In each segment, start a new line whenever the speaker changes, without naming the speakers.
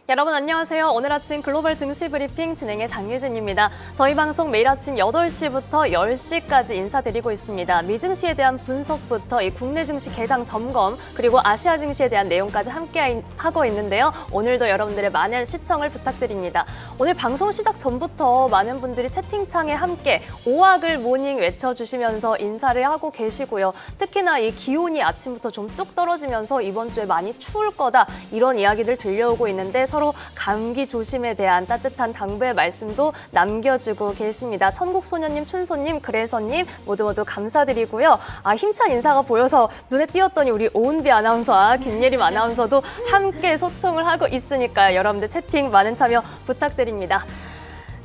여러분 안녕하세요. 오늘 아침 글로벌 증시 브리핑 진행의 장유진입니다. 저희 방송 매일 아침 8시부터 10시까지 인사드리고 있습니다. 미증시에 대한 분석부터 이 국내 증시 개장 점검 그리고 아시아 증시에 대한 내용까지 함께 하고 있는데요. 오늘도 여러분들의 많은 시청을 부탁드립니다. 오늘 방송 시작 전부터 많은 분들이 채팅창에 함께 오악을 모닝 외쳐주시면서 인사를 하고 계시고요. 특히나 이 기온이 아침부터 좀 뚝 떨어지면서 이번 주에 많이 추울 거다 이런 이야기들 들려오고 있는데 서로 감기 조심에 대한 따뜻한 당부의 말씀도 남겨주고 계십니다. 천국소녀님, 춘소님, 그래서님 모두 감사드리고요. 힘찬 인사가 보여서 눈에 띄었더니 우리 오은비 아나운서와 김예림 아나운서도 함께 소통을 하고 있으니까요. 여러분들 채팅 많은 참여 부탁드립니다.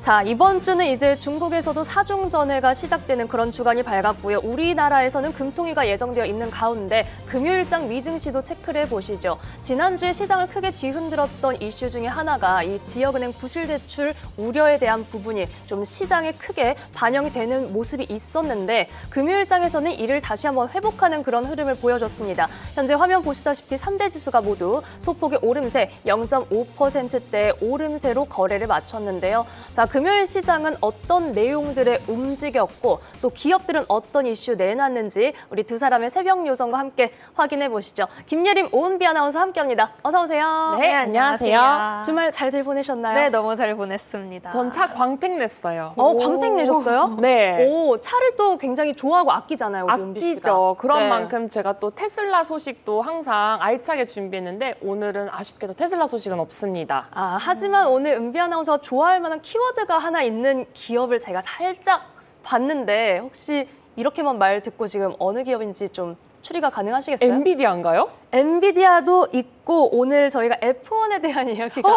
자, 이번 주는 이제 중국에서도 사중전회가 시작되는 그런 주간이 밝았고요. 우리나라에서는 금통위가 예정되어 있는 가운데 금요일장 미증시도 체크를 해보시죠. 지난주에 시장을 크게 뒤흔들었던 이슈 중에 하나가 이 지역은행 부실대출 우려에 대한 부분이 좀 시장에 크게 반영이 되는 모습이 있었는데 금요일장에서는 이를 다시 한번 회복하는 그런 흐름을 보여줬습니다. 현재 화면 보시다시피 3대 지수가 모두 소폭의 오름세 0.5%대의 오름세로 거래를 마쳤는데요. 자, 금요일 시장은 어떤 내용들에 움직였고 또 기업들은 어떤 이슈 내놨는지 우리 두 사람의 새벽 요정과 함께 확인해 보시죠. 김예림, 오은비 아나운서 함께합니다. 어서 오세요.
네, 안녕하세요.
주말 잘들 보내셨나요?
네, 너무 잘 보냈습니다.
전 차 광택 냈어요.
광택 내셨어요?
네.
오, 차를 또 굉장히 좋아하고 아끼잖아요, 우리 은비 씨가.
아끼죠. 그런
네.
만큼 제가 또 테슬라 소식도 항상 알차게 준비했는데 오늘은 아쉽게도 테슬라 소식은 없습니다.
하지만 오늘 은비 아나운서가 좋아할 만한 키워드가 하나 있는 기업을 제가 살짝 봤는데 혹시 이렇게만 말 듣고 지금 어느 기업인지 좀 추리가 가능하시겠어요?
엔비디아인가요?
엔비디아도 있고 오늘 저희가 F1에 대한 이야기가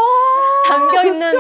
담겨있는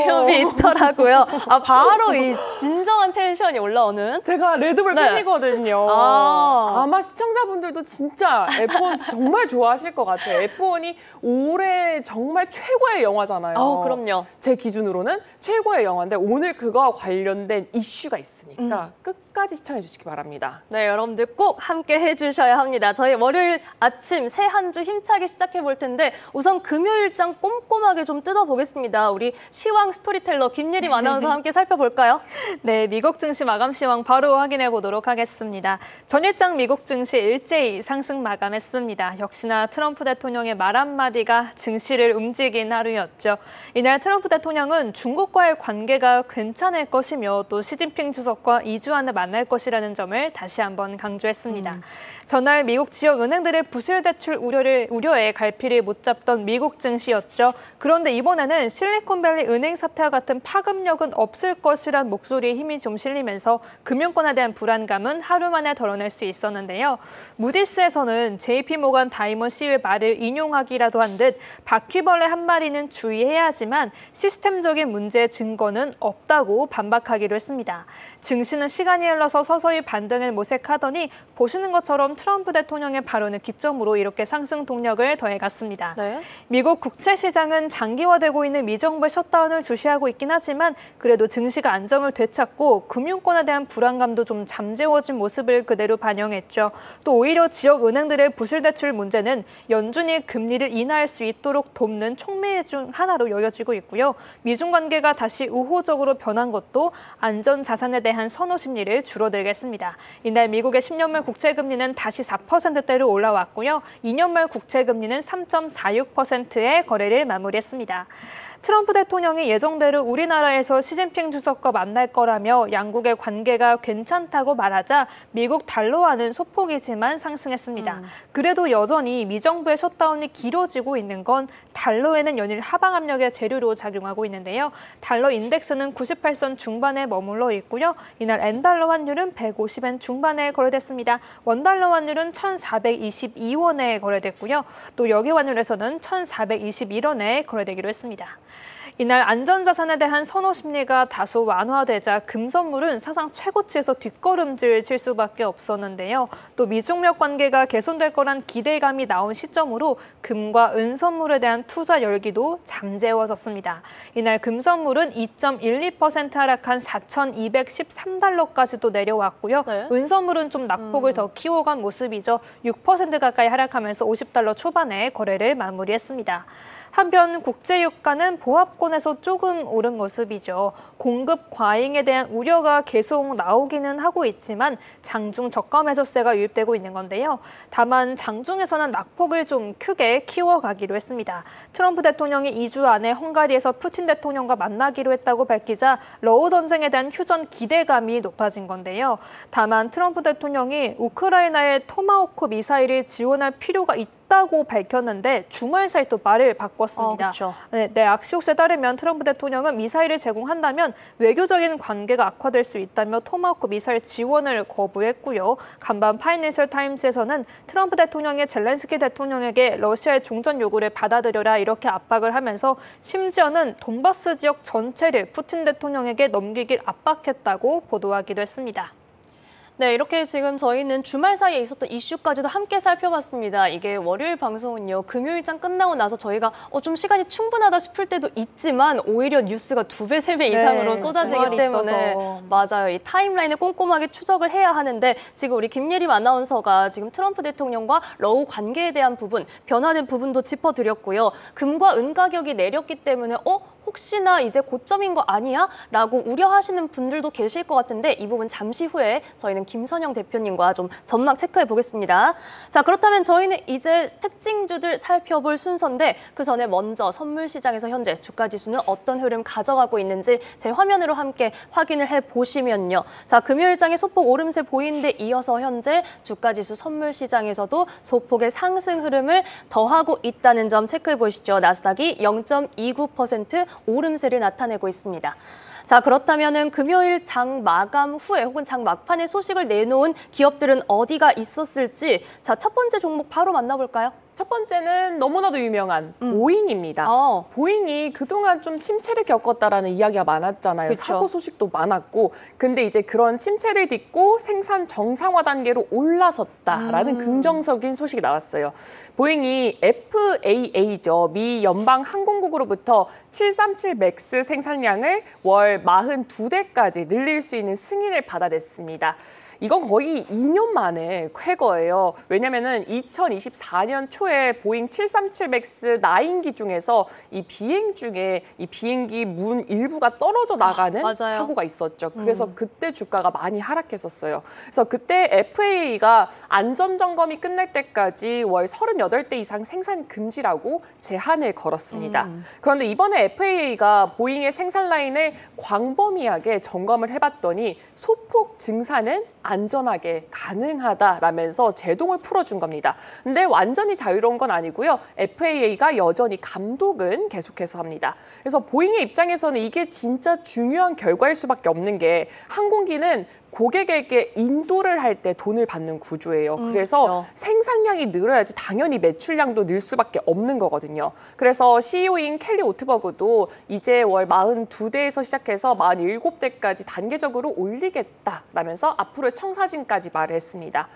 기업이 있더라고요. 바로 이 진정한 텐션이 올라오는.
제가 레드불 팬이거든요. 아마 시청자분들도 진짜 F1 정말 좋아하실 것 같아요. F1이 올해 정말 최고의 영화잖아요.
그럼요.
제 기준으로는 최고의 영화인데 오늘 그거와 관련된 이슈가 있으니까 끝까지 시청해 주시기 바랍니다.
네, 여러분들 꼭 함께 해주셔야 합니다. 저희 월요일 아침 새 한 주 힘차게 시작해 볼 텐데 우선 금요일장 꼼꼼하게 좀 뜯어보겠습니다. 우리 시황 스토리텔러 김예림 아나운서와 함께 살펴볼까요?
네, 미국 증시 마감 시황 바로 확인해 보도록 하겠습니다. 전일장 미국 증시 일제히 상승 마감했습니다. 역시나 트럼프 대통령의 말 한마디가 증시를 움직인 하루였죠. 이날 트럼프 대통령은 중국과의 관계가 괜찮을 것이며 또 시진핑 주석과 2주 안에 만날 것이라는 점을 다시 한번 강조했습니다. 전날 미국 지역 은행들의 부실 대출 우려에 갈피를 못 잡던 미국 증시였죠. 그런데 이번에는 실리콘밸리 은행 사태와 같은 파급력은 없을 것이란 목소리에 힘이 좀 실리면서 금융권에 대한 불안감은 하루 만에 덜어낼 수 있었는데요. 무디스에서는 JP모간 다이먼 CEO의 말을 인용하기라도 한 듯 바퀴벌레 한 마리는 주의해야 하지만 시스템적인 문제의 증거는 없다고 반박하기로 했습니다. 증시는 시간이 흘러서 서서히 반등을 모색하더니 보시는 것처럼 트럼프 대통령의 발언을 기점으로 이렇게 상승 동력을 더해갔습니다.
네.
미국 국채 시장은 장기화되고 있는 미정부의 셧다운을 주시하고 있긴 하지만 그래도 증시가 안정을 되찾고 금융권에 대한 불안감도 좀 잠재워진 모습을 그대로 반영했죠. 또 오히려 지역 은행들의 부실 대출 문제는 연준이 금리를 인하할 수 있도록 돕는 촉매 중 하나로 여겨지고 있고요. 미중 관계가 다시 우호적으로 변한 것도 안전 자산에 대한 선호 심리를 줄어들게 했습니다. 이날 미국의 10년물 국채 금리는 다시 4%대로 올라왔고요. 2년물 국채 금리는 3.46%의 거래를 마무리했습니다. 트럼프 대통령이 예정대로 우리나라에서 시진핑 주석과 만날 거라며 양국의 관계가 괜찮다고 말하자 미국 달러화는 소폭이지만 상승했습니다. 그래도 여전히 미정부의 셧다운이 길어지고 있는 건 달러에는 연일 하방 압력의 재료로 작용하고 있는데요. 달러 인덱스는 98선 중반에 머물러 있고요. 이날 엔달러 환율은 150엔 중반에 거래됐습니다. 원달러 환율은 1,422원에 거래됐고요. 또 여기 환율에서는 1,421원에 거래되기로 했습니다. 이날 안전자산에 대한 선호 심리가 다소 완화되자 금선물은 사상 최고치에서 뒷걸음질 칠 수밖에 없었는데요. 또 미중력 관계가 개선될 거란 기대감이 나온 시점으로 금과 은선물에 대한 투자 열기도 잠재워졌습니다. 이날 금선물은 2.12% 하락한 4,213달러까지도 내려왔고요.
네.
은선물은 좀 낙폭을 더 키워간 모습이죠. 6% 가까이 하락하면서 50달러 초반에 거래를 마무리했습니다. 한편 국제유가는 보합권에서 조금 오른 모습이죠. 공급 과잉에 대한 우려가 계속 나오기는 하고 있지만 장중 저가 매수세가 유입되고 있는 건데요. 다만 장중에서는 낙폭을 좀 크게 키워가기로 했습니다. 트럼프 대통령이 2주 안에 헝가리에서 푸틴 대통령과 만나기로 했다고 밝히자 러우 전쟁에 대한 휴전 기대감이 높아진 건데요. 다만 트럼프 대통령이 우크라이나에 토마호크 미사일을 지원할 필요가 있다고 밝혔는데 주말 사이 또 말을 바꿨습니다. 네, 악시옥스에 따르면 트럼프 대통령은 미사일을 제공한다면 외교적인 관계가 악화될 수 있다며 토마호크 미사일 지원을 거부했고요. 간밤 파이낸셜 타임스에서는 트럼프 대통령이 젤렌스키 대통령에게 러시아의 종전 요구를 받아들여라 이렇게 압박을 하면서 심지어는 돈바스 지역 전체를 푸틴 대통령에게 넘기길 압박했다고 보도하기도 했습니다.
네, 이렇게 지금 저희는 주말 사이에 있었던 이슈까지도 함께 살펴봤습니다. 이게 월요일 방송은요, 금요일장 끝나고 나서 저희가 좀 시간이 충분하다 싶을 때도 있지만 오히려 뉴스가 2배, 3배 이상으로 쏟아지기 때문에 맞아요. 이 타임라인을 꼼꼼하게 추적을 해야 하는데 지금 우리 김예림 아나운서가 지금 트럼프 대통령과 러우 관계에 대한 부분, 변화된 부분도 짚어드렸고요. 금과 은 가격이 내렸기 때문에 혹시나 이제 고점인 거 아니야? 라고 우려하시는 분들도 계실 것 같은데 이 부분 잠시 후에 저희는 김선영 대표님과 좀 전망 체크해 보겠습니다. 자, 그렇다면 저희는 이제 특징주들 살펴볼 순서인데 그 전에 먼저 선물 시장에서 현재 주가 지수는 어떤 흐름 가져가고 있는지 제 화면으로 함께 확인을 해 보시면요. 자, 금요일장에 소폭 오름세 보이는데 이어서 현재 주가 지수 선물 시장에서도 소폭의 상승 흐름을 더하고 있다는 점 체크해 보시죠. 나스닥이 0.29% 오름세를 나타내고 있습니다. 자, 그렇다면은 금요일 장 마감 후에 혹은 장 막판에 소식을 내놓은 기업들은 어디가 있었을지 자, 첫 번째 종목 바로 만나볼까요?
첫 번째는 너무나도 유명한 보잉입니다. 보잉이 그동안 좀 침체를 겪었다라는 이야기가 많았잖아요.
그쵸.
사고 소식도 많았고. 근데 이제 그런 침체를 딛고 생산 정상화 단계로 올라섰다라는 긍정적인 소식이 나왔어요. 보잉이 FAA죠. 미 연방 항공국으로부터 737 맥스 생산량을 월 42대까지 늘릴 수 있는 승인을 받아냈습니다. 이건 거의 2년 만에 쾌거예요. 왜냐면은 2024년 초에 보잉 737 맥스 9기 중에서 이 비행 중에 이 비행기 문 일부가 떨어져 나가는 사고가 있었죠. 그래서 그때 주가가 많이 하락했었어요. 그래서 그때 FAA가 안전점검이 끝날 때까지 월 38대 이상 생산 금지라고 제한을 걸었습니다. 그런데 이번에 FAA가 보잉의 생산 라인을 광범위하게 점검을 해봤더니 소폭 증산은 안전하게 가능하다라면서 제동을 풀어준 겁니다. 근데 완전히 자유로운 건 아니고요. FAA가 여전히 감독은 계속해서 합니다. 그래서 보잉의 입장에서는 이게 진짜 중요한 결과일 수밖에 없는 게 항공기는 고객에게 인도를 할 때 돈을 받는 구조예요. 그래서
그렇죠.
생산량이 늘어야지 당연히 매출량도 늘 수밖에 없는 거거든요. 그래서 CEO인 켈리 오트버그도 이제 월 42대에서 시작해서 47대까지 단계적으로 올리겠다라면서 앞으로의 청사진까지 말을 했습니다.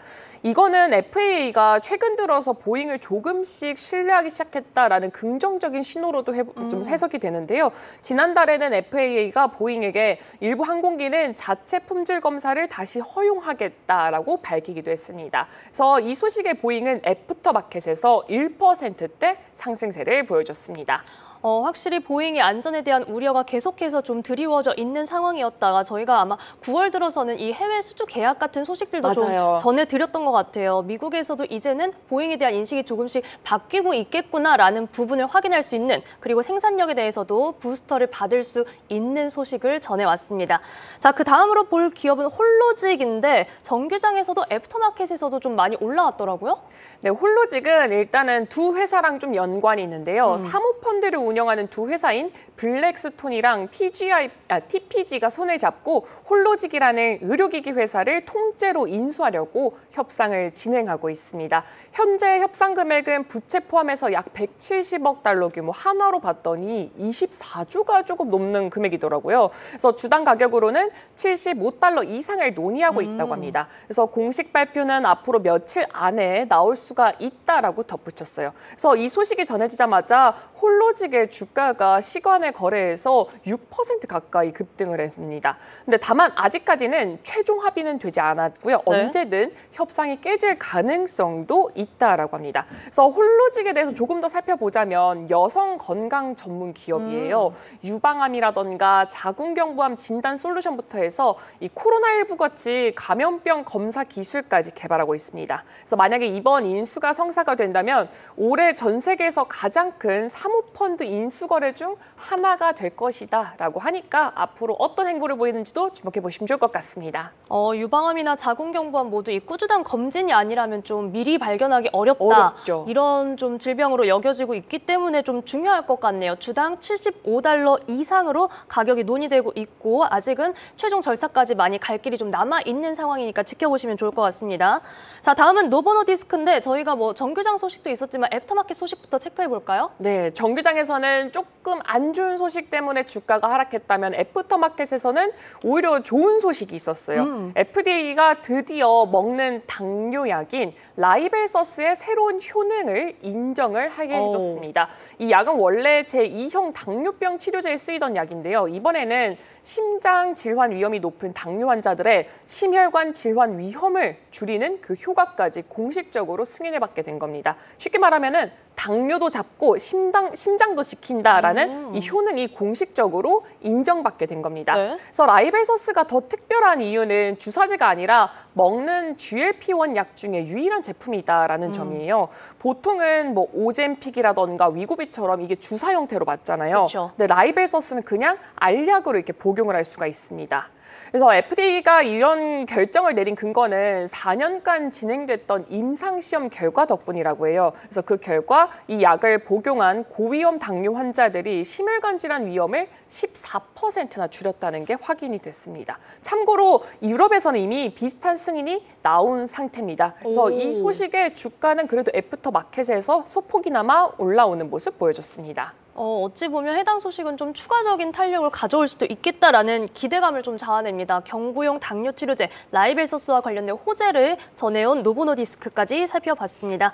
이거는 FAA가 최근 들어서 보잉을 조금씩 신뢰하기 시작했다라는 긍정적인 신호로도 좀 해석이 되는데요. 지난달에는 FAA가 보잉에게 일부 항공기는 자체 품질 검사를 다시 허용하겠다라고 밝히기도 했습니다. 그래서 이 소식에 보잉은 애프터마켓에서 1%대 상승세를 보여줬습니다.
확실히 보잉의 안전에 대한 우려가 계속해서 좀 드리워져 있는 상황이었다가 저희가 아마 9월 들어서는 이 해외 수주 계약 같은 소식들도 좀 전해드렸던 것 같아요. 미국에서도 이제는 보잉에 대한 인식이 조금씩 바뀌고 있겠구나라는 부분을 확인할 수 있는 그리고 생산력에 대해서도 부스터를 받을 수 있는 소식을 전해왔습니다. 자, 그 다음으로 볼 기업은 홀로직인데 정규장에서도 애프터마켓에서도 좀 많이 올라왔더라고요.
네, 홀로직은 일단은 두 회사랑 좀 연관이 있는데요. 사모펀드를 운영하는 두 회사인 블랙스톤이랑 TPG가 손을 잡고 홀로직이라는 의료기기 회사를 통째로 인수하려고 협상을 진행하고 있습니다. 현재 협상 금액은 부채 포함해서 약 170억 달러 규모, 한화로 봤더니 24조가 조금 넘는 금액이더라고요. 그래서 주당 가격으로는 75달러 이상을 논의하고 있다고 합니다. 그래서 공식 발표는 앞으로 며칠 안에 나올 수가 있다라고 덧붙였어요. 그래서 이 소식이 전해지자마자 홀로직의 소식에 주가가 시간의 거래에서 6% 가까이 급등을 했습니다. 근데 다만 아직까지는 최종 합의는 되지 않았고요.
네.
언제든 협상이 깨질 가능성도 있다라고 합니다. 그래서 홀로직에 대해서 조금 더 살펴보자면 여성 건강 전문 기업이에요. 유방암이라던가 자궁경부암 진단 솔루션부터 해서 이 코로나19 같이 감염병 검사 기술까지 개발하고 있습니다. 그래서 만약에 이번 인수가 성사가 된다면 올해 전 세계에서 가장 큰 사모펀드 인수 거래 중 하나가 될 것이다라고 하니까 앞으로 어떤 행보를 보이는지도 주목해 보시면 좋을 것 같습니다.
유방암이나 자궁경부암 모두 이 꾸준한 검진이 아니라면 좀 미리 발견하기 어렵다.
어렵죠.
이런 좀 질병으로 여겨지고 있기 때문에 좀 중요할 것 같네요. 주당 $75 이상으로 가격이 논의되고 있고 아직은 최종 절차까지 많이 갈 길이 좀 남아 있는 상황이니까 지켜보시면 좋을 것 같습니다. 자, 다음은 노보노디스크인데 저희가 뭐 정규장 소식도 있었지만 애프터마켓 소식부터 체크해 볼까요?
네, 정규장에서는 조금 안 좋은 소식 때문에 주가가 하락했다면 애프터마켓에서는 오히려 좋은 소식이 있었어요. FDA가 드디어 먹는 당뇨약인 라이벨서스의 새로운 효능을 인정을 하게 해줬습니다. 이 약은 원래 제2형 당뇨병 치료제에 쓰이던 약인데요. 이번에는 심장 질환 위험이 높은 당뇨 환자들의 심혈관 질환 위험을 줄이는 그 효과까지 공식적으로 승인을 받게 된 겁니다. 쉽게 말하면은 당뇨도 잡고 심장도 지킨다라는 이 효능이 공식적으로 인정받게 된 겁니다.
네.
그래서 라이벨서스가 더 특별한 이유는 주사제가 아니라 먹는 GLP-1 약 중에 유일한 제품이다라는 점이에요. 보통은 뭐 오젬픽이라던가 위고비처럼 이게 주사 형태로 맞잖아요.
그렇죠.
근데 라이벨서스는 그냥 알약으로 이렇게 복용을 할 수가 있습니다. 그래서 FDA가 이런 결정을 내린 근거는 4년간 진행됐던 임상시험 결과 덕분이라고 해요. 그래서 그 결과 이 약을 복용한 고위험 당뇨 환자들이 심혈관 질환 위험을 14%나 줄였다는 게 확인이 됐습니다. 참고로 유럽에서는 이미 비슷한 승인이 나온 상태입니다. 그래서 이 소식에 주가는 그래도 애프터마켓에서 소폭이나마 올라오는 모습 보여줬습니다.
어찌 보면 해당 소식은 좀 추가적인 탄력을 가져올 수도 있겠다라는 기대감을 좀 자아냅니다. 경구용 당뇨 치료제 라이벨서스와 관련된 호재를 전해온 노보노디스크까지 살펴봤습니다.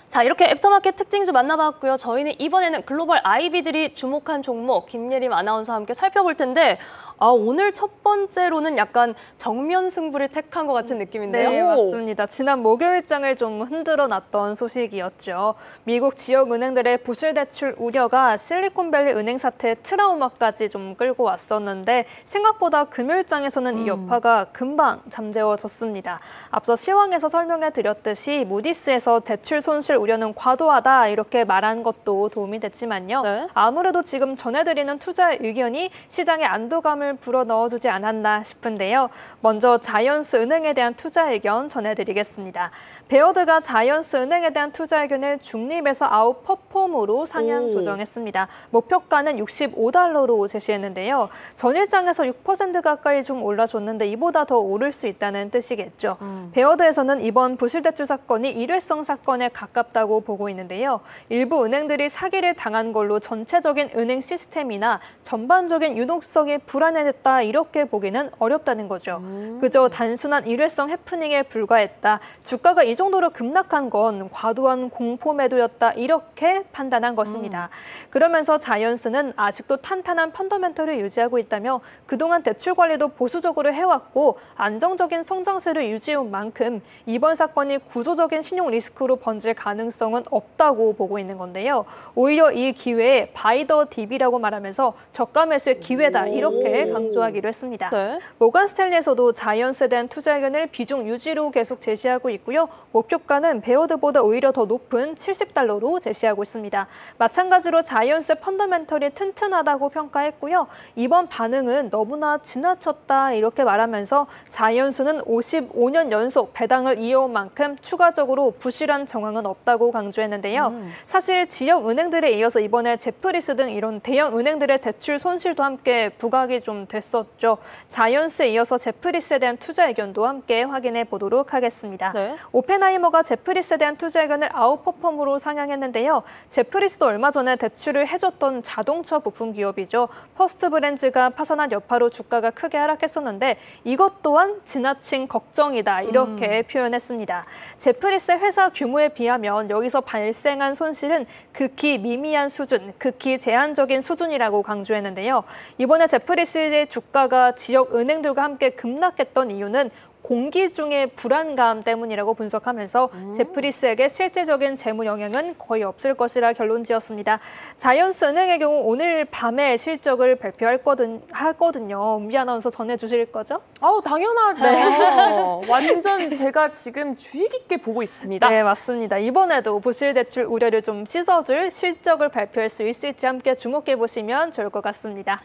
자, 이렇게 애프터마켓 특징주 만나봤고요. 저희는 이번에는 글로벌 IB들이 주목한 종목 김예림 아나운서와 함께 살펴볼 텐데 오늘 첫 번째로는 약간 정면 승부를 택한 것 같은 느낌인데요.
네, 맞습니다. 지난 목요일장을 좀 흔들어 놨던 소식이었죠. 미국 지역 은행들의 부실 대출 우려가 실리콘밸리 은행 사태 트라우마까지 좀 끌고 왔었는데 생각보다 금요일장에서는 이 여파가 금방 잠재워졌습니다. 앞서 시황에서 설명해 드렸듯이 무디스에서 대출 손실 우려는 과도하다 이렇게 말한 것도 도움이 됐지만요.
네.
아무래도 지금 전해드리는 투자 의견이 시장에 안도감을 불어 넣어주지 않았나 싶은데요. 먼저 자이언스 은행에 대한 투자 의견 전해드리겠습니다. 베어드가 자이언스 은행에 대한 투자 의견을 중립에서 아웃퍼폼으로 상향 조정했습니다. 목표가는 $65로 제시했는데요. 전일장에서 6% 가까이 좀 올라줬는데 이보다 더 오를 수 있다는 뜻이겠죠. 베어드에서는 이번 부실대출 사건이 일회성 사건에 가깝다고 보고 있는데요. 일부 은행들이 사기를 당한 걸로 전체적인 은행 시스템이나 전반적인 유동성이 불안해졌다 이렇게 보기는 어렵다는 거죠. 그저 단순한 일회성 해프닝에 불과했다. 주가가 이 정도로 급락한 건 과도한 공포 매도였다 이렇게 판단한 것입니다. 그러면서 자이언스는 아직도 탄탄한 펀더멘털을 유지하고 있다며 그동안 대출 관리도 보수적으로 해왔고 안정적인 성장세를 유지해온 만큼 이번 사건이 구조적인 신용 리스크로 번질 가능성은 없다고 보고 있는 건데요. 오히려 이 기회에 바이 더 딥이라고 말하면서 저가 매수의 기회다 이렇게 강조하기로 했습니다.
네.
모건 스탠리에서도 자이언스에 대한 투자 의견을 비중 유지로 계속 제시하고 있고요. 목표가는 베어드보다 오히려 더 높은 $70로 제시하고 있습니다. 마찬가지로 자이언스의 펀더멘털이 튼튼하다고 평가했고요. 이번 반응은 너무나 지나쳤다 이렇게 말하면서 자이언스는 55년 연속 배당을 이어온 만큼 추가적으로 부실한 정황은 없다고 강조했는데요. 사실 지역 은행들에 이어서 이번에 제프리스 등 이런 대형 은행들의 대출 손실도 함께 부각이 좀 됐었죠. 자이언스에 이어서 제프리스에 대한 투자 의견도 함께 확인해 보도록 하겠습니다.
네.
오펜하이머가 제프리스에 대한 투자 의견을 아웃퍼폼으로 상향했는데요. 제프리스도 얼마 전에 대출을 해줬던 자동차 부품 기업이죠. 퍼스트 브랜즈가 파산한 여파로 주가가 크게 하락했었는데 이것 또한 지나친 걱정이다 이렇게 표현했습니다. 제프리스의 회사 규모에 비하면 한다면 여기서 발생한 손실은 극히 미미한 수준, 극히 제한적인 수준이라고 강조했는데요. 이번에 제프리스의 주가가 지역 은행들과 함께 급락했던 이유는 공기 중의 불안감 때문이라고 분석하면서 제프리스에게 실질적인 재무 영향은 거의 없을 것이라 결론 지었습니다. 자이언츠은행의 경우 오늘 밤에 실적을 하거든요. 은비 아나운서 전해주실 거죠?
아우 당연하죠. 완전 제가 지금 주의 깊게 보고 있습니다.
네, 맞습니다. 이번에도 부실 대출 우려를 좀 씻어줄 실적을 발표할 수 있을지 함께 주목해 보시면 좋을 것 같습니다.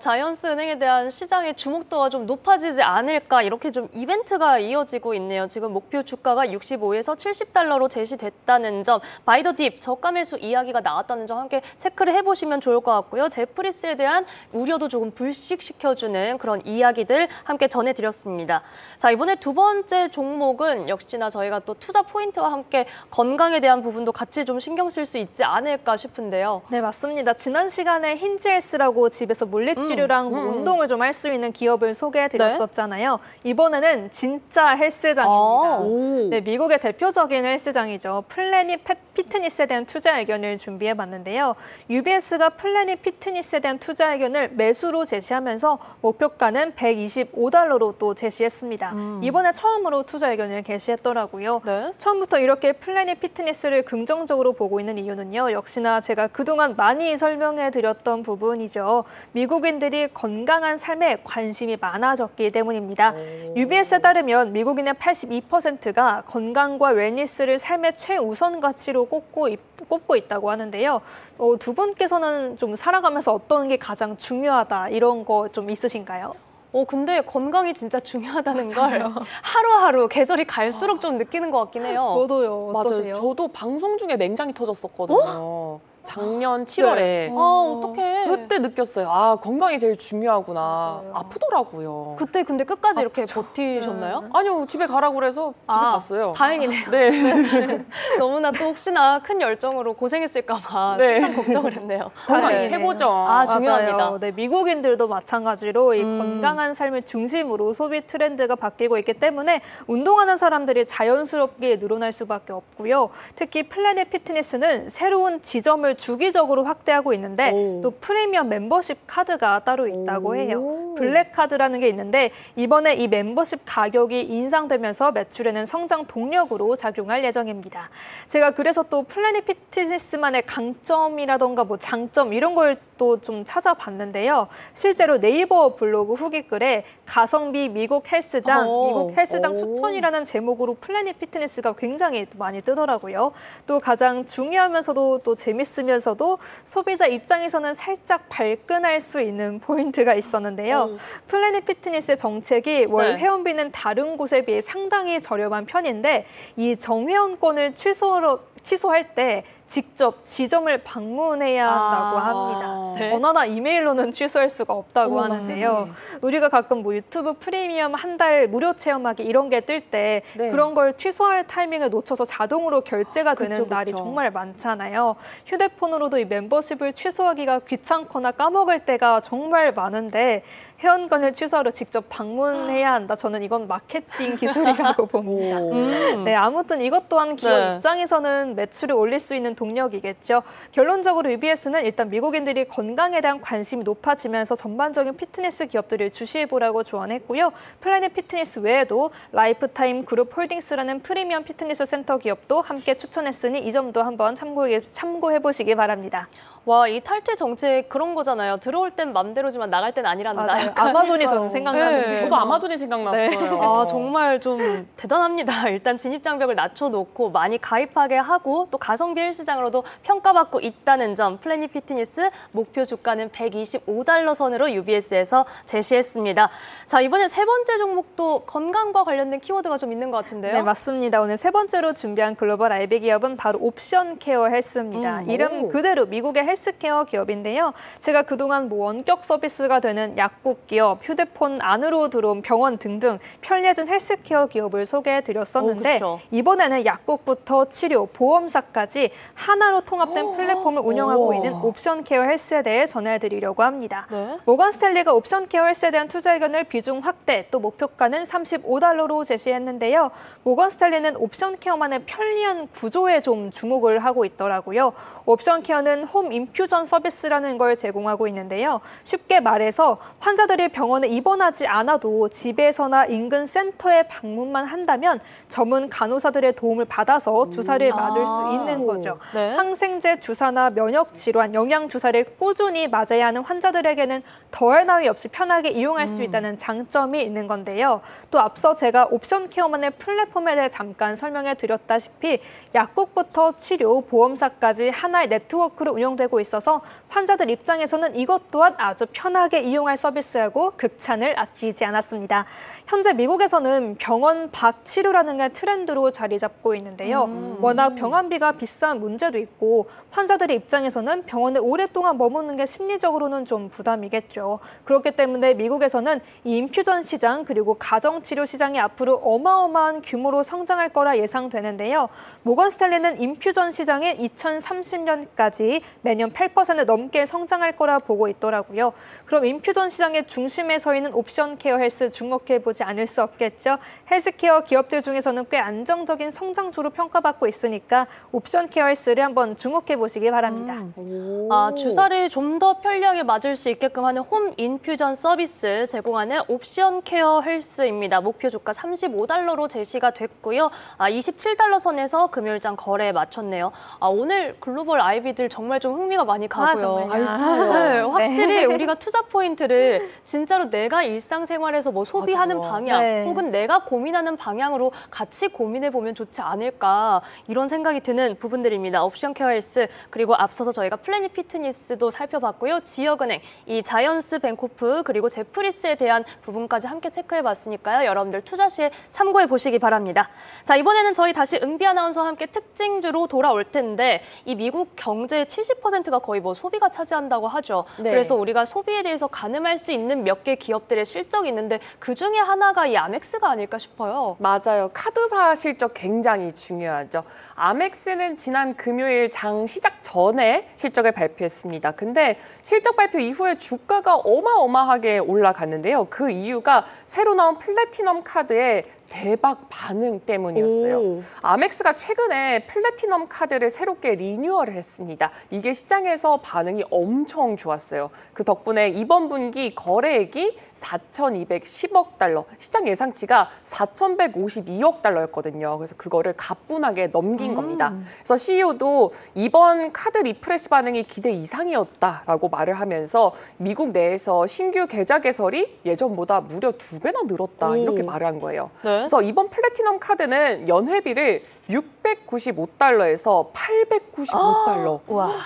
자이언츠 은행에 대한 시장의 주목도가 좀 높아지지 않을까 이렇게 좀 이벤트가 이어지고 있네요. 지금 목표 주가가 65에서 70달러로 제시됐다는 점, 바이 더 딥, 저가 매수 이야기가 나왔다는 점 함께 체크를 해보시면 좋을 것 같고요. 제프리스에 대한 우려도 조금 불식시켜주는 그런 이야기들 함께 전해드렸습니다. 자, 이번에 두 번째 종목은 역시나 저희가 또 투자 포인트와 함께 건강에 대한 부분도 같이 좀 신경 쓸 수 있지 않을까 싶은데요.
네, 맞습니다. 지난 시간에 힌지헬스라고 집에서 물리치료랑 운동을 좀 할 수 있는 기업을 소개해드렸었잖아요. 네? 이번에는 진짜 헬스장입니다. 네, 미국의 대표적인 헬스장이죠. 플래닛 피트니스에 대한 투자 의견을 준비해봤는데요. UBS가 플래닛 피트니스에 대한 투자 의견을 매수로 제시하면서 목표가는 125달러로 또 제시했습니다. 이번에 처음으로 투자 의견을 게시했더라고요. 네? 처음부터 이렇게 플래닛 피트니스를 긍정적으로 보고 있는 이유는요. 역시나 제가 그동안 많이 설명해드렸던 부분이죠. 미국인들이 건강한 삶에 관심이 많아졌기 때문입니다. UBS에 따르면 미국인의 82%가 건강과 웰니스를 삶의 최우선 가치로 꼽고 있다고 하는데요. 두 분께서는 좀 살아가면서 어떤 게 가장 중요하다 이런 거 좀 있으신가요?
근데 건강이 진짜 중요하다는 걸 하루하루 계절이 갈수록 좀 느끼는 것 같긴 해요.
저도요. 어떠세요?
맞아요. 저도 방송 중에 맹장이 터졌었거든요. 작년 7월에.
네. 어떡해.
그때 느꼈어요. 아, 건강이 제일 중요하구나.
맞아요.
아프더라고요.
그때 근데 끝까지 이렇게 버티셨나요?
아니요, 집에 가라고 그래서 집에 갔어요.
다행이네요.
네.
너무나 또 혹시나 큰 열정으로 고생했을까 봐
네.
심한 걱정을 했네요.
건강이
네.
최고죠.
중요합니다.
맞아요. 네, 미국인들도 마찬가지로 이 건강한 삶을 중심으로 소비 트렌드가 바뀌고 있기 때문에 운동하는 사람들이 자연스럽게 늘어날 수밖에 없고요. 특히 플래닛 피트니스는 새로운 지점을 주기적으로 확대하고 있는데 또 프리미엄 멤버십 카드가 따로 있다고 해요. 블랙 카드라는 게 있는데 이번에 이 멤버십 가격이 인상되면서 매출에는 성장 동력으로 작용할 예정입니다. 제가 그래서 또 플래닛 피트니스만의 강점이라던가 뭐 장점 이런 걸 또 좀 찾아봤는데요. 실제로 네이버 블로그 후기 글에 가성비 미국 헬스장 추천이라는 제목으로 플래닛 피트니스가 굉장히 많이 뜨더라고요. 또 가장 중요하면서도 또 재밌으면서도 소비자 입장에서는 살짝 발끈할 수 있는 포인트가 있었는데요. 플래닛 피트니스의 정책이 월 회원비는 다른 곳에 비해 상당히 저렴한 편인데 이 정회원권을 취소할 때 직접 지점을 방문해야 한다고 합니다.
네.
전화나 이메일로는 취소할 수가 없다고 하는데요. 우리가 가끔 뭐 유튜브 프리미엄 한 달 무료 체험하기 이런 게 뜰 때 그런 걸 취소할 타이밍을 놓쳐서 자동으로 결제가 되는 날이 정말 많잖아요. 휴대폰으로도 이 멤버십을 취소하기가 귀찮거나 까먹을 때가 정말 많은데 회원권을 취소하러 직접 방문해야 한다. 저는 이건 마케팅 기술이라고 봅니다. 네, 아무튼 이것 또한 기업 입장에서는 매출을 올릴 수 있는 동력이겠죠. 결론적으로 UBS는 일단 미국인들이 건강에 대한 관심이 높아지면서 전반적인 피트니스 기업들을 주시해보라고 조언했고요. 플래닛 피트니스 외에도 라이프타임 그룹 홀딩스라는 프리미엄 피트니스 센터 기업도 함께 추천했으니 이 점도 한번 참고해보시기 바랍니다.
와, 이 탈퇴 정책 그런 거잖아요. 들어올 땐 맘대로지만 나갈 땐 아니란다.
맞아요. 아마존이 저는 생각나는데.
저도 아마존이 생각났어요.
아, 정말 좀 대단합니다. 일단 진입장벽을 낮춰놓고 많이 가입하게 하고 또 가성비 헬스장으로도 평가받고 있다는 점, 플래닛 피트니스 목표 주가는 125달러 선으로 UBS에서 제시했습니다. 자, 이번에 세 번째 종목도 건강과 관련된 키워드가 좀 있는 것 같은데요.
네, 맞습니다. 오늘 세 번째로 준비한 글로벌 IB 기업은 바로 옵션 케어 헬스입니다. 이름 그대로 미국의 헬스 헬스케어 기업인데요. 제가 그동안 뭐 원격 서비스가 되는 약국 기업, 휴대폰 안으로 들어온 병원 등등 편리해진 헬스케어 기업을 소개해드렸었는데 이번에는 약국부터 치료, 보험사까지 하나로 통합된 플랫폼을 운영하고 있는 옵션케어 헬스에 대해 전해드리려고 합니다.
네?
모건스탠리가 옵션케어 헬스에 대한 투자 의견을 비중 확대, 또 목표가는 $35로 제시했는데요. 모건스탠리는 옵션케어만의 편리한 구조에 좀 주목을 하고 있더라고요. 옵션케어는 홈 인퓨전 서비스라는 걸 제공하고 있는데요. 쉽게 말해서 환자들이 병원에 입원하지 않아도 집에서나 인근 센터에 방문만 한다면 전문 간호사들의 도움을 받아서 주사를 맞을 수 있는 거죠.
네?
항생제 주사나 면역 질환, 영양 주사를 꾸준히 맞아야 하는 환자들에게는 더할 나위 없이 편하게 이용할 수 있다는 장점이 있는 건데요. 또 앞서 제가 옵션케어만의 플랫폼에 대해 잠깐 설명해 드렸다시피 약국부터 치료, 보험사까지 하나의 네트워크로 운영되고 있어서 환자들 입장에서는 이것 또한 아주 편하게 이용할 서비스라고 극찬을 아끼지 않았습니다. 현재 미국에서는 병원 밖 치료라는 게 트렌드로 자리 잡고 있는데요. 워낙 병원비가 비싼 문제도 있고 환자들의 입장에서는 병원에 오랫동안 머무는 게 심리적으로는 좀 부담이겠죠. 그렇기 때문에 미국에서는 이 인퓨전 시장 그리고 가정치료 시장이 앞으로 어마어마한 규모로 성장할 거라 예상되는데요. 모건스탠리는 인퓨전 시장이 2030년까지 매년 8% 넘게 성장할 거라 보고 있더라고요. 그럼 인퓨전 시장의 중심에 서 있는 옵션케어 헬스 주목해보지 않을 수 없겠죠. 헬스케어 기업들 중에서는 꽤 안정적인 성장주로 평가받고 있으니까 옵션케어 헬스를 한번 주목해보시기 바랍니다.
주사를 좀 더 편리하게 맞을 수 있게끔 하는 홈 인퓨전 서비스 제공하는 옵션케어 헬스입니다. 목표 주가 $35로 제시가 됐고요. 27달러 선에서 금요일장 거래에 마쳤네요. 오늘 글로벌 IB들 정말 좀 흥미가 많이 가고요.
정말요?
네, 확실히 우리가 투자 포인트를 진짜로 내가 일상생활에서 뭐 소비하는 방향 혹은 내가 고민하는 방향으로 같이 고민해보면 좋지 않을까 이런 생각이 드는 부분들입니다. 옵션케어 헬스 그리고 앞서서 저희가 플래닛 피트니스도 살펴봤고요. 지역은행, 이 자이언스 뱅코프 그리고 제프리스에 대한 부분까지 함께 체크해봤으니까요. 여러분들 투자 시에 참고해보시기 바랍니다. 자, 이번에는 저희 다시 은비 아나운서와 함께 특징주로 돌아올 텐데 이 미국 경제의 70%가 거의 뭐 소비가 차지한다고 하죠. 그래서 우리가 소비에 대해서 가늠할 수 있는 몇 개 기업들의 실적이 있는데 그중에 하나가 이 아멕스가 아닐까 싶어요.
맞아요. 카드사 실적 굉장히 중요하죠. 아멕스는 지난 금요일 장 시작 전에 실적을 발표했습니다. 근데 실적 발표 이후에 주가가 어마어마하게 올라갔는데요. 그 이유가 새로 나온 플래티넘 카드의 대박 반응 때문이었어요. 아멕스가 최근에 플래티넘 카드를 새롭게 리뉴얼을 했습니다. 이게 시장에서 반응이 엄청 좋았어요. 그 덕분에 이번 분기 거래액이 4,210억 달러, 시장 예상치가 4,152억 달러였거든요. 그래서 그거를 가뿐하게 넘긴 겁니다. 그래서 CEO도 이번 카드 리프레시 반응이 기대 이상이었다라고 말을 하면서 미국 내에서 신규 계좌 개설이 예전보다 무려 2배나 늘었다 이렇게 말을 한 거예요. 그래서 이번 플래티넘 카드는 연회비를 695달러에서 895달러.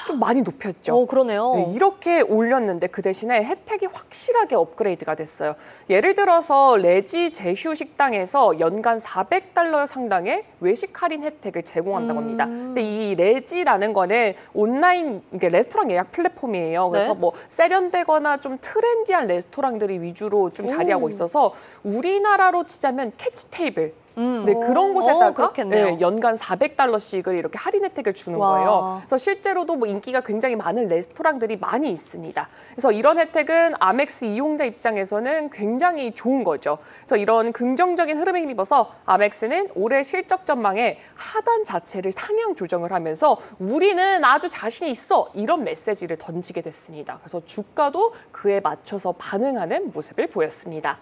좀 많이 높였죠.
그러네요.
네, 이렇게 올렸는데 그 대신에 혜택이 확실하게 업그레이드가 됐어요. 예를 들어서 레지 제휴 식당에서 연간 400달러 상당의 외식 할인 혜택을 제공한다고 합니다. 근데 이 레지라는 거는 온라인 레스토랑 예약 플랫폼이에요. 그래서 뭐 세련되거나 좀 트렌디한 레스토랑들이 위주로 좀 자리하고 있어서 우리나라로 치자면 캐치 테이블. 네, 그런 곳에다가 연간 400달러씩을 이렇게 할인 혜택을 주는 거예요. 그래서 실제로도 뭐 인기가 굉장히 많은 레스토랑들이 많이 있습니다. 그래서 이런 혜택은 아멕스 이용자 입장에서는 굉장히 좋은 거죠. 그래서 이런 긍정적인 흐름에 힘입어서 아멕스는 올해 실적 전망에 하단 자체를 상향 조정을 하면서 우리는 아주 자신 있어 이런 메시지를 던지게 됐습니다. 그래서 주가도 그에 맞춰서 반응하는 모습을 보였습니다.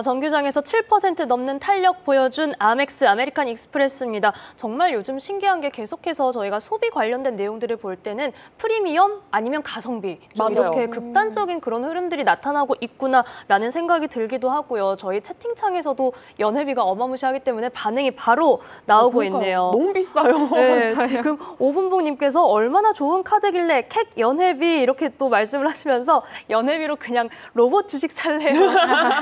정규장에서 7% 넘는 탄력 보여준 아멕스 아메리칸 익스프레스입니다. 정말 요즘 신기한 게 계속해서 저희가 소비 관련된 내용들을 볼 때는 프리미엄 아니면 가성비 이렇게 극단적인 그런 흐름들이 나타나고 있구나라는 생각이 들기도 하고요. 저희 채팅창에서도 연회비가 어마무시하기 때문에 반응이 바로 나오고 있네요.
너무 비싸요.
네, 지금 오분봉님께서 얼마나 좋은 카드길래 캡 연회비 이렇게 또 말씀을 하시면서 연회비로 그냥 로봇 주식 살래요?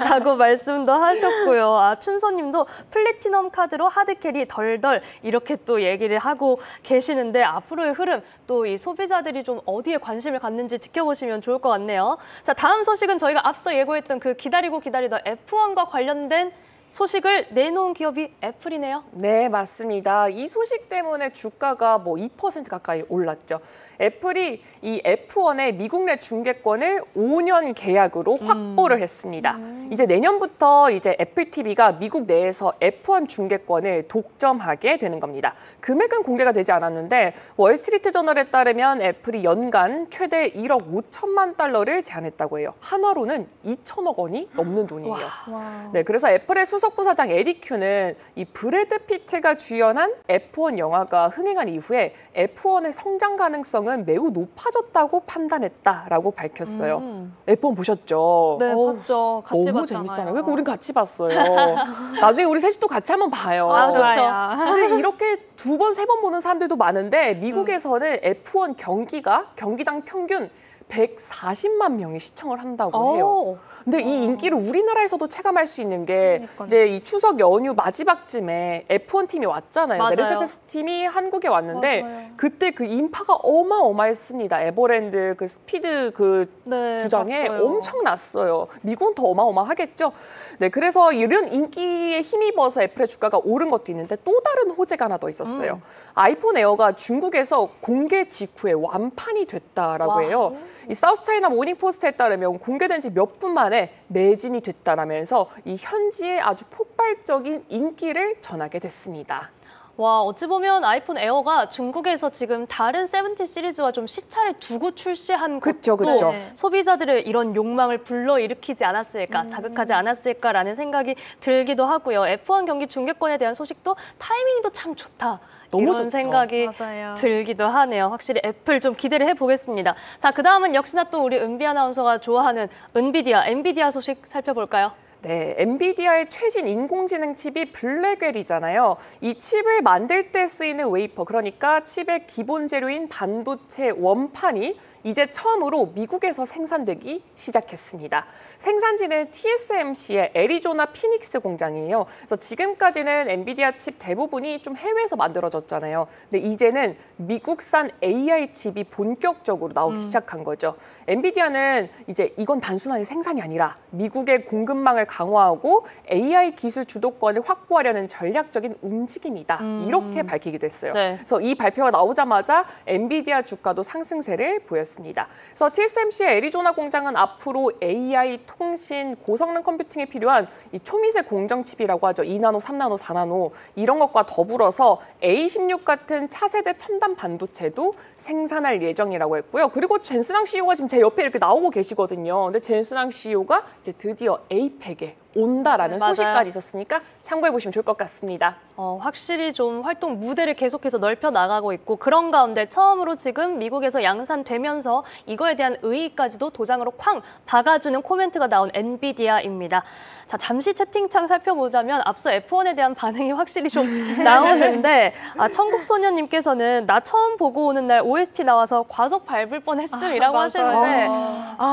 라고 말씀도 하셨고요. 춘서님도 플래티넘 카드로 하드캐리 덜덜 이렇게 또 얘기를 하고 계시는데 앞으로의 흐름 또 이 소비자들이 좀 어디에 관심을 갖는지 지켜보시면 좋을 것 같네요. 자, 다음 소식은 저희가 앞서 예고했던 그 기다리던 F1과 관련된 소식을 내놓은 기업이 애플이네요.
네, 맞습니다. 이 소식 때문에 주가가 뭐 2% 가까이 올랐죠. 애플이 이 F1의 미국 내 중계권을 5년 계약으로 확보를 했습니다. 이제 내년부터 이제 애플 TV가 미국 내에서 F1 중계권을 독점하게 되는 겁니다. 금액은 공개가 되지 않았는데 월스트리트 저널에 따르면 애플이 연간 최대 1억 5천만 달러를 제안했다고 해요. 한화로는 2천억 원이 넘는 돈이에요.
와.
네, 그래서 애플의 수석 부사장 에릭 큐는 이 브래드 피트가 주연한 F1 영화가 흥행한 이후에 F1의 성장 가능성은 매우 높아졌다고 판단했다라고 밝혔어요. F1 보셨죠?
네, 봤죠. 같이
너무
봤잖아요.
재밌잖아요. 왜 우린 같이 봤어요? 나중에 우리 셋이 또 같이 한번 봐요.
아,
좋죠.
좋아요.
근데 이렇게 2번, 3번 보는 사람들도 많은데 미국에서는 F1 경기당 평균 140만 명이 시청을 한다고 해요. 근데 이 인기를 우리나라에서도 체감할 수 있는 게
그러니까요.
이제 이 추석 연휴 마지막쯤에 F1 팀이 왔잖아요.
맞아요.
메르세데스 팀이 한국에 왔는데
맞아요.
그때 그 인파가 어마어마했습니다. 에버랜드 그 스피드 그
네,
구장에
봤어요.
엄청났어요. 미국은 더 어마어마하겠죠. 네, 그래서 이런 인기에 힘입어서 애플의 주가가 오른 것도 있는데 또 다른 호재가 하나 더 있었어요. 아이폰 에어가 중국에서 공개 직후에 완판이 됐다라고
와.
해요. 이 사우스차이나 모닝포스트에 따르면 공개된 지 몇 분 만에 매진이 됐다라면서 이 현지의 아주 폭발적인 인기를 전하게 됐습니다.
와, 어찌 보면 아이폰 에어가 중국에서 지금 다른 70 시리즈와 좀 시차를 두고 출시한
그쵸,
것도
그쵸.
소비자들의 이런 욕망을 불러일으키지 않았을까, 자극하지 않았을까라는 생각이 들기도 하고요. F1 경기 중계권에 대한 소식도 타이밍도 참 좋다.
너무
이런
좋죠.
생각이
맞아요.
들기도 하네요. 확실히 애플 좀 기대를 해보겠습니다. 자, 그다음은 역시나 또 우리 은비 아나운서가 좋아하는 엔비디아 소식 살펴볼까요?
네, 엔비디아의 최신 인공지능 칩이 블랙웰이잖아요. 이 칩을 만들 때 쓰이는 웨이퍼, 그러니까 칩의 기본 재료인 반도체 원판이 이제 처음으로 미국에서 생산되기 시작했습니다. 생산지는 TSMC의 애리조나 피닉스 공장이에요. 그래서 지금까지는 엔비디아 칩 대부분이 좀 해외에서 만들어졌잖아요. 근데 이제는 미국산 AI 칩이 본격적으로 나오기 시작한 거죠. 엔비디아는 이제 이건 단순하게 생산이 아니라 미국의 공급망을 강화하고 AI 기술 주도권을 확보하려는 전략적인 움직임이다. 이렇게 밝히기도 했어요.
네.
그래서 이 발표가 나오자마자 엔비디아 주가도 상승세를 보였습니다. 그래서 TSMC의 애리조나 공장은 앞으로 AI, 통신, 고성능 컴퓨팅에 필요한 이 초미세 공정 칩이라고 하죠. 2나노, 3나노, 4나노 이런 것과 더불어서 A16 같은 차세대 첨단 반도체도 생산할 예정이라고 했고요. 그리고 젠스랑 CEO가 지금 제 옆에 이렇게 나오고 계시거든요. 근데 젠스랑 CEO가 이제 드디어 에이펙에 온다라는
맞아요.
소식까지 있었으니까 참고해 보시면 좋을 것 같습니다.
확실히 좀 활동 무대를 계속해서 넓혀 나가고 있고 그런 가운데 처음으로 지금 미국에서 양산되면서 이거에 대한 의의까지도 도장으로 쾅 박아주는 코멘트가 나온 엔비디아입니다. 자, 잠시 채팅창 살펴보자면 앞서 F1에 대한 반응이 확실히 좀 나오는데 천국소년님께서는 나 처음 보고 오는 날 OST 나와서 과속 밟을 뻔했음이라고
맞아요.
하시는데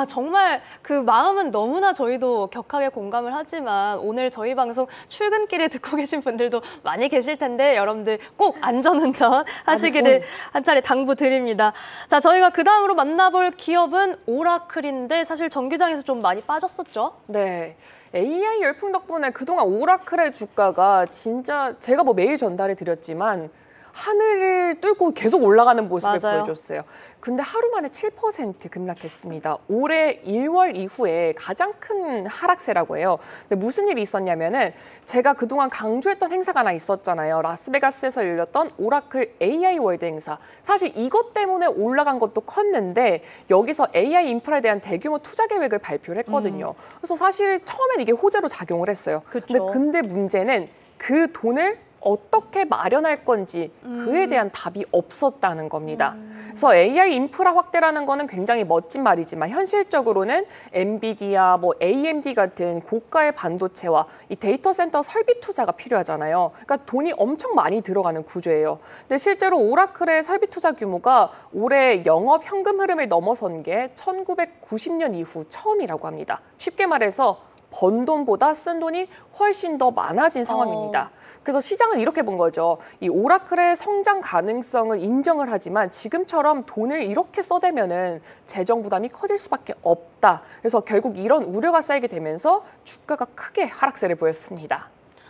정말 그 마음은 너무나 저희도 격하게 공감을 하지만 오늘 저희 방송 출근길에 듣고 계신 분들도 많이 계실 텐데 여러분들 꼭 안전운전 하시기를 한 차례 당부드립니다. 자, 저희가 그 다음으로 만나볼 기업은 오라클인데 사실 정규장에서 좀 많이 빠졌었죠?
네, AI 열풍 덕분에 그동안 오라클의 주가가 진짜 제가 뭐 매일 전달해 드렸지만 하늘을 뚫고 계속 올라가는 모습을
맞아요.
보여줬어요. 근데 하루 만에 7% 급락했습니다. 올해 1월 이후에 가장 큰 하락세라고 해요. 근데 무슨 일이 있었냐면은 제가 그동안 강조했던 행사가 하나 있었잖아요. 라스베가스에서 열렸던 오라클 AI 월드 행사. 사실 이것 때문에 올라간 것도 컸는데 여기서 AI 인프라에 대한 대규모 투자 계획을 발표를 했거든요. 그래서 사실 처음엔 이게 호재로 작용을 했어요.
그쵸.
근데 문제는 그 돈을 어떻게 마련할 건지 그에 대한 답이 없었다는 겁니다. 그래서 AI 인프라 확대라는 거는 굉장히 멋진 말이지만 현실적으로는 엔비디아, 뭐 AMD 같은 고가의 반도체와 이 데이터 센터 설비 투자가 필요하잖아요. 그러니까 돈이 엄청 많이 들어가는 구조예요. 근데 실제로 오라클의 설비 투자 규모가 올해 영업 현금 흐름을 넘어선 게 1990년 이후 처음이라고 합니다. 쉽게 말해서 번 돈보다 쓴 돈이 훨씬 더 많아진 상황입니다. 그래서 시장은 이렇게 본 거죠. 이 오라클의 성장 가능성을 인정을 하지만 지금처럼 돈을 이렇게 써대면은 재정 부담이 커질 수밖에 없다. 그래서 결국 이런 우려가 쌓이게 되면서 주가가 크게 하락세를 보였습니다.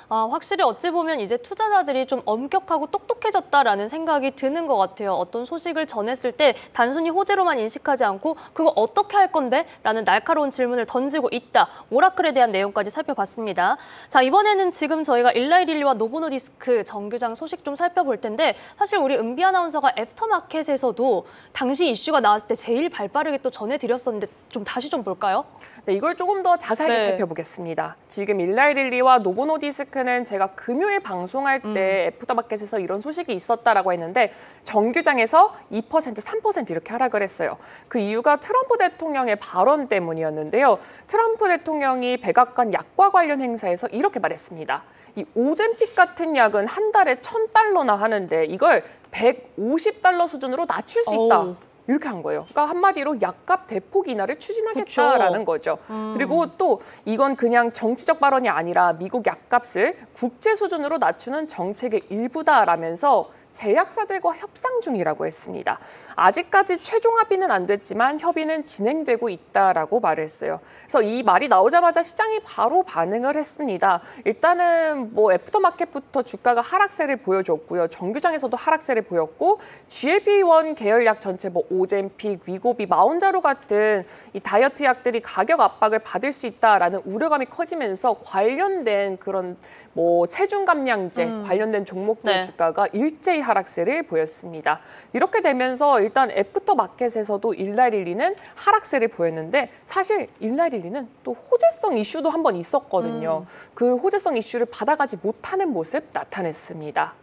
확실히 어찌 보면 이제 투자자들이 좀 엄격하고 똑똑해졌다라는 생각이 드는 것 같아요. 어떤 소식을 전했을 때 단순히 호재로만 인식하지 않고 그거 어떻게 할 건데? 라는 날카로운 질문을 던지고 있다. 오라클에 대한 내용까지 살펴봤습니다. 자, 이번에는 지금 저희가 일라이릴리와 노보노디스크 정규장 소식 좀 살펴볼 텐데 사실 우리 은비 아나운서가 애프터마켓에서도 당시 이슈가 나왔을 때 제일 발빠르게 또 전해드렸었는데 좀 다시 좀 볼까요?
네, 이걸 조금 더 자세하게 살펴보겠습니다. 지금 일라이릴리와 노보노디스크는 제가 금요일 방송할 때 애프터마켓에서 이런 소식이 있었다라고 했는데 정규장에서 2%, 3% 이렇게 하락을 했어요. 그 이유가 트럼프 대통령의 발언 때문이었는데요. 트럼프 대통령이 백악관 약과 관련 행사에서 이렇게 말했습니다. 이 오젬픽 같은 약은 한 달에 $1,000나 하는데 이걸 $150 수준으로 낮출 수 있다. 이렇게 한 거예요. 그러니까 한마디로 약값 대폭 인하를 추진하겠다라는 거죠. 그리고 또 이건 그냥 정치적 발언이 아니라 미국 약값을 국제 수준으로 낮추는 정책의 일부다라면서 제약사들과 협상 중이라고 했습니다. 아직까지 최종 합의는 안 됐지만 협의는 진행되고 있다라고 말을 했어요. 그래서 이 말이 나오자마자 시장이 바로 반응을 했습니다. 일단은 뭐 애프터마켓부터 주가가 하락세를 보여줬고요. 정규장에서도 하락세를 보였고 GLP-1 계열약 전체 뭐 오젬픽, 위고비, 마운자로 같은 이 다이어트 약들이 가격 압박을 받을 수 있다라는 우려감이 커지면서 관련된 그런 뭐 체중 감량제 관련된 종목들 주가가 일제히 하락세를 보였습니다. 이렇게 되면서 일단 애프터마켓에서도 일라이릴리는 하락세를 보였는데 사실 일라이릴리는 또 호재성 이슈도 한번 있었거든요. 그 호재성 이슈를 받아가지 못하는 모습 나타냈습니다.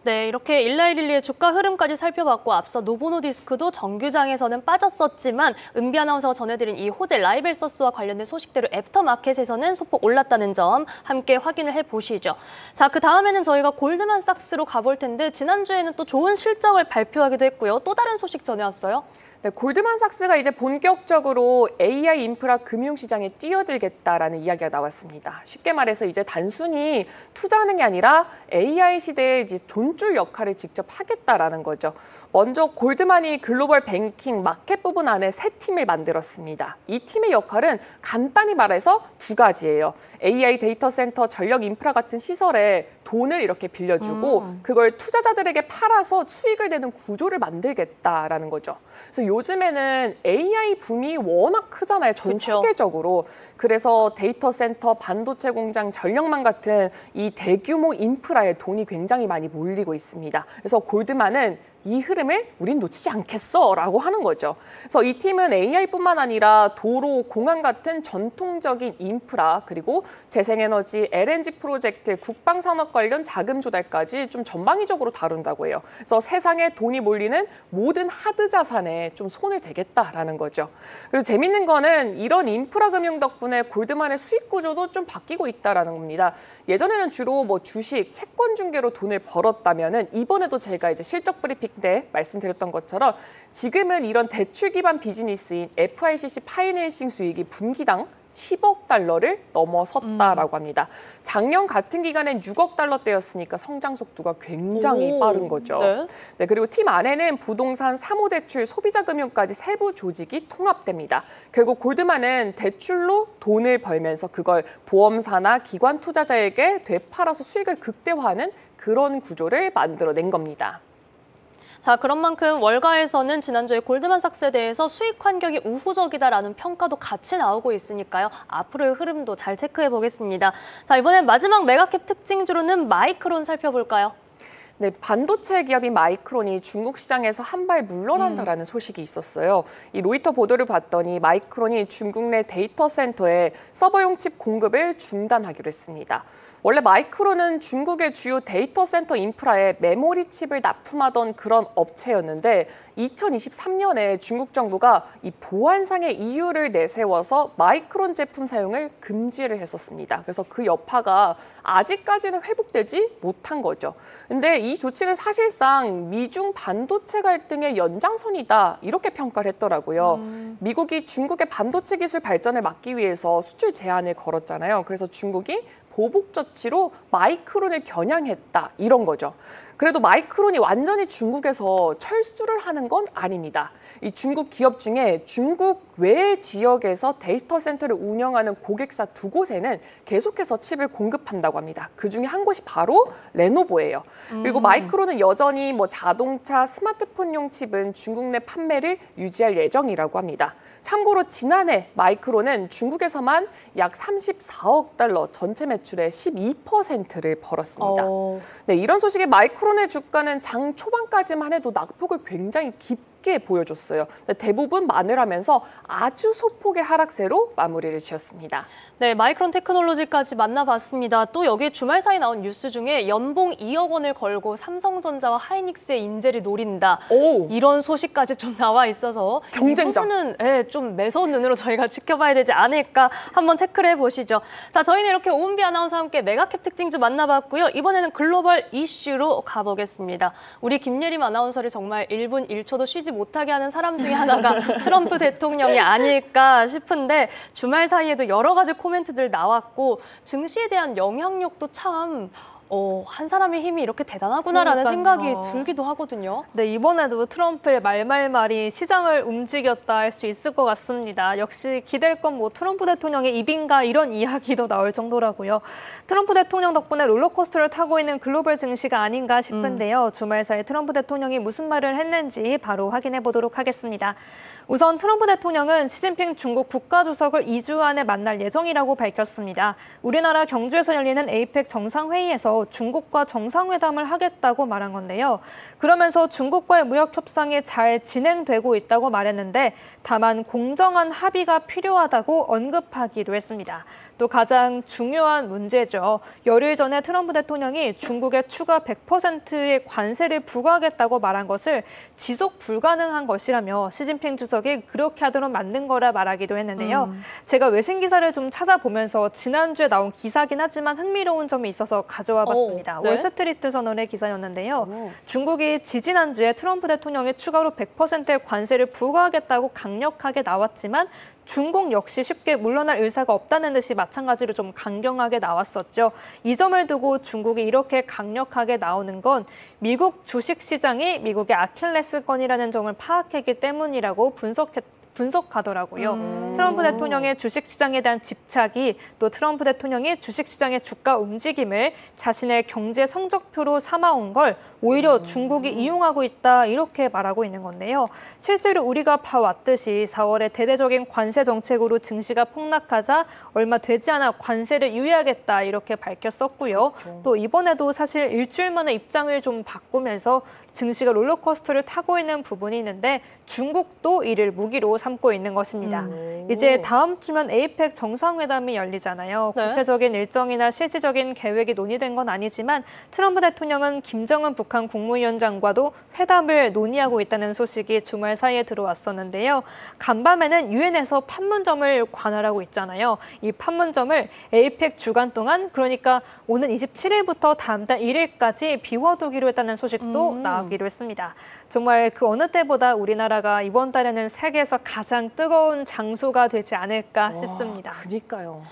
네, 이렇게 일라이릴리의 주가 흐름까지 살펴봤고 앞서 노보노디스크도 정규장에서는 빠졌었지만 은비 아나운서가 전해드린 이 호재 라이벨서스와 관련된 소식대로 애프터마켓에서는 소폭 올랐다는 점 함께 확인을 해보시죠. 자, 그 다음에는 저희가 골드만삭스로 가볼 텐데 지난주에는 또 좋은 실적을 발표하기도 했고요. 또 다른 소식 전해왔어요.
네, 골드만삭스가 이제 본격적으로 AI 인프라 금융시장에 뛰어들겠다라는 이야기가 나왔습니다. 쉽게 말해서 이제 단순히 투자하는 게 아니라 AI 시대에 이제 존줄 역할을 직접 하겠다라는 거죠. 먼저 골드만이 글로벌 뱅킹 마켓 부분 안에 새 팀을 만들었습니다. 이 팀의 역할은 간단히 말해서 두 가지예요. AI 데이터 센터, 전력 인프라 같은 시설에 돈을 이렇게 빌려주고 그걸 투자자들에게 팔아서 수익을 내는 구조를 만들겠다라는 거죠. 그래서 요즘에는 AI 붐이 워낙 크잖아요. 전 세계적으로. 그래서 데이터 센터, 반도체 공장, 전력망 같은 이 대규모 인프라에 돈이 굉장히 많이 몰리고 있습니다. 그래서 골드만은 이 흐름을 우린 놓치지 않겠어라고 하는 거죠. 그래서 이 팀은 AI뿐만 아니라 도로, 공항 같은 전통적인 인프라 그리고 재생에너지, LNG 프로젝트, 국방산업 관련 자금 조달까지 좀 전방위적으로 다룬다고 해요. 그래서 세상에 돈이 몰리는 모든 하드 자산에 좀 손을 대겠다라는 거죠. 그리고 재밌는 거는 이런 인프라 금융 덕분에 골드만의 수익 구조도 좀 바뀌고 있다라는 겁니다. 예전에는 주로 뭐 주식, 채권 중개로 돈을 벌었다면은 이번에도 제가 이제 실적 브리핑 때 말씀드렸던 것처럼 지금은 이런 대출 기반 비즈니스인 FICC 파이낸싱 수익이 분기당 $10억 넘어섰다라고 합니다. 작년 같은 기간엔 $6억 대였으니까 성장 속도가 굉장히 빠른 거죠. 네, 그리고 팀 안에는 부동산, 사모대출, 소비자금융까지 세부 조직이 통합됩니다. 결국 골드만은 대출로 돈을 벌면서 그걸 보험사나 기관 투자자에게 되팔아서 수익을 극대화하는 그런 구조를 만들어낸 겁니다.
자, 그런 만큼 월가에서는 지난주에 골드만삭스에 대해서 수익 환경이 우호적이다라는 평가도 같이 나오고 있으니까요. 앞으로의 흐름도 잘 체크해 보겠습니다. 자, 이번엔 마지막 메가캡 특징주로는 마이크론 살펴볼까요?
네, 반도체 기업인 마이크론이 중국 시장에서 한 발 물러난다라는 소식이 있었어요. 이 로이터 보도를 봤더니 마이크론이 중국 내 데이터 센터에 서버용 칩 공급을 중단하기로 했습니다. 원래 마이크론은 중국의 주요 데이터 센터 인프라에 메모리 칩을 납품하던 그런 업체였는데 2023년에 중국 정부가 이 보안상의 이유를 내세워서 마이크론 제품 사용을 금지를 했었습니다. 그래서 그 여파가 아직까지는 회복되지 못한 거죠. 근데 이 조치는 사실상 미중 반도체 갈등의 연장선이다 이렇게 평가를 했더라고요. 미국이 중국의 반도체 기술 발전을 막기 위해서 수출 제한을 걸었잖아요. 그래서 중국이 보복 조치로 마이크론을 겨냥했다 이런 거죠. 그래도 마이크론이 완전히 중국에서 철수를 하는 건 아닙니다. 이 중국 기업 중에 중국 외 지역에서 데이터 센터를 운영하는 고객사 2곳에는 계속해서 칩을 공급한다고 합니다. 그중에 한 곳이 바로 레노버예요. 그리고 마이크론은 여전히 자동차, 스마트폰용 칩은 중국 내 판매를 유지할 예정이라고 합니다. 참고로 지난해 마이크론은 중국에서만 약 34억 달러, 전체 매출의 12%를 벌었습니다. 네, 이런 소식에 마이크론의 주가는 장 초반까지만 해도 낙폭을 굉장히 깊게 보여줬어요. 대부분 마늘하면서 아주 소폭의 하락세로 마무리를 지었습니다.
네, 마이크론 테크놀로지까지 만나봤습니다. 또 여기에 주말 사이 나온 뉴스 중에 연봉 2억 원을 걸고 삼성전자와 하이닉스의 인재를 노린다. 이런 소식까지 좀 나와 있어서
경쟁자.
이 부분은 좀 매서운 눈으로 저희가 지켜봐야 되지 않을까 한번 체크를 해보시죠. 자, 저희는 이렇게 오은비 아나운서와 함께 메가캡 특징주 만나봤고요. 이번에는 글로벌 이슈로 가보겠습니다. 우리 김예림 아나운서를 정말 1분 1초도 쉬지 못하게 하는 사람 중에 하나가 트럼프 대통령이 아닐까 싶은데 주말 사이에도 여러 가지 코멘트들 나왔고 증시에 대한 영향력도 참 한 사람의 힘이 이렇게 대단하구나라는 생각이 들기도 하거든요.
네, 이번에도 트럼프의 말이 시장을 움직였다 할 수 있을 것 같습니다. 역시 기댈 건 트럼프 대통령의 입인가 이런 이야기도 나올 정도라고요. 트럼프 대통령 덕분에 롤러코스터를 타고 있는 글로벌 증시가 아닌가 싶은데요. 주말 사이 트럼프 대통령이 무슨 말을 했는지 바로 확인해 보도록 하겠습니다. 우선 트럼프 대통령은 시진핑 중국 국가주석을 2주 안에 만날 예정이라고 밝혔습니다. 우리나라 경주에서 열리는 에이펙 정상회의에서 중국과 정상회담을 하겠다고 말한 건데요. 그러면서 중국과의 무역 협상이 잘 진행되고 있다고 말했는데 다만 공정한 합의가 필요하다고 언급하기도 했습니다. 또 가장 중요한 문제죠. 열흘 전에 트럼프 대통령이 중국에 추가 100%의 관세를 부과하겠다고 말한 것을 지속 불가능한 것이라며 시진핑 주석이 그렇게 하도록 만든 거라 말하기도 했는데요. 제가 외신 기사를 좀 찾아보면서 지난주에 나온 기사긴 하지만 흥미로운 점이 있어서 가져와 봤습니다.
네?
월스트리트 저널의 기사였는데요. 중국이 지지난주에 트럼프 대통령이 추가로 100%의 관세를 부과하겠다고 강력하게 나왔지만 중국 역시 쉽게 물러날 의사가 없다는 듯이 마찬가지로 좀 강경하게 나왔었죠. 이 점을 두고 중국이 이렇게 강력하게 나오는 건 미국 주식시장이 미국의 아킬레스건이라는 점을 파악했기 때문이라고 분석하더라고요. 트럼프 대통령의 주식시장에 대한 집착이 또 트럼프 대통령이 주식시장의 주가 움직임을 자신의 경제 성적표로 삼아온 걸 오히려 중국이 이용하고 있다 이렇게 말하고 있는 건데요. 실제로 우리가 봐왔듯이 4월에 대대적인 관세 정책으로 증시가 폭락하자 얼마 되지 않아 관세를 유예하겠다 이렇게 밝혔었고요.
그렇죠.
또 이번에도 사실 일주일 만에 입장을 좀 바꾸면서 증시가 롤러코스터를 타고 있는 부분이 있는데 중국도 이를 무기로 삼고 있는 것입니다. 이제 다음 주면 에이펙 정상회담이 열리잖아요.
네.
구체적인 일정이나 실질적인 계획이 논의된 건 아니지만 트럼프 대통령은 김정은 북한 국무위원장과도 회담을 논의하고 있다는 소식이 주말 사이에 들어왔었는데요. 간밤에는 유엔에서 판문점을 관할하고 있잖아요. 이 판문점을 에이펙 주간 동안 그러니까 오는 27일부터 다음 달 1일까지 비워두기로 했다는 소식도 나오기로 했습니다. 정말 그 어느 때보다 우리나라가 이번 달에는 세계에서 가장 뜨거운 장소가 되지 않을까 싶습니다.
그니까요.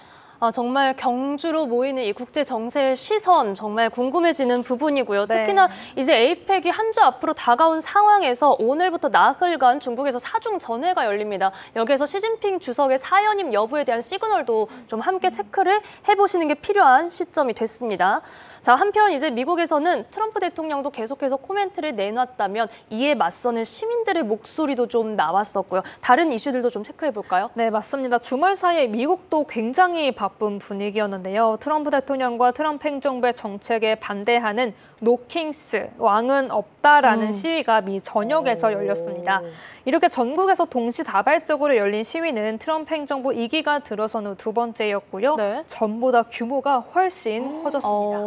정말 경주로 모이는 이 국제 정세의 시선 정말 궁금해지는 부분이고요.
네.
특히나 이제 에이펙이 한 주 앞으로 다가온 상황에서 오늘부터 나흘간 중국에서 사중 전회가 열립니다. 여기에서 시진핑 주석의 사연임 여부에 대한 시그널도 좀 함께 체크를 해보시는 게 필요한 시점이 됐습니다. 자, 한편 이제 미국에서는 트럼프 대통령도 계속해서 코멘트를 내놨다면 이에 맞서는 시민들의 목소리도 좀 나왔었고요. 다른 이슈들도 좀 체크해 볼까요?
네, 맞습니다. 주말 사이에 미국도 굉장히 바쁜 분위기였는데요. 트럼프 대통령과 트럼프 행정부의 정책에 반대하는 노킹스, 왕은 없다라는 시위가 미 전역에서 열렸습니다. 이렇게 전국에서 동시다발적으로 열린 시위는 트럼프 행정부 2기가 들어선 후 두 번째였고요.
네.
전보다 규모가 훨씬 커졌습니다.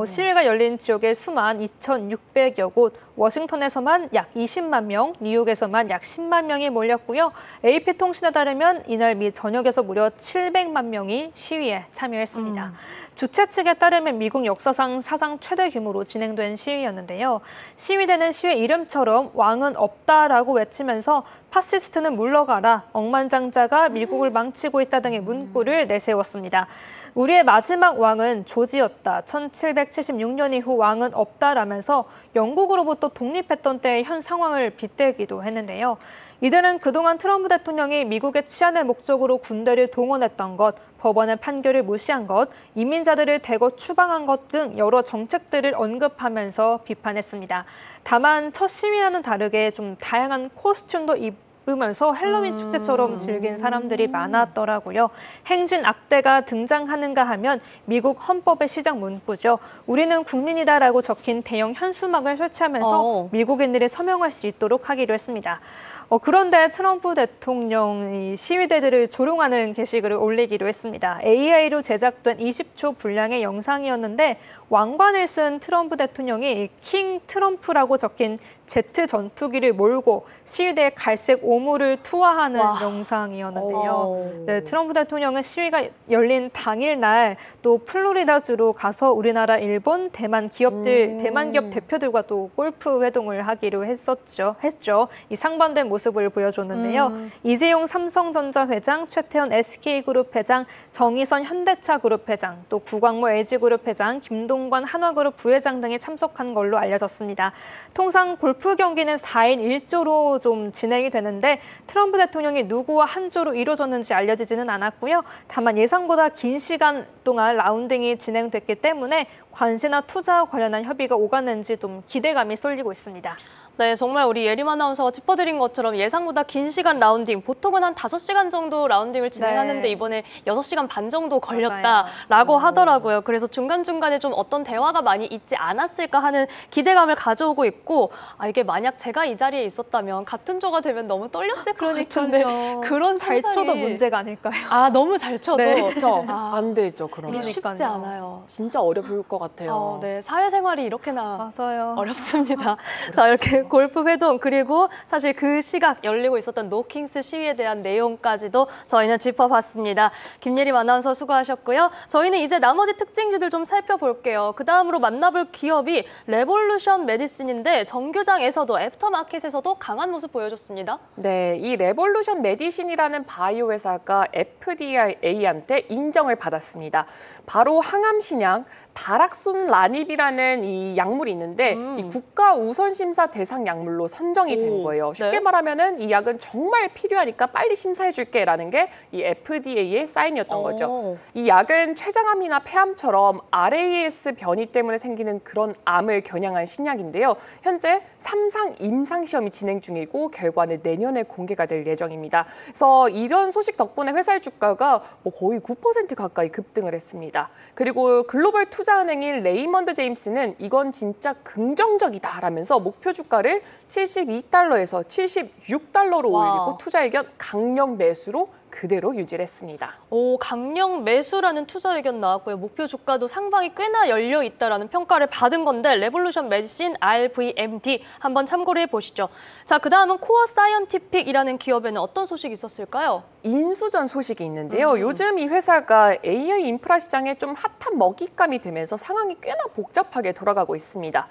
시위가 열린 지역의 수만 2,600여 곳, 워싱턴에서만 약 20만 명, 뉴욕에서만 약 10만 명이 몰렸고요. AP통신에 따르면 이날 미 전역에서 무려 700만 명이 대통령이 시위에 참여했습니다. 주최 측에 따르면 미국 역사상 사상 최대 규모로 진행된 시위였는데요. 시위대는 시위 이름처럼 왕은 없다라고 외치면서 파시스트는 물러가라, 억만장자가 미국을 망치고 있다 등의 문구를 내세웠습니다. 우리의 마지막 왕은 조지였다. 1776년 이후 왕은 없다라면서 영국으로부터 독립했던 때의 현 상황을 빗대기도 했는데요. 이들은 그동안 트럼프 대통령이 미국의 치안을 목적으로 군대를 동원했던 것, 법원의 판결을 무시한 것, 이민자들을 대거 추방한 것 등 여러 정책들을 언급하면서 비판했습니다. 다만 첫 시위와는 다르게 좀 다양한 코스튬도 입으면서 헬로윈 축제처럼 즐긴 사람들이 많았더라고요. 행진 악대가 등장하는가 하면 미국 헌법의 시작 문구죠. 우리는 국민이다라고 적힌 대형 현수막을 설치하면서 미국인들이 서명할 수 있도록 하기로 했습니다. 그런데 트럼프 대통령이 시위대들을 조롱하는 게시글을 올리기로 했습니다. AI로 제작된 20초 분량의 영상이었는데 왕관을 쓴 트럼프 대통령이 킹 트럼프라고 적힌 제트 전투기를 몰고 시위대의 갈색 오물을 투하하는 영상이었는데요. 네, 트럼프 대통령은 시위가 열린 당일날 또 플로리다주로 가서 우리나라, 일본, 대만 기업 대표들과 또 골프 회동을 하기로 했죠. 이 상반된 모습을 보여줬는데요. 이재용 삼성전자 회장, 최태원 SK그룹 회장, 정의선 현대차그룹 회장, 또 구광모 LG그룹 회장, 김동관 한화그룹 부회장 등이 참석한 걸로 알려졌습니다. 통상 골프 경기는 4인 1조로 좀 진행이 되는데 트럼프 대통령이 누구와 한 조로 이루어졌는지 알려지지는 않았고요. 다만 예상보다 긴 시간 동안 라운딩이 진행됐기 때문에 관세나 투자와 관련한 협의가 오갔는지 좀 기대감이 쏠리고 있습니다.
네, 정말 우리 예림 아나운서가 짚어드린 것처럼 예상보다 긴 시간 라운딩, 보통은 한 5시간 정도 라운딩을 진행하는데 이번에 6시간 반 정도 걸렸다라고 하더라고요. 그래서 중간중간에 좀 어떤 대화가 많이 있지 않았을까 하는 기대감을 가져오고 있고, 이게 만약 제가 이 자리에 있었다면 같은 조가 되면 너무 떨렸을 것 같은데 그런
잘 쳐도 문제가 아닐까요?
너무 잘 쳐도
그렇죠. 안 되죠, 그러면.
이게 쉽지 않아요.
진짜 어려울 것 같아요.
네, 사회생활이 이렇게나
맞아요.
어렵습니다. 자, 이렇게 골프 회동, 그리고 사실 그 시각 열리고 있었던 노킹스 시위에 대한 내용까지도 저희는 짚어봤습니다. 김예림 아나운서 수고하셨고요. 저희는 이제 나머지 특징주들 좀 살펴볼게요. 그 다음으로 만나볼 기업이 레볼루션 메디신인데 정규장에서도 애프터마켓에서도 강한 모습 보여줬습니다.
네, 이 레볼루션 메디신이라는 바이오 회사가 FDA한테 인정을 받았습니다. 바로 항암신약 다락순라닙이라는 이 약물이 있는데 이 국가 우선 심사 대상 약물로 선정이 된 거예요. 쉽게 말하면은 이 약은 정말 필요하니까 빨리 심사해줄게라는 게 이 FDA의 사인이었던 거죠. 이 약은 췌장암이나 폐암처럼 RAS 변이 때문에 생기는 그런 암을 겨냥한 신약인데요. 현재 3상 임상 시험이 진행 중이고 결과는 내년에 공개가 될 예정입니다. 그래서 이런 소식 덕분에 회사의 주가가 거의 9% 가까이 급등을 했습니다. 그리고 글로벌 투자은행인 레이먼드 제임스는 이건 진짜 긍정적이다라면서 목표 주가를 72달러에서 76달러로 올리고 투자 의견 강력 매수로 그대로 유지를 했습니다.
강력 매수라는 투자 의견 나왔고요. 목표 주가도 상방이 꽤나 열려 있다라는 평가를 받은 건데 레볼루션 메디신 RVMD 한번 참고를 해보시죠. 자, 그 다음은 코어 사이언티픽이라는 기업에는 어떤 소식이 있었을까요?
인수전 소식이 있는데요. 요즘 이 회사가 AI 인프라 시장에 좀 핫한 먹잇감이 되면서 상황이 꽤나 복잡하게 돌아가고 있습니다.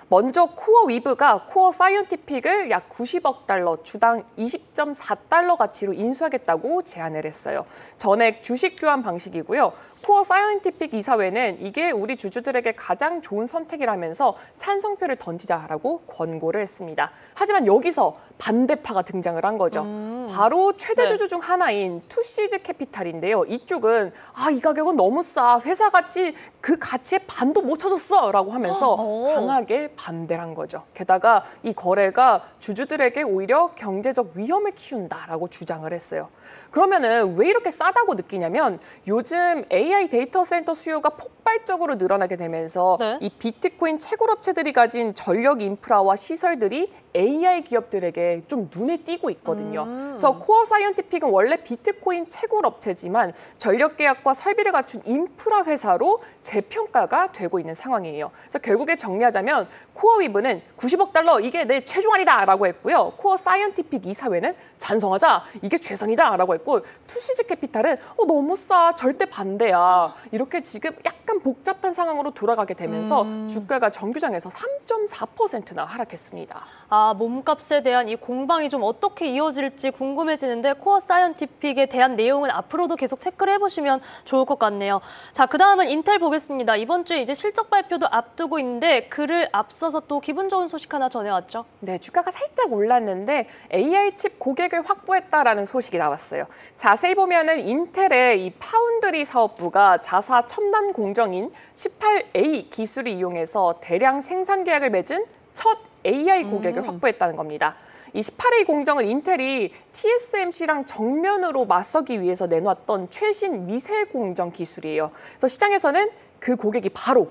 먼저 코어 위브가 코어 사이언티픽을 약 90억 달러, 주당 20.4달러 가치로 인수하겠다고 제안을 했어요. 전액 주식 교환 방식이고요. 코어 사이언티픽 이사회는 이게 우리 주주들에게 가장 좋은 선택이라면서 찬성표를 던지자라고 권고를 했습니다. 하지만 여기서 반대파가 등장을 한 거죠. 바로 최대 주주 중 하나인 투시즈 캐피탈인데요. 이쪽은 이 가격은 너무 싸. 회사 가치 그 가치의 반도 못 쳐줬어 라고 하면서 강하게 반대를 한 거죠. 게다가 이 거래가 주주들에게 오히려 경제적 위험을 키운다라고 주장을 했어요. 그러면은 왜 이렇게 싸다고 느끼냐면 요즘 AI 데이터 센터 수요가 폭발적으로 늘어나게 되면서
네.
이 비트코인 채굴업체들이 가진 전력 인프라와 시설들이 AI 기업들에게 좀 눈에 띄고 있거든요. 그래서 코어 사이언티픽은 원래 비트코인 채굴업체지만 전력 계약과 설비를 갖춘 인프라 회사로 재평가가 되고 있는 상황이에요. 그래서 결국에 정리하자면 코어위브는 90억 달러 이게 내 최종안이다라고 했고요. 코어 사이언티픽 이사회는 찬성하자 이게 최선이다라고 했고 투시즈 캐피탈은 너무 싸 절대 반대야 이렇게 지금 약간 복잡한 상황으로 돌아가게 되면서 주가가 정규장에서 3.4%나 하락했습니다.
아, 몸값에 대한 이 공방이 좀 어떻게 이어질지 궁금해지는데 코어 사이언티픽에 대한 내용은 앞으로도 계속 체크를 해보시면 좋을 것 같네요. 자, 그다음은 인텔 보겠습니다. 이번 주에 이제 실적 발표도 앞두고 있는데 그를 앞서서 또 기분 좋은 소식 하나 전해왔죠.
네, 주가가 살짝 올랐는데 AI 칩 고객을 확보했다라는 소식이 나왔어요. 자세히 보면은 인텔의 이 파운드리 사업부가 자사 첨단 공정인 18A 기술을 이용해서 대량 생산 계약을 맺은 첫 AI 고객을 확보했다는 겁니다. 이 18A 공정은 인텔이 TSMC랑 정면으로 맞서기 위해서 내놨던 최신 미세 공정 기술이에요. 그래서 시장에서는 그 고객이 바로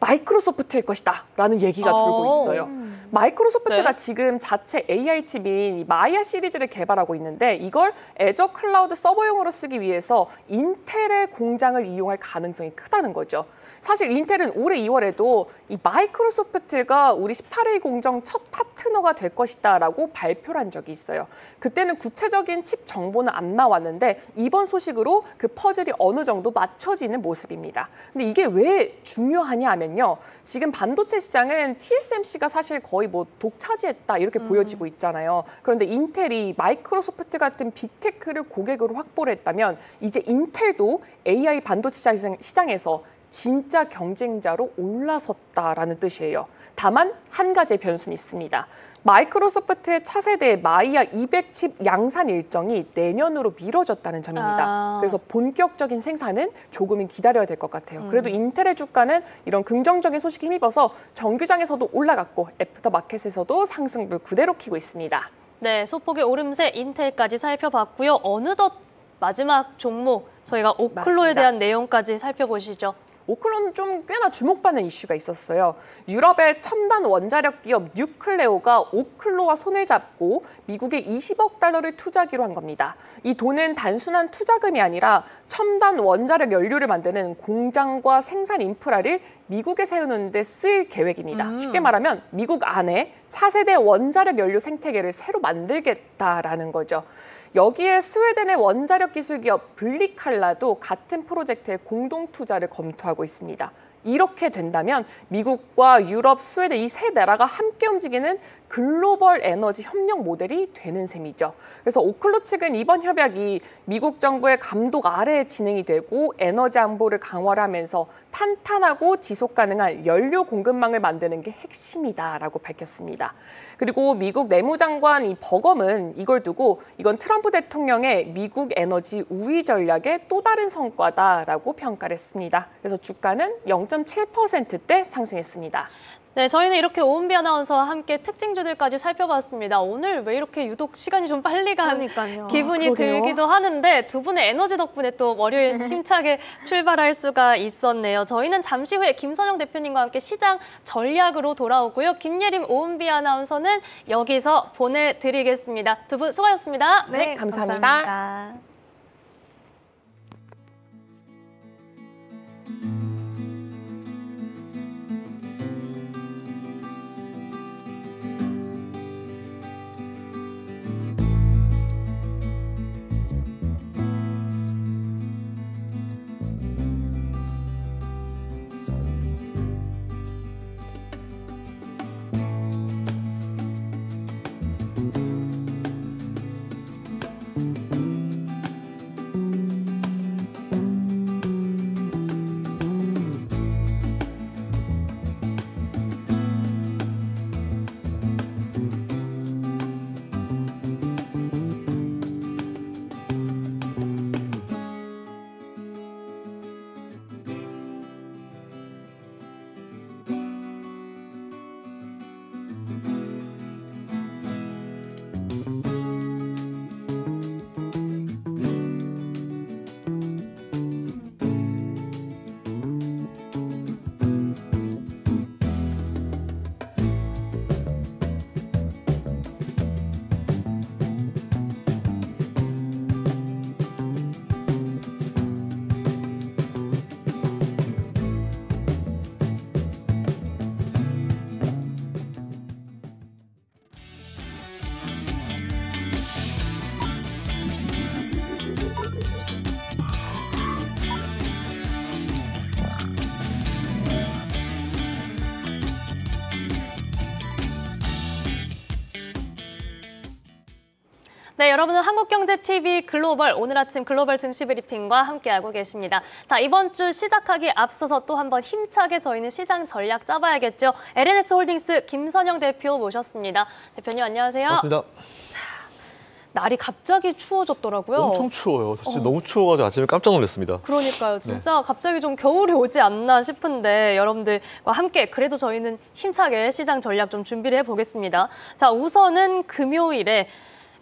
마이크로소프트일 것이다 라는 얘기가 돌고 있어요. 마이크로소프트가
네.
지금 자체 AI 칩인 이 마야 시리즈를 개발하고 있는데 이걸 애저 클라우드 서버용으로 쓰기 위해서 인텔의 공장을 이용할 가능성이 크다는 거죠. 사실 인텔은 올해 2월에도 이 마이크로소프트가 우리 18A 공정 첫 파트너가 될 것이다 라고 발표를 한 적이 있어요. 그때는 구체적인 칩 정보는 안 나왔는데 이번 소식으로 그 퍼즐이 어느 정도 맞춰지는 모습입니다. 근데 이게 왜 중요하냐 하면 지금 반도체 시장은 TSMC가 사실 거의 뭐 독차지했다 이렇게 보여지고 있잖아요. 그런데 인텔이 마이크로소프트 같은 빅테크를 고객으로 확보를 했다면 이제 인텔도 AI 반도체 시장에서 진짜 경쟁자로 올라섰다라는 뜻이에요. 다만 한 가지의 변수는 있습니다. 마이크로소프트의 차세대 마이야 200칩 양산 일정이 내년으로 미뤄졌다는 점입니다. 그래서 본격적인 생산은 조금은 기다려야 될 것 같아요. 그래도 인텔의 주가는 이런 긍정적인 소식에 힘입어서 정규장에서도 올라갔고 애프터마켓에서도 상승불 그대로 켜고 있습니다.
네, 소폭의 오름세 인텔까지 살펴봤고요. 어느덧 마지막 종목 저희가 오클로에
맞습니다.
대한 내용까지 살펴보시죠.
오클로는 좀 꽤나 주목받는 이슈가 있었어요. 유럽의 첨단 원자력 기업 뉴클레오가 오클로와 손을 잡고 미국에 20억 달러를 투자하기로 한 겁니다. 이 돈은 단순한 투자금이 아니라 첨단 원자력 연료를 만드는 공장과 생산 인프라를 미국에 세우는 데 쓸 계획입니다. 쉽게 말하면 미국 안에 차세대 원자력 연료 생태계를 새로 만들겠다라는 거죠. 여기에 스웨덴의 원자력 기술 기업 블리칼라도 같은 프로젝트에 공동 투자를 검토하고 있습니다. 이렇게 된다면 미국과 유럽, 스웨덴 이 세 나라가 함께 움직이는 글로벌 에너지 협력 모델이 되는 셈이죠. 그래서 오클로 측은 이번 협약이 미국 정부의 감독 아래에 진행이 되고 에너지 안보를 강화를 하면서 탄탄하고 지속 가능한 연료 공급망을 만드는 게 핵심이다라고 밝혔습니다. 그리고 미국 내무장관 이 버검은 이걸 두고 이건 트럼프 대통령의 미국 에너지 우위 전략의 또 다른 성과다라고 평가를 했습니다. 그래서 주가는 0.7%대 상승했습니다.
네, 저희는 이렇게 오은비 아나운서와 함께 특징주들까지 살펴봤습니다. 오늘 왜 이렇게 유독 시간이 좀 빨리 간
그러니까요.
기분이
그러게요.
들기도 하는데 두 분의 에너지 덕분에 또 월요일 힘차게 출발할 수가 있었네요. 저희는 잠시 후에 김선영 대표님과 함께 시장 전략으로 돌아오고요. 김예림, 오은비 아나운서는 여기서 보내드리겠습니다. 두 분 수고하셨습니다.
네, 감사합니다.
감사합니다.
네, 여러분은 한국경제TV 글로벌 오늘 아침 글로벌 증시 브리핑과 함께하고 계십니다. 자, 이번 주 시작하기 앞서서 또 한번 힘차게 저희는 시장 전략 짜봐야겠죠. LNS홀딩스 김선영 대표 모셨습니다. 대표님 안녕하세요.
반갑습니다.
날이 갑자기 추워졌더라고요.
엄청 추워요. 진짜 너무 추워가지고 아침에 깜짝 놀랐습니다.
그러니까요. 진짜 갑자기 좀 겨울이 오지 않나 싶은데 여러분들과 함께 그래도 저희는 힘차게 시장 전략 좀 준비를 해보겠습니다. 자, 우선은 금요일에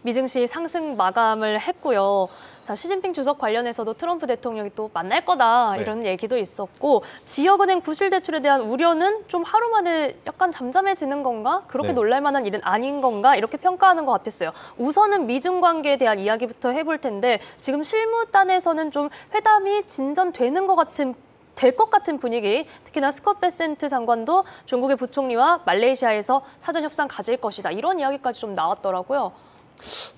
미증시 상승 마감을 했고요. 자, 시진핑 주석 관련해서도 트럼프 대통령이 또 만날 거다 이런 얘기도 있었고 지역은행 부실 대출에 대한 우려는 좀 하루 만에 약간 잠잠해지는 건가? 그렇게 놀랄 만한 일은 아닌 건가? 이렇게 평가하는 것 같았어요. 우선은 미중 관계에 대한 이야기부터 해볼 텐데 지금 실무단에서는 좀 회담이 진전되는 것 같은 될 것 같은 분위기, 특히나 스콧 베센트 장관도 중국의 부총리와 말레이시아에서 사전 협상 가질 것이다. 이런 이야기까지 좀 나왔더라고요.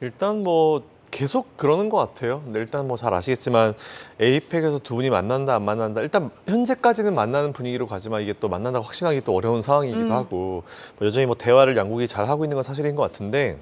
일단 뭐 계속 그러는 것 같아요. 근데 일단 뭐 잘 아시겠지만 에이펙에서 두 분이 만난다 안 만난다. 일단 현재까지는 만나는 분위기로 가지만 이게 또 만난다고 확신하기 또 어려운 상황이기도 하고 뭐 여전히 뭐 대화를 양국이 잘 하고 있는 건 사실인 것 같은데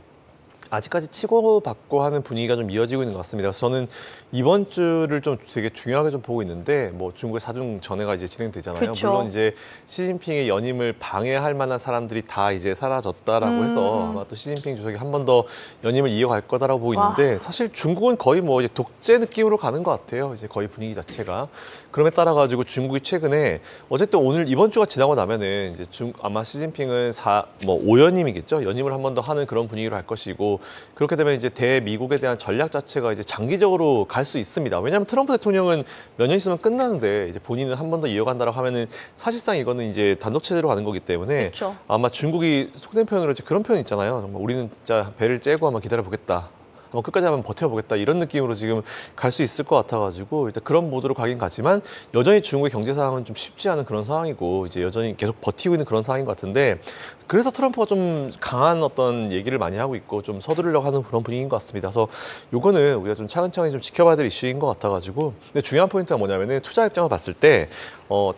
아직까지 치고받고 하는 분위기가 좀 이어지고 있는 것 같습니다. 그래서 저는 이번 주를 좀 되게 중요하게 좀 보고 있는데 뭐 중국의 사중 전회가 이제 진행되잖아요.
그쵸.
물론 이제 시진핑의 연임을 방해할 만한 사람들이 다 이제 사라졌다라고 해서 아마 또 시진핑 주석이 한 번 더 연임을 이어갈 거다라고 보이는데 사실 중국은 거의 뭐 이제 독재 느낌으로 가는 것 같아요. 이제 거의 분위기 자체가. 그럼에 따라 가지고 중국이 최근에 어쨌든 오늘 이번 주가 지나고 나면은 이제 아마 시진핑은 5연임이겠죠. 연임을 한 번 더 하는 그런 분위기로 할 것이고 그렇게 되면 이제 대미국에 대한 전략 자체가 이제 장기적으로 갈 수 있습니다. 왜냐하면 트럼프 대통령은 몇 년 있으면 끝나는데 이제 본인은 한 번 더 이어간다라고 하면은 사실상 이거는 이제 단독 체제로 가는 거기 때문에
그쵸.
아마 중국이 속된 표현으로 그런 표현 있잖아요. 정말 우리는 진짜 배를 째고 한번 기다려 보겠다. 끝까지 한번 버텨보겠다 이런 느낌으로 지금 갈 수 있을 것 같아가지고 일단 그런 모드로 가긴 가지만 여전히 중국의 경제 상황은 좀 쉽지 않은 그런 상황이고 이제 여전히 계속 버티고 있는 그런 상황인 것 같은데 그래서 트럼프가 좀 강한 어떤 얘기를 많이 하고 있고 좀 서두르려고 하는 그런 분위기인 것 같습니다. 그래서 요거는 우리가 좀 차근차근히 좀 지켜봐야 될 이슈인 것 같아가지고 근데 중요한 포인트가 뭐냐면은 투자 입장을 봤을 때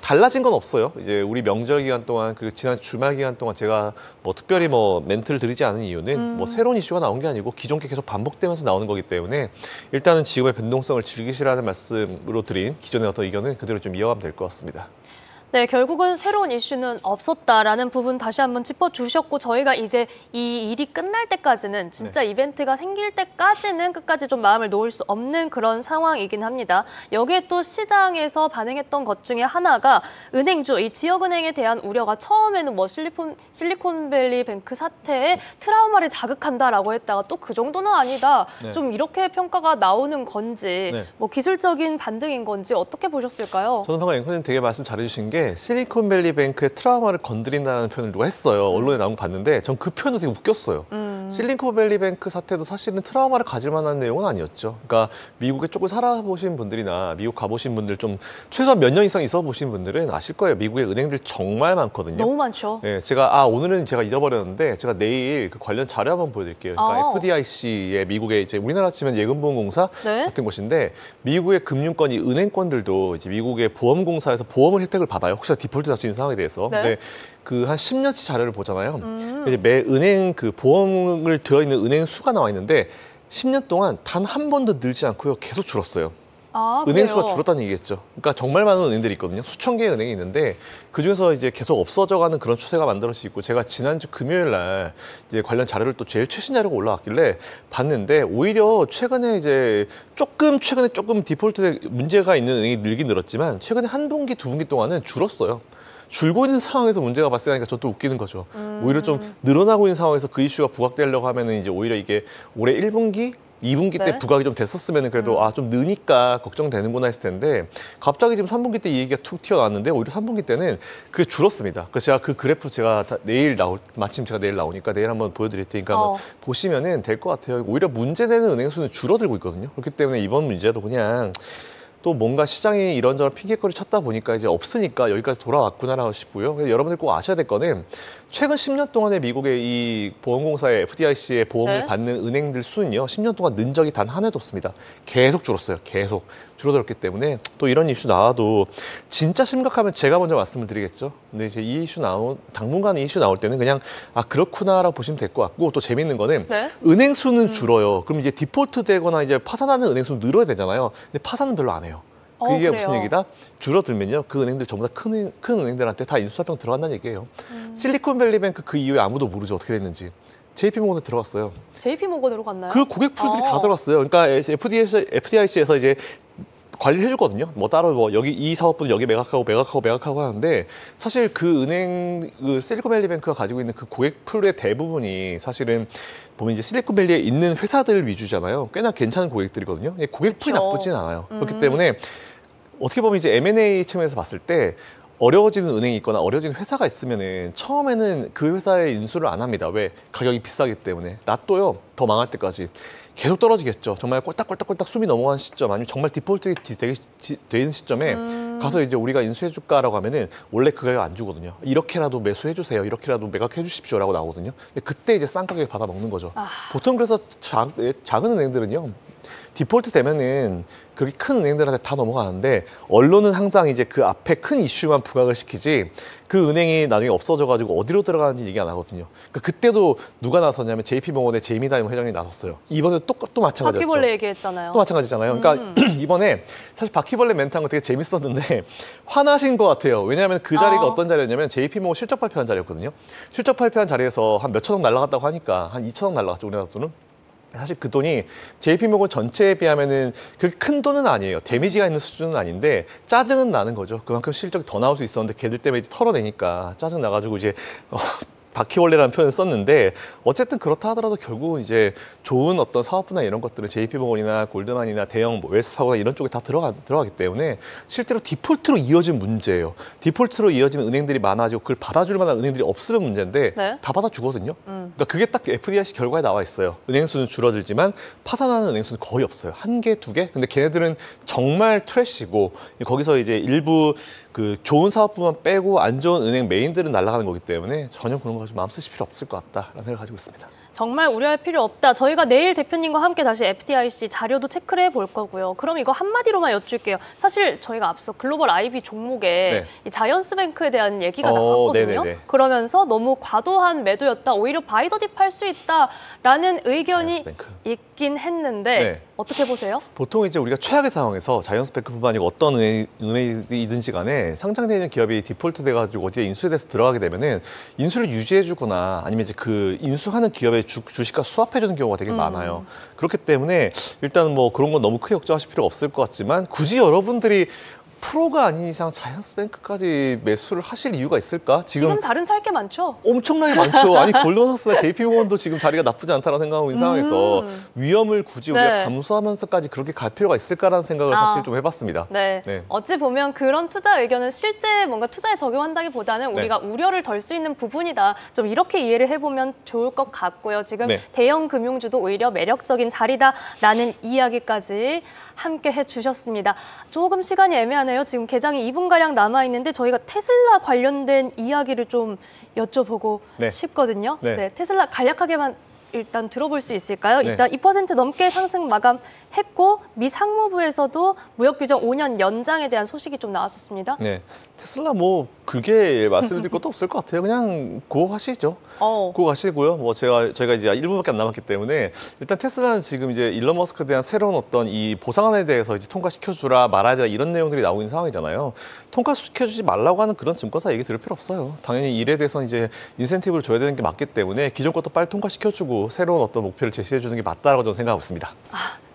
달라진 건 없어요. 이제 우리 명절 기간 동안 그 지난 주말 기간 동안 제가 뭐 특별히 뭐 멘트를 드리지 않은 이유는 뭐 새로운 이슈가 나온 게 아니고 기존 게 계속 반복되면서 나오는 거기 때문에 일단은 지금의 변동성을 즐기시라는 말씀으로 드린 기존의 어떤 의견은 그대로 좀 이어가면 될 것 같습니다.
네, 결국은 새로운 이슈는 없었다라는 부분 다시 한번 짚어주셨고 저희가 이제 이 일이 끝날 때까지는 진짜 이벤트가 생길 때까지는 끝까지 좀 마음을 놓을 수 없는 그런 상황이긴 합니다. 여기에 또 시장에서 반응했던 것 중에 하나가 은행주, 이 지역은행에 대한 우려가 처음에는 뭐 실리콘밸리 뱅크 사태에 트라우마를 자극한다라고 했다가 또 그 정도는 아니다. 좀 이렇게 평가가 나오는 건지 뭐 기술적인 반등인 건지 어떻게 보셨을까요?
저는 방금 앵커님 되게 말씀 잘해주신 게 실리콘밸리뱅크의 트라우마를 건드린다는 표현을 누가 했어요. 언론에 나온 거 봤는데 전 그 표현도 되게 웃겼어요. 실리콘밸리뱅크 사태도 사실은 트라우마를 가질 만한 내용은 아니었죠. 그러니까 미국에 조금 살아보신 분들이나 미국 가보신 분들 좀 최소한 몇 년 이상 있어 보신 분들은 아실 거예요. 미국의 은행들 정말 많거든요.
너무 많죠.
네, 오늘은 제가 잊어버렸는데 제가 내일 그 관련 자료 한번 보여드릴게요. 그러니까 FDIC의 미국의 이제 우리나라 치면 예금보험공사 같은 곳인데 미국의 금융권이 은행권들도 이제 미국의 보험공사에서 보험을 혜택을 받아요. 혹시나 디폴트 날 수 있는 상황에 대해서. 근데 그 한 10년치 자료를 보잖아요. 이제 매 은행 그 보험을 들어있는 은행 수가 나와 있는데 10년 동안 단 한 번도 늘지 않고요. 계속 줄었어요. 은행 수가 줄었다는 얘기겠죠. 그러니까 정말 많은 은행들이 있거든요. 수천 개의 은행이 있는데 그중에서 이제 계속 없어져가는 그런 추세가 만들어지고 있고 제가 지난주 금요일 날 이제 관련 자료를 또 제일 최신 자료가 올라왔길래 봤는데 오히려 최근에 최근에 조금 디폴트에 문제가 있는 은행이 늘긴 늘었지만 최근에 한 분기, 두 분기 동안은 줄었어요. 줄고 있는 상황에서 문제가 발생하니까 저 또 웃기는 거죠. 오히려 좀 늘어나고 있는 상황에서 그 이슈가 부각되려고 하면은 이제 오히려 이게 올해 1분기, 2분기 때 부각이 좀 됐었으면 그래도 좀 느니까 걱정되는구나 했을 텐데 갑자기 지금 3분기 때 이 얘기가 툭 튀어나왔는데 오히려 3분기 때는 그게 줄었습니다. 그래서 제가 그 그래프 마침 제가 내일 나오니까 내일 한번 보여드릴 테니까 한번 보시면은 될 것 같아요. 오히려 문제되는 은행 수는 줄어들고 있거든요. 그렇기 때문에 이번 문제도 그냥 또 뭔가 시장이 이런저런 핑계거리 찾다 보니까 이제 없으니까 여기까지 돌아왔구나라고 싶고요. 그래서 여러분들 꼭 아셔야 될 거는 최근 10년 동안에 미국의 이 보험공사의 FDIC의 보험을
네.
받는 은행들 수는요, 10년 동안 는 적이 단 한 해도 없습니다. 계속 줄었어요. 계속 줄어들었기 때문에 또 이런 이슈 나와도 진짜 심각하면 제가 먼저 말씀을 드리겠죠. 근데 이제 이 이슈 당분간 이 이슈 나올 때는 그냥 아 그렇구나라고 보시면 될 것 같고, 또 재밌는 거는
네.
은행 수는 줄어요. 그럼 이제 디폴트 되거나 이제 파산하는 은행 수는 늘어야 되잖아요. 근데 파산은 별로 안 해요. 그게 무슨
그래요?
얘기다? 줄어들면요, 그 은행들 전부 다 큰 은행들한테 다 인수합병 들어간다는 얘기예요. 실리콘밸리뱅크 그 이후에 아무도 모르죠, 어떻게 됐는지. JP모건에 들어갔어요.
JP모건으로 갔나요?
그 고객 풀들이 다 들어갔어요. 그러니까 FDIC에서 이제 관리를 해주거든요. 뭐 따로 뭐 여기 이 사업부는 여기 매각하고 하는데, 사실 그 은행, 그 실리콘밸리뱅크가 가지고 있는 그 고객 풀의 대부분이 사실은 보면 이제 실리콘밸리에 있는 회사들 위주잖아요. 꽤나 괜찮은 고객들이거든요. 고객 풀이
그쵸.
나쁘진 않아요. 그렇기 때문에 어떻게 보면 이제 M&A 측면에서 봤을 때 어려워지는 은행이 있거나 어려워지는 회사가 있으면은 처음에는 그 회사에 인수를 안 합니다. 왜? 가격이 비싸기 때문에. 놔둬요. 더 망할 때까지. 계속 떨어지겠죠. 정말 꼴딱꼴딱 숨이 넘어간 시점, 아니면 정말 디폴트가 되는 시점에 가서 이제 우리가 인수해줄까라고 하면은 원래 그 가격 안 주거든요. 이렇게라도 매수해주세요. 이렇게라도 매각해 주십시오라고 나오거든요. 근데 그때 이제 싼 가격에 받아 먹는 거죠. 보통 그래서 작은 은행들은요, 디폴트 되면은 그렇게 큰 은행들한테 다 넘어가는데, 언론은 항상 이제 그 앞에 큰 이슈만 부각을 시키지 그 은행이 나중에 없어져가지고 어디로 들어가는지 얘기 안 하거든요. 그러니까 그때도 누가 나섰냐면 JP모건의 제이미 다이먼 회장이 나섰어요. 이번에 또 마찬가지였죠.
바퀴벌레 얘기했잖아요.
또 마찬가지잖아요. 그러니까 이번에 사실 바퀴벌레 멘트한 거 되게 재밌었는데 화나신 것 같아요. 왜냐하면 그 자리가 어떤 자리였냐면 JP모건 실적 발표한 자리였거든요. 실적 발표한 자리에서 한 몇천억 날라갔다고 하니까 한 2천억 날라갔죠, 우리나라 돈은. 사실 그 돈이 JP모건 전체에 비하면은 그렇게 큰 돈은 아니에요. 데미지가 있는 수준은 아닌데 짜증은 나는 거죠. 그만큼 실적이 더 나올 수 있었는데 걔들 때문에 이제 털어내니까 짜증 나가지고 이제 바퀴벌레라는 표현을 썼는데, 어쨌든 그렇다 하더라도 결국은 이제 좋은 어떤 사업부나 이런 것들은 JP모건이나 골드만이나 대형 뭐 웰스파고나 이런 쪽에 다 들어가기 때문에 실제로 디폴트로 이어진 문제예요. 디폴트로 이어지는 은행들이 많아지고 그걸 받아줄 만한 은행들이 없으면 문제인데
네.
다 받아주거든요. 그러니까 그게 딱 FDIC 결과에 나와 있어요. 은행 수는 줄어들지만 파산하는 은행 수는 거의 없어요. 한 개, 두 개. 근데 걔네들은 정말 트래시고 거기서 이제 일부 그 좋은 사업부만 빼고 안 좋은 은행 메인들은 날아가는 거기 때문에 전혀 그런 거 좀 마음 쓰실 필요 없을 것 같다라는 생각을 가지고 있습니다.
정말 우려할 필요 없다. 저희가 내일 대표님과 함께 다시 FDIC 자료도 체크를 해볼 거고요. 그럼 이거 한마디로만 여쭐게요. 사실 저희가 앞서 글로벌 IB 종목에 이 자이언스뱅크에 대한 얘기가 나왔거든요.
네네네.
그러면서 너무 과도한 매도였다. 오히려 바이더딥 할 수 있다라는 의견이
자이언스뱅크.
있긴 했는데 어떻게 보세요?
보통 이제 우리가 최악의 상황에서 자이언스뱅크뿐만 아니고 어떤 은행이든지 간에 상장되어 있는 기업이 디폴트 돼가지고 어디에 인수돼서 들어가게 되면은 인수를 유지해주거나 아니면 이제 그 인수하는 기업의 주식과 수합해주는 경우가 되게 많아요. 그렇기 때문에 일단 뭐 그런 건 너무 크게 걱정하실 필요가 없을 것 같지만, 굳이 여러분들이 프로가 아닌 이상 자이언스뱅크까지 매수를 하실 이유가 있을까?
지금 다른 살 게 많죠?
엄청나게 많죠. 아니 골드만삭스나 JP모건도 지금 자리가 나쁘지 않다라고 생각하고 있는 상황에서 위험을 굳이 우리가 감수하면서까지 그렇게 갈 필요가 있을까라는 생각을 사실 좀 해봤습니다.
네. 어찌 보면 그런 투자 의견은 실제 뭔가 투자에 적용한다기보다는 우리가 우려를 덜 수 있는 부분이다. 좀 이렇게 이해를 해보면 좋을 것 같고요. 지금 대형 금융주도 오히려 매력적인 자리다라는 이야기까지 함께 해주셨습니다. 조금 시간이 애매하네요. 지금 개장이 2분가량 남아있는데 저희가 테슬라 관련된 이야기를 좀 여쭤보고 싶거든요. 테슬라 간략하게만 일단 들어볼 수 있을까요? 일단 2% 넘게 상승 마감했고 미 상무부에서도 무역 규정 5년 연장에 대한 소식이 좀 나왔었습니다.
테슬라 뭐 그게 말씀드릴 것도 없을 것 같아요. 그냥 고 하시죠. 고 가시고요. 뭐 저희가 이제 1분밖에 안 남았기 때문에 일단 테슬라는 지금 이제 일론 머스크에 대한 새로운 어떤 이 보상안에 대해서 이제 통과시켜주라 말아야 되라 이런 내용들이 나오고 있는 상황이잖아요. 통과시켜주지 말라고 하는 그런 증권사 얘기 들을 필요 없어요. 당연히 일에 대해서 이제 인센티브를 줘야 되는 게 맞기 때문에 기존 것도 빨리 통과시켜주고 새로운 어떤 목표를 제시해 주는 게 맞다라고 저는 생각하고 있습니다.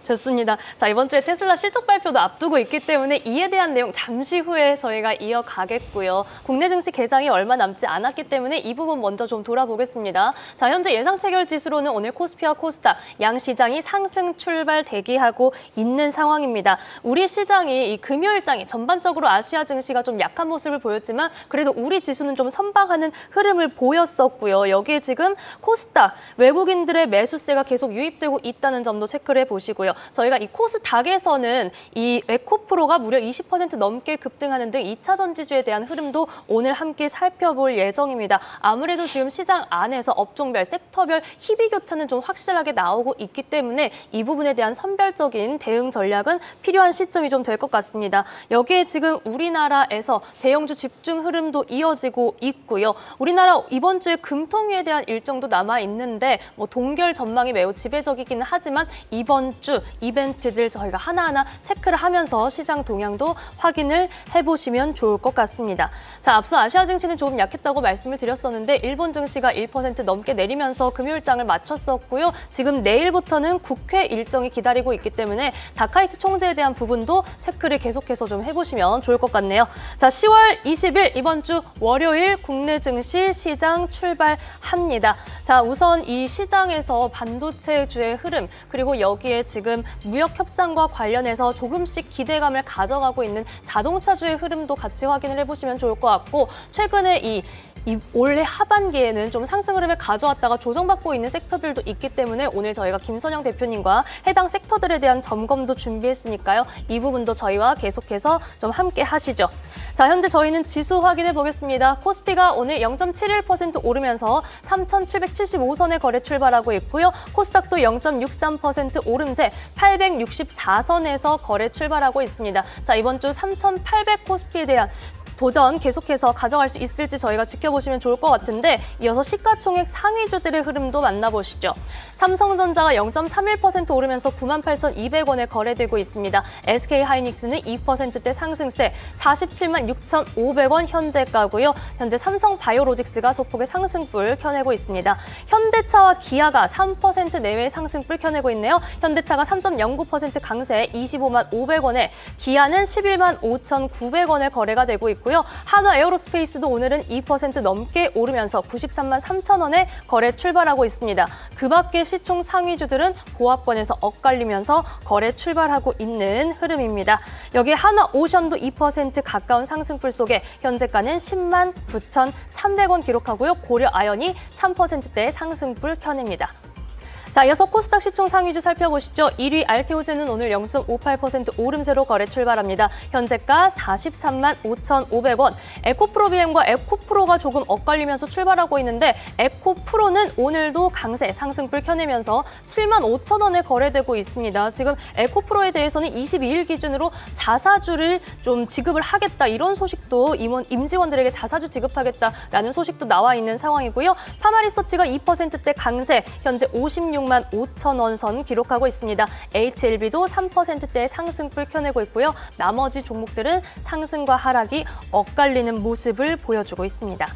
좋습니다. 자, 이번 주에 테슬라 실적 발표도 앞두고 있기 때문에 이에 대한 내용 잠시 후에 저희가 이어가겠고요. 국내 증시 개장이 얼마 남지 않았기 때문에 이 부분 먼저 좀 돌아보겠습니다. 자, 현재 예상 체결 지수로는 오늘 코스피와 코스닥 양 시장이 상승 출발 대기하고 있는 상황입니다. 우리 시장이 이 금요일장이 전반적으로 아시아 증시가 좀 약한 모습을 보였지만 그래도 우리 지수는 좀 선방하는 흐름을 보였었고요. 여기에 지금 코스닥 외국인들의 매수세가 계속 유입되고 있다는 점도 체크를 해보시고요. 저희가 이 코스닥에서는 이 에코프로가 무려 20% 넘게 급등하는 등 2차 전지주에 대한 흐름도 오늘 함께 살펴볼 예정입니다. 아무래도 지금 시장 안에서 업종별, 섹터별 희비 교차는 좀 확실하게 나오고 있기 때문에 이 부분에 대한 선별적인 대응 전략은 필요한 시점이 좀 될 것 같습니다. 여기에 지금 우리나라에서 대형주 집중 흐름도 이어지고 있고요. 우리나라 이번 주에 금통위에 대한 일정도 남아 있는데 뭐 동결 전망이 매우 지배적이기는 하지만 이번 주 이벤트들 저희가 하나하나 체크를 하면서 시장 동향도 확인을 해보시면 좋을 것 같습니다. 자, 앞서 아시아 증시는 조금 약했다고 말씀을 드렸었는데 일본 증시가 1% 넘게 내리면서 금요일장을 마쳤었고요. 지금 내일부터는 국회 일정이 기다리고 있기 때문에 다카이치 총재에 대한 부분도 체크를 계속해서 좀 해보시면 좋을 것 같네요. 자, 10월 20일 이번 주 월요일 국내 증시 시장 출발합니다. 자, 우선 이 시장에서 반도체주의 흐름 그리고 여기에 지금 무역 협상과 관련해서 조금씩 기대감을 가져가고 있는 자동차주의 흐름도 같이 확인을 해보시면 좋을 것 같고 최근에 이 올해 하반기에는 좀 상승 흐름을 가져왔다가 조정받고 있는 섹터들도 있기 때문에 오늘 저희가 김선영 대표님과 해당 섹터들에 대한 점검도 준비했으니까요. 이 부분도 저희와 계속해서 좀 함께 하시죠. 자, 현재 저희는 지수 확인해 보겠습니다. 코스피가 오늘 0.71% 오르면서 3,775선에 거래 출발하고 있고요. 코스닥도 0.63% 오름세 864선에서 거래 출발하고 있습니다. 자, 이번 주 3,800 코스피에 대한 도전 계속해서 가져갈 수 있을지 저희가 지켜보시면 좋을 것 같은데 이어서 시가총액 상위주들의 흐름도 만나보시죠. 삼성전자가 0.31% 오르면서 98,200원에 거래되고 있습니다. SK하이닉스는 2%대 상승세 47만 6,500원 현재가고요. 현재 삼성바이오로직스가 소폭의 상승불 켜내고 있습니다. 현대차와 기아가 3% 내외의 상승불 켜내고 있네요. 현대차가 3.09% 강세 25만 500원에 기아는 11만 5,900원에 거래가 되고 있고요. 한화 에어로스페이스도 오늘은 2% 넘게 오르면서 93만 3천원에 거래 출발하고 있습니다. 그 밖에 시총 상위주들은 보합권에서 엇갈리면서 거래 출발하고 있는 흐름입니다. 여기 한화오션도 2% 가까운 상승풀 속에 현재가는 10만 9,300원 기록하고요. 고려아연이 3%대의 상승풀 켜냅니다. 자, 이어서 코스닥 시총 상위주 살펴보시죠. 1위 알테오젠은 오늘 0.58% 오름세로 거래 출발합니다. 현재가 43만 5,500원. 에코프로비엠과 에코프로가 조금 엇갈리면서 출발하고 있는데 에코프로는 오늘도 강세 상승불 켜내면서 7만 5천원에 거래되고 있습니다. 지금 에코프로에 대해서는 22일 기준으로 자사주를 좀 지급을 하겠다 이런 소식도 임직원들에게 자사주 지급하겠다라는 소식도 나와 있는 상황이고요. 파마리서치가 2%대 강세 현재 56만 5천원 선 기록하고 있습니다. HLB도 3%대의 상승불 켜내고 있고요. 나머지 종목들은 상승과 하락이 엇갈리는 모습을 보여주고 있습니다.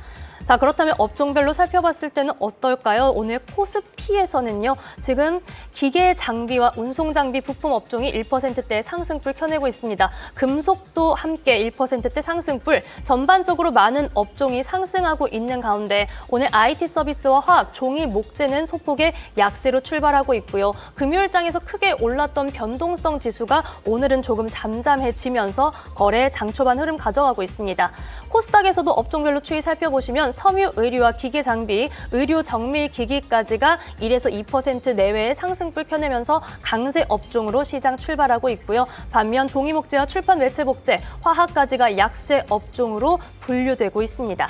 자, 그렇다면 업종별로 살펴봤을 때는 어떨까요? 오늘 코스피에서는요. 지금 기계 장비와 운송 장비 부품 업종이 1%대의 상승불 켜내고 있습니다. 금속도 함께 1%대 상승불, 전반적으로 많은 업종이 상승하고 있는 가운데 오늘 IT 서비스와 화학, 종이, 목재는 소폭의 약세로 출발하고 있고요. 금요일장에서 크게 올랐던 변동성 지수가 오늘은 조금 잠잠해지면서 거래 장초반 흐름 가져가고 있습니다. 코스닥에서도 업종별로 추이 살펴보시면 섬유, 의류와 기계 장비, 의료 정밀 기기까지가 1에서 2% 내외의 상승불 켜내면서 강세 업종으로 시장 출발하고 있고요. 반면 종이목재와 출판 매체 복제, 화학까지가 약세 업종으로 분류되고 있습니다.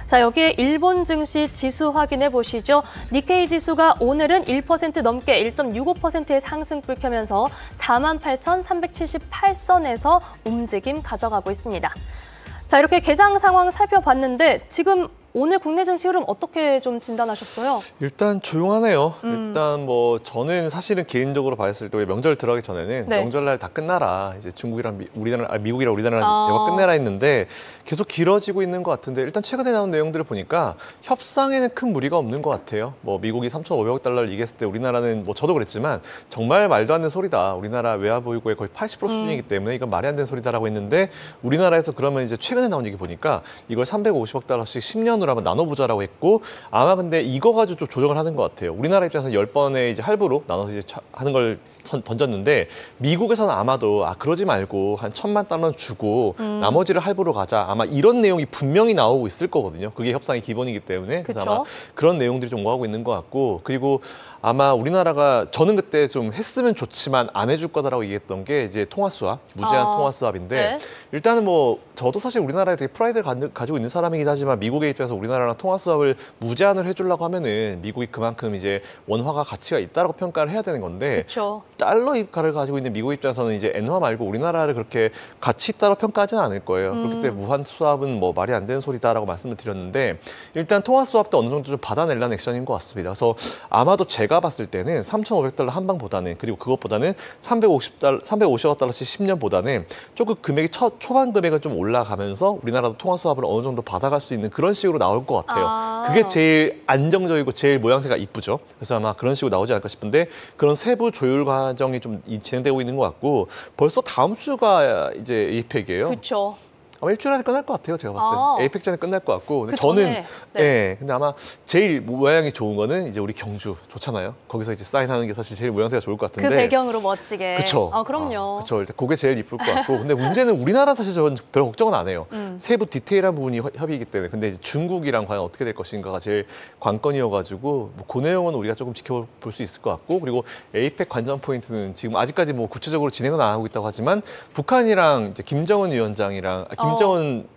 자, 여기에 일본 증시 지수 확인해 보시죠. 니케이 지수가 오늘은 1% 넘게 1.65%의 상승불 켜면서 48,378선에서 움직임 가져가고 있습니다. 자, 이렇게 개장 상황 살펴봤는데 지금 오늘 국내 증시 흐름 어떻게 좀 진단하셨어요?
일단 조용하네요. 일단 뭐 저는 사실은 개인적으로 봤을 때 명절 들어가기 전에는
네.
명절날 다 끝나라. 이제 중국이랑 미국이랑 우리나라 대화 끝내라 했는데 계속 길어지고 있는 것 같은데 일단 최근에 나온 내용들을 보니까 협상에는 큰 무리가 없는 것 같아요. 뭐 미국이 3,500억 달러를 얘기했을 때 우리나라는 뭐 저도 그랬지만 정말 말도 안 되는 소리다. 우리나라 외화보유고의 거의 80% 수준이기 때문에 이건 말이 안 되는 소리다라고 했는데 우리나라에서 그러면 이제 최근에 나온 얘기 보니까 이걸 350억 달러씩 10년 10번으로 한번 나눠보자라고 했고 아마 근데 이거 가지고 좀 조정을 하는 것 같아요. 우리나라 입장에서 10번의 이제 할부로 나눠서 이제 하는 걸 던졌는데 미국에서는 아마도 그러지 말고 한 1,000만 달러는 주고 나머지를 할부로 가자 아마 이런 내용이 분명히 나오고 있을 거거든요. 그게 협상의 기본이기 때문에 그래서 아마 그런 내용들이 좀 오가고 있는 것 같고 그리고 아마 우리나라가 저는 그때 좀 했으면 좋지만 안 해줄 거다라고 얘기했던 게 이제 통화 수합, 무제한 통화 수합인데
네.
일단은 뭐 저도 사실 우리나라에 되게 프라이드를 가지고 있는 사람이긴 하지만 미국의 입장에서 우리나라랑 통화 수합을 무제한을 해주려고 하면은 미국이 그만큼 이제 원화가 가치가 있다라고 평가를 해야 되는 건데
그쵸.
달러 입가를 가지고 있는 미국 입장에서는 이제 엔화 말고 우리나라를 그렇게 가치 있다고 평가하지는 않을 거예요. 그렇기 때문에 무한 수합은 뭐 말이 안 되는 소리다라고 말씀을 드렸는데 일단 통화 수합도 어느 정도 좀 받아내려는 액션인 것 같습니다. 그래서 아마도 제가 봤을 때는 3,500달러 한 방보다는 그리고 그것보다는 350억 달러씩 10년보다는 조금 금액이 초반 금액은 좀 올라가면서 우리나라도 통화 수합을 어느 정도 받아갈 수 있는 그런 식으로 나올 것 같아요. 그게 제일 안정적이고 제일 모양새가 이쁘죠. 그래서 아마 그런 식으로 나오지 않을까 싶은데 그런 세부 조율 과정이 좀 진행되고 있는 것 같고 벌써 다음 주가 이제 에이펙이에요.
그렇죠.
아마 일주일 안에 끝날 것 같아요. 제가 봤을 때 에이펙 전에 끝날 것 같고 근데
그
저는
전에,
네. 근데 아마 제일 모양이 좋은 거는 이제 우리 경주 좋잖아요. 거기서 이제 사인하는 게 사실 제일 모양새가 좋을 것 같은데
그 배경으로 멋지게.
그렇죠.
그럼요.
그렇죠. 일단 그게 제일 이쁠 것 같고 근데 문제는 우리나라 사실 저는 별 걱정은 안 해요. 세부 디테일한 부분이 협의이기 때문에 근데 이제 중국이랑 과연 어떻게 될 것인가가 제일 관건이어가지고 뭐 그 내용은 우리가 조금 지켜볼 수 있을 것 같고 그리고 에이펙 관전 포인트는 지금 아직까지 뭐 구체적으로 진행은 안 하고 있다고 하지만 북한이랑 이제 김정은 위원장이랑 김정은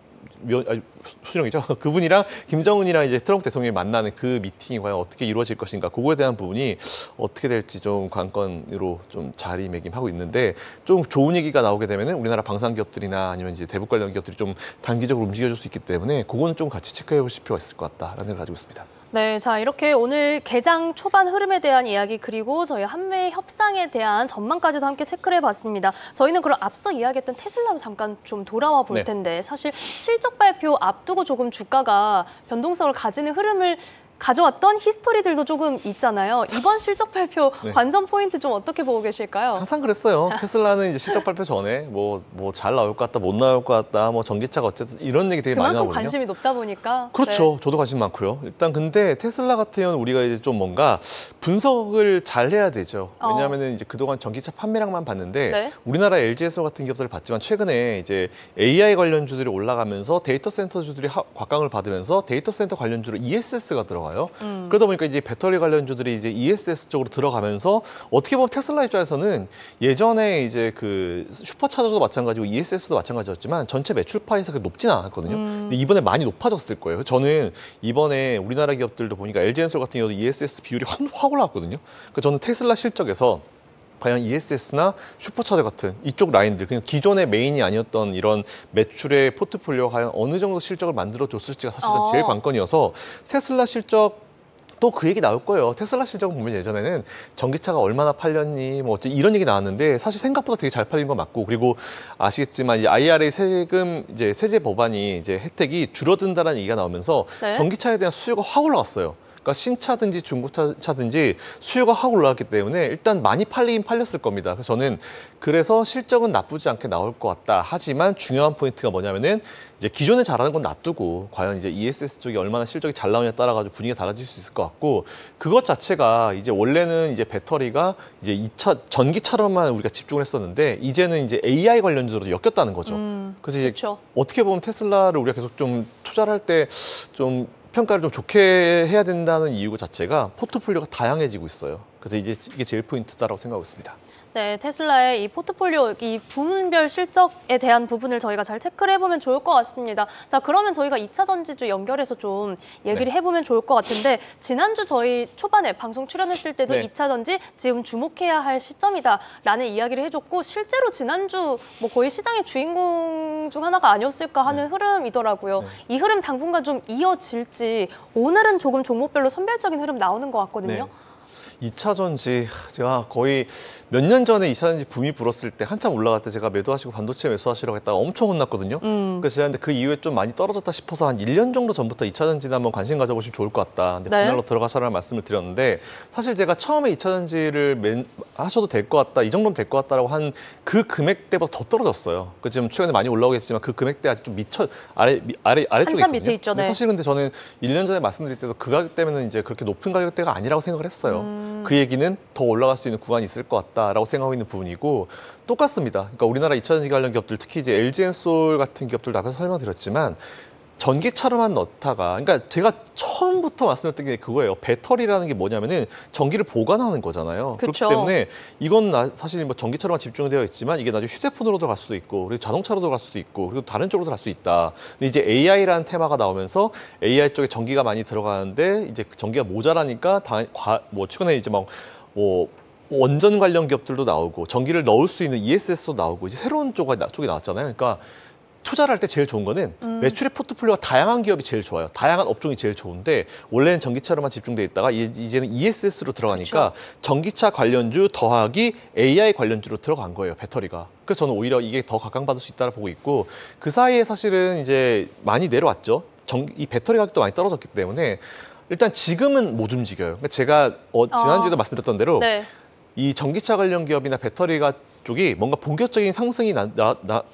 수령이죠. 그분이랑 김정은이랑 이제 트럼프 대통령이 만나는 그 미팅이 과연 어떻게 이루어질 것인가 그거에 대한 부분이 어떻게 될지 좀 관건으로 좀 자리매김하고 있는데 좀 좋은 얘기가 나오게 되면은 우리나라 방산 기업들이나 아니면 이제 대북 관련 기업들이 좀 단기적으로 움직여줄 수 있기 때문에 그거는 좀 같이 체크해 보실 필요가 있을 것 같다라는 생각을 가지고 있습니다.
네, 자 이렇게 오늘 개장 초반 흐름에 대한 이야기 그리고 저희 한미 협상에 대한 전망까지도 함께 체크를 해봤습니다. 저희는 그럼 앞서 이야기했던 테슬라로 잠깐 좀 돌아와 볼 텐데 사실 실적 발표 앞두고 조금 주가가 변동성을 가지는 흐름을 가져왔던 히스토리들도 조금 있잖아요. 이번 실적 발표 관전 포인트 좀 어떻게 보고 계실까요?
항상 그랬어요. 테슬라는 이제 실적 발표 전에 뭐 잘 나올 것 같다, 못 나올 것 같다, 뭐 전기차가 어쨌든 이런 얘기 되게 많이 나오거든요.
그만큼 관심이 높다 보니까.
그렇죠. 저도 관심 많고요. 일단 근데 테슬라 같은 경우는 우리가 이제 좀 뭔가 분석을 잘 해야 되죠. 왜냐하면은 이제 그동안 전기차 판매량만 봤는데 우리나라 LG에서 같은 기업들을 봤지만 최근에 이제 AI 관련주들이 올라가면서 데이터 센터주들이 곽강을 받으면서 데이터 센터 관련주로 ESS가 들어가요. 그러다 보니까 이제 배터리 관련주들이 이제 ESS 쪽으로 들어가면서 어떻게 보면 테슬라 입장에서는 예전에 이제 그 슈퍼차저도 마찬가지고 ESS도 마찬가지였지만 전체 매출 파이가 그렇게 높지는 않았거든요. 근데 이번에 많이 높아졌을 거예요. 저는 이번에 우리나라 기업들도 보니까 LG엔솔 같은 경우도 ESS 비율이 확 올라왔거든요. 그러니까 저는 테슬라 실적에서 과연 ESS나 슈퍼차저 같은 이쪽 라인들 그냥 기존의 메인이 아니었던 이런 매출의 포트폴리오가 과연 어느 정도 실적을 만들어줬을지가 사실 제일 관건이어서 테슬라 실적 또 그 얘기 나올 거예요. 테슬라 실적을 보면 예전에는 전기차가 얼마나 팔렸니 뭐 이런 얘기 나왔는데 사실 생각보다 되게 잘 팔린 건 맞고 그리고 아시겠지만 이 IRA 세금 이제 세제 법안이 이제 혜택이 줄어든다라는 얘기가 나오면서 전기차에 대한 수요가 확 올라갔어요. 그러니까 신차든지 중고차든지 수요가 확 올라왔기 때문에 일단 많이 팔리긴 팔렸을 겁니다. 그래서 저는 그래서 실적은 나쁘지 않게 나올 것 같다. 하지만 중요한 포인트가 뭐냐면은 이제 기존에 잘하는 건 놔두고 과연 이제 ESS 쪽이 얼마나 실적이 잘 나오냐에 따라 가지고 분위기가 달라질 수 있을 것 같고 그것 자체가 이제 원래는 이제 배터리가 이제 전기차로만 우리가 집중을 했었는데 이제는 이제 AI 관련주로 엮였다는 거죠. 그래서 이제 어떻게 보면 테슬라를 우리가 계속 좀 투자를 할 때 좀 평가를 좀 좋게 해야 된다는 이유 자체가 포트폴리오가 다양해지고 있어요. 그래서 이제 이게 제일 포인트다라고 생각하고 있습니다.
네, 테슬라의 이 포트폴리오, 이 부문별 실적에 대한 부분을 저희가 잘 체크를 해보면 좋을 것 같습니다. 자, 그러면 저희가 2차 전지주 연결해서 좀 얘기를 해보면 좋을 것 같은데 지난주 저희 초반에 방송 출연했을 때도 2차 전지 지금 주목해야 할 시점이다라는 이야기를 해줬고 실제로 지난주 뭐 거의 시장의 주인공 중 하나가 아니었을까 하는 흐름이더라고요. 이 흐름 당분간 좀 이어질지 오늘은 조금 종목별로 선별적인 흐름 나오는 것 같거든요.
2차 전지 제가 거의 몇 년 전에 2차 전지 붐이 불었을 때 한참 올라갈 때 제가 매도하시고 반도체 매수하시라고 했다가 엄청 혼났거든요. 그래서 제가 근데 그 이후에 좀 많이 떨어졌다 싶어서 한 1년 정도 전부터 2차 전지에 한번 관심 가져보시면 좋을 것 같다. 근데 분할로 들어가셔라는 말씀을 드렸는데 사실 제가 처음에 2차 전지를 하셔도 될 것 같다. 이 정도면 될 것 같다라고 한 그 금액대보다 더 떨어졌어요. 그 지금 최근에 많이 올라오겠지만 그 금액대 아직 좀 아래쪽에
한참 밑에
있거든요.
있죠.
근데
네.
사실 근데 저는 1년 전에 말씀드릴 때도 그 가격대면은 이제 그렇게 높은 가격대가 아니라고 생각을 했어요. 그 얘기는 더 올라갈 수 있는 구간이 있을 것 같다라고 생각하고 있는 부분이고 똑같습니다. 그러니까 우리나라 2차 전지 관련 기업들 특히 이제 LG엔솔 같은 기업들도 앞에서 설명드렸지만 전기차로만 넣다가 그러니까 제가 처음부터 말씀드렸던 게 그거예요. 배터리라는 게 뭐냐면은 전기를 보관하는 거잖아요.
그쵸.
그렇기 때문에 이건 사실 뭐 전기차로만 집중되어 있지만 이게 나중에 휴대폰으로도 갈 수도 있고 그리고 자동차로도 갈 수도 있고 그리고 다른 쪽으로도 갈 수 있다. 근데 이제 AI라는 테마가 나오면서 AI 쪽에 전기가 많이 들어가는데 이제 전기가 모자라니까 뭐 최근에 이제 뭐 원전 관련 기업들도 나오고 전기를 넣을 수 있는 ESS도 나오고 이제 새로운 쪽이 나왔잖아요. 그러니까 투자를 할 때 제일 좋은 거는 매출의 포트폴리오가 다양한 기업이 제일 좋아요. 다양한 업종이 제일 좋은데 원래는 전기차로만 집중돼 있다가 이제는 ESS로 들어가니까
그렇죠.
전기차 관련주 더하기 AI 관련주로 들어간 거예요. 배터리가. 그래서 저는 오히려 이게 더 각광받을 수 있다고 보고 있고 그 사이에 사실은 이제 많이 내려왔죠. 이 배터리 가격도 많이 떨어졌기 때문에 일단 지금은 못 움직여요. 그러니까 제가 지난주에도 말씀드렸던 대로
네.
이 전기차 관련 기업이나 배터리가 쪽이 뭔가 본격적인 상승이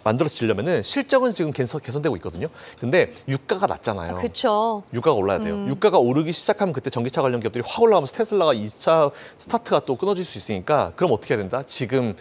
만들어지려면은 실적은 지금 개선되고 있거든요. 근데 유가가 낮잖아요.
그렇죠.
유가가 올라야 돼요. 유가가 오르기 시작하면 그때 전기차 관련 기업들이 확 올라가면서 테슬라가 2차 스타트가 또 끊어질 수 있으니까 그럼 어떻게 해야 된다? 지금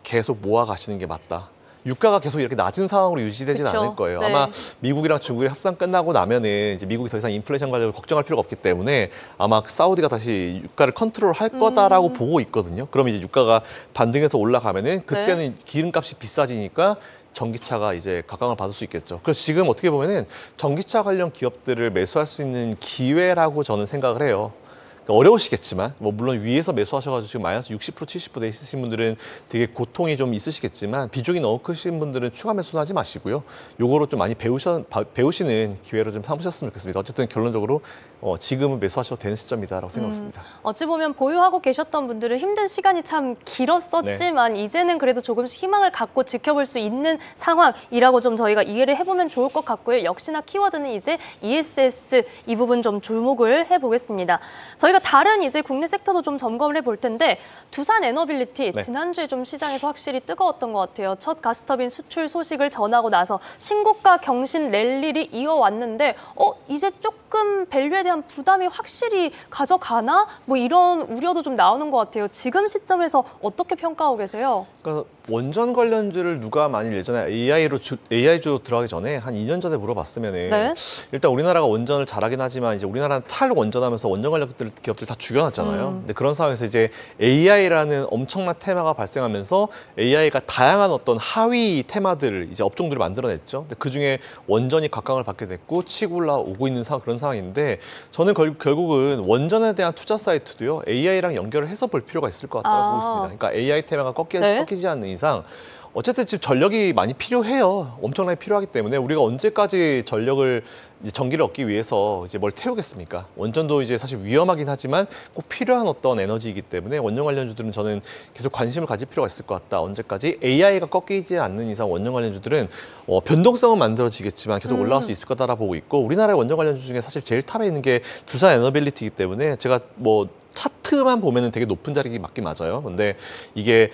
계속 모아 가시는 게 맞다. 유가가 계속 이렇게 낮은 상황으로 유지되지는
그쵸.
않을 거예요.
네.
아마 미국이랑 중국의 협상 끝나고 나면은 이제 미국이 더 이상 인플레이션 관련을 걱정할 필요가 없기 때문에 아마 사우디가 다시 유가를 컨트롤할 거다라고 보고 있거든요. 그럼 이제 유가가 반등해서 올라가면은 그때는 기름값이 비싸지니까 전기차가 이제 각광을 받을 수 있겠죠. 그래서 지금 어떻게 보면은 전기차 관련 기업들을 매수할 수 있는 기회라고 저는 생각을 해요. 어려우시겠지만 뭐 물론 위에서 매수하셔가지고 지금 마이너스 60% 70% 있으신 분들은 되게 고통이 좀 있으시겠지만 비중이 너무 크신 분들은 추가 매수는 하지 마시고요. 요거로 좀 많이 배우시는 기회로 좀 삼으셨으면 좋겠습니다. 어쨌든 결론적으로 지금은 매수하셔도 되는 시점이다라고 생각했습니다.
어찌 보면 보유하고 계셨던 분들은 힘든 시간이 참 길었었지만 이제는 그래도 조금씩 희망을 갖고 지켜볼 수 있는 상황이라고 좀 저희가 이해를 해보면 좋을 것 같고요. 역시나 키워드는 이제 ESS 이 부분 좀 주목을 해보겠습니다. 저희가 다른 이제 국내 섹터도 좀 점검을 해볼 텐데 두산 에너빌리티 지난주에 좀 시장에서 확실히 뜨거웠던 것 같아요. 첫 가스터빈 수출 소식을 전하고 나서 신고가 경신 랠리를 이어왔는데 이제 조금 밸류에 대한 부담이 확실히 가져가나? 뭐 이런 우려도 좀 나오는 것 같아요. 지금 시점에서 어떻게 평가하고 계세요?
그러니까 원전 관련주를 누가 만일 예전에 AI주 들어가기 전에 한 2년 전에 물어봤으면은 일단 우리나라가 원전을 잘하긴 하지만 이제 우리나라는 탈원전하면서 원전 관련 기업들 다 죽여놨잖아요. 근데 그런 상황에서 이제 AI라는 엄청난 테마가 발생하면서 AI가 다양한 어떤 하위 테마들을 이제 업종들을 만들어냈죠. 근데 그 중에 원전이 각광을 받게 됐고 치고 올라오고 있는 그런 상황인데 저는 결국은 원전에 대한 투자 사이트도요 AI랑 연결을 해서 볼 필요가 있을 것 같다고 보고 있습니다. 그러니까 AI 테마가 꺾이지 않는 이상 어쨌든 지금 전력이 많이 필요해요. 엄청나게 필요하기 때문에 우리가 언제까지 전기를 얻기 위해서 이제 뭘 태우겠습니까? 원전도 이제 사실 위험하긴 하지만 꼭 필요한 어떤 에너지이기 때문에 원전 관련주들은 저는 계속 관심을 가질 필요가 있을 것 같다. 언제까지 AI가 꺾이지 않는 이상 원전 관련주들은 변동성은 만들어지겠지만 계속 올라갈 수 있을 거다라고 보고 있고 우리나라의 원전 관련주 중에 사실 제일 탑에 있는 게 두산 에너빌리티이기 때문에 제가 차트만 보면은 되게 높은 자리가 맞긴 맞아요. 근데 이게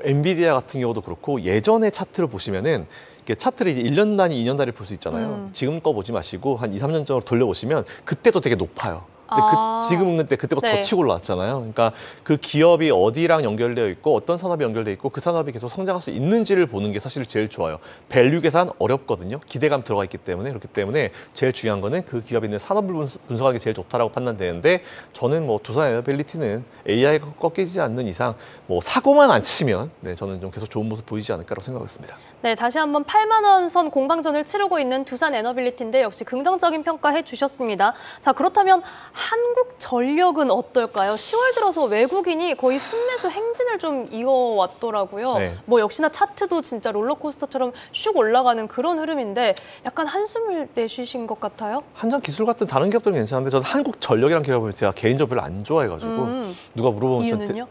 엔비디아 같은 경우도 그렇고 예전의 차트를 보시면은 이게 차트를 이제 1년 단위, 2년 단위 볼 수 있잖아요. 지금 거 보지 마시고 한 2, 3년 전으로 돌려보시면 그때도 되게 높아요. 근데 지금 그때보다 더 치고 올라왔잖아요. 그러니까 그 기업이 어디랑 연결되어 있고 어떤 산업이 연결되어 있고 그 산업이 계속 성장할 수 있는지를 보는 게 사실 제일 좋아요. 밸류 계산 어렵거든요. 기대감 들어가 있기 때문에 그렇기 때문에 제일 중요한 거는 그 기업에 있는 산업을 분석하기 제일 좋다라고 판단되는데 저는 두산 에너빌리티는 AI가 꺾이지 않는 이상 사고만 안 치면 저는 좀 계속 좋은 모습 보이지 않을까라고 생각했습니다.
네, 다시 한번 8만 원 선 공방전을 치르고 있는 두산 에너빌리티인데 역시 긍정적인 평가해 주셨습니다. 자, 그렇다면 한국전력은 어떨까요? 10월 들어서 외국인이 거의 순매수 행진을 좀 이어왔더라고요.
네.
뭐 역시나 차트도 진짜 롤러코스터처럼 슉 올라가는 그런 흐름인데 약간 한숨을 내쉬신 것 같아요?
한전기술 같은 다른 기업들은 괜찮은데 저는 한국전력이라는 기업을 제가 개인적으로 별로 안 좋아해가지고 누가 물어보면
이유는요?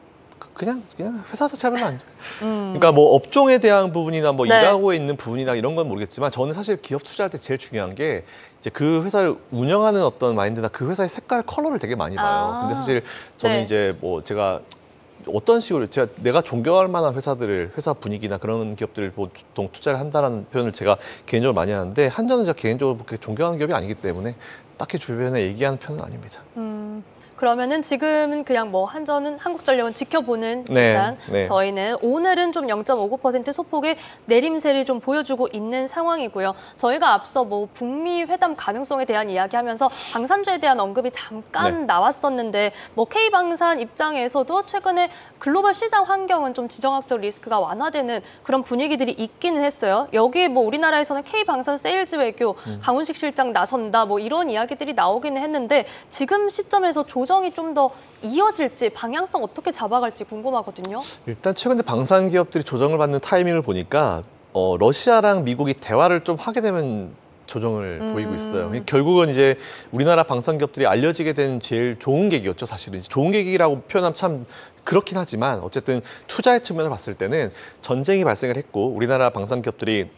그냥 회사 자체가 별로 안 좋아요. 그러니까 뭐 업종에 대한 부분이나 뭐
네.
일하고 있는 부분이나 이런 건 모르겠지만 저는 사실 기업 투자할 때 제일 중요한 게 이제 그 회사를 운영하는 어떤 마인드나 그 회사의 색깔, 컬러를 되게 많이 봐요. 근데 사실 저는
네.
이제 뭐 제가 어떤 식으로 내가 존경할 만한 회사들을 회사 분위기나 그런 기업들을 보통 투자를 한다라는 표현을 제가 개인적으로 많이 하는데 한전은 제가 개인적으로 그렇게 존경하는 기업이 아니기 때문에 딱히 주변에 얘기하는 편은 아닙니다.
그러면은 지금은 그냥 뭐 한전은 한국전력은 지켜보는
네,
일단
네.
저희는 오늘은 좀 0.59% 소폭의 내림세를 좀 보여주고 있는 상황이고요. 저희가 앞서 뭐 북미 회담 가능성에 대한 이야기하면서 방산주에 대한 언급이 잠깐
네.
나왔었는데 뭐 K방산 입장에서도 최근에 글로벌 시장 환경은 좀 지정학적 리스크가 완화되는 그런 분위기들이 있기는 했어요. 여기에 뭐 우리나라에서는 K방산 세일즈 외교, 강훈식 실장 나선다 뭐 이런 이야기들이 나오기는 했는데 지금 시점에서 조정이 좀 더 이어질지 방향성 어떻게 잡아갈지 궁금하거든요.
일단 최근에 방산 기업들이 조정을 받는 타이밍을 보니까 러시아랑 미국이 대화를 좀 하게 되면 조정을 보이고 있어요. 결국은 이제 우리나라 방산 기업들이 알려지게 된 제일 좋은 계기였죠, 사실은. 좋은 계기라고 표현하면 참 그렇긴 하지만 어쨌든 투자의 측면을 봤을 때는 전쟁이 발생을 했고 우리나라 방산 기업들이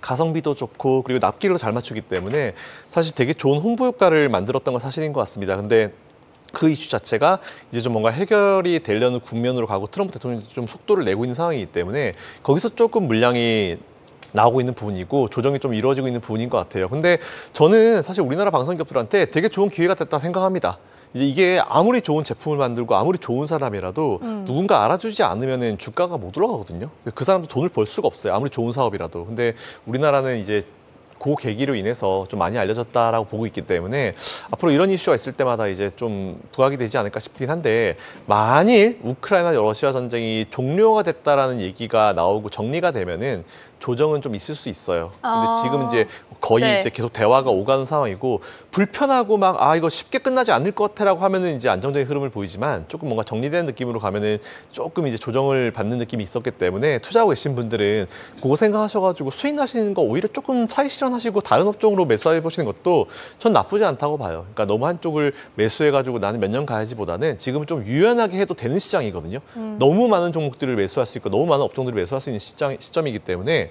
가성비도 좋고 그리고 납기를 잘 맞추기 때문에 사실 되게 좋은 홍보 효과를 만들었던 건 사실인 것 같습니다. 근데 그 이슈 자체가 이제 좀 뭔가 해결이 되려는 국면으로 가고 트럼프 대통령이 좀 속도를 내고 있는 상황이기 때문에 거기서 조금 물량이 나오고 있는 부분이고 조정이 좀 이루어지고 있는 부분인 것 같아요. 근데 저는 사실 우리나라 방산기업들한테 되게 좋은 기회가 됐다 생각합니다. 이제 이게 아무리 좋은 제품을 만들고 아무리 좋은 사람이라도 누군가 알아주지 않으면 주가가 못 올라가거든요. 그 사람도 돈을 벌 수가 없어요. 아무리 좋은 사업이라도. 근데 우리나라는 이제 그 계기로 인해서 좀 많이 알려졌다라고 보고 있기 때문에 앞으로 이런 이슈가 있을 때마다 이제 좀 부각이 되지 않을까 싶긴 한데 만일 우크라이나 러시아 전쟁이 종료가 됐다라는 얘기가 나오고 정리가 되면은 조정은 좀 있을 수 있어요. 근데 지금 이제 거의
네.
이제 계속 대화가 오가는 상황이고 불편하고 막 이거 쉽게 끝나지 않을 것 같아라고 하면은 이제 안정적인 흐름을 보이지만 조금 뭔가 정리된 느낌으로 가면은 조금 이제 조정을 받는 느낌이 있었기 때문에 투자하고 계신 분들은 그거 생각하셔가지고 수익 나시는 거 오히려 조금 차익 실현하시고 다른 업종으로 매수해 보시는 것도 전 나쁘지 않다고 봐요. 그러니까 너무 한쪽을 매수해가지고 나는 몇 년 가야지보다는 지금은 좀 유연하게 해도 되는 시장이거든요. 너무 많은 종목들을 매수할 수 있고 너무 많은 업종들을 매수할 수 있는 시점이기 때문에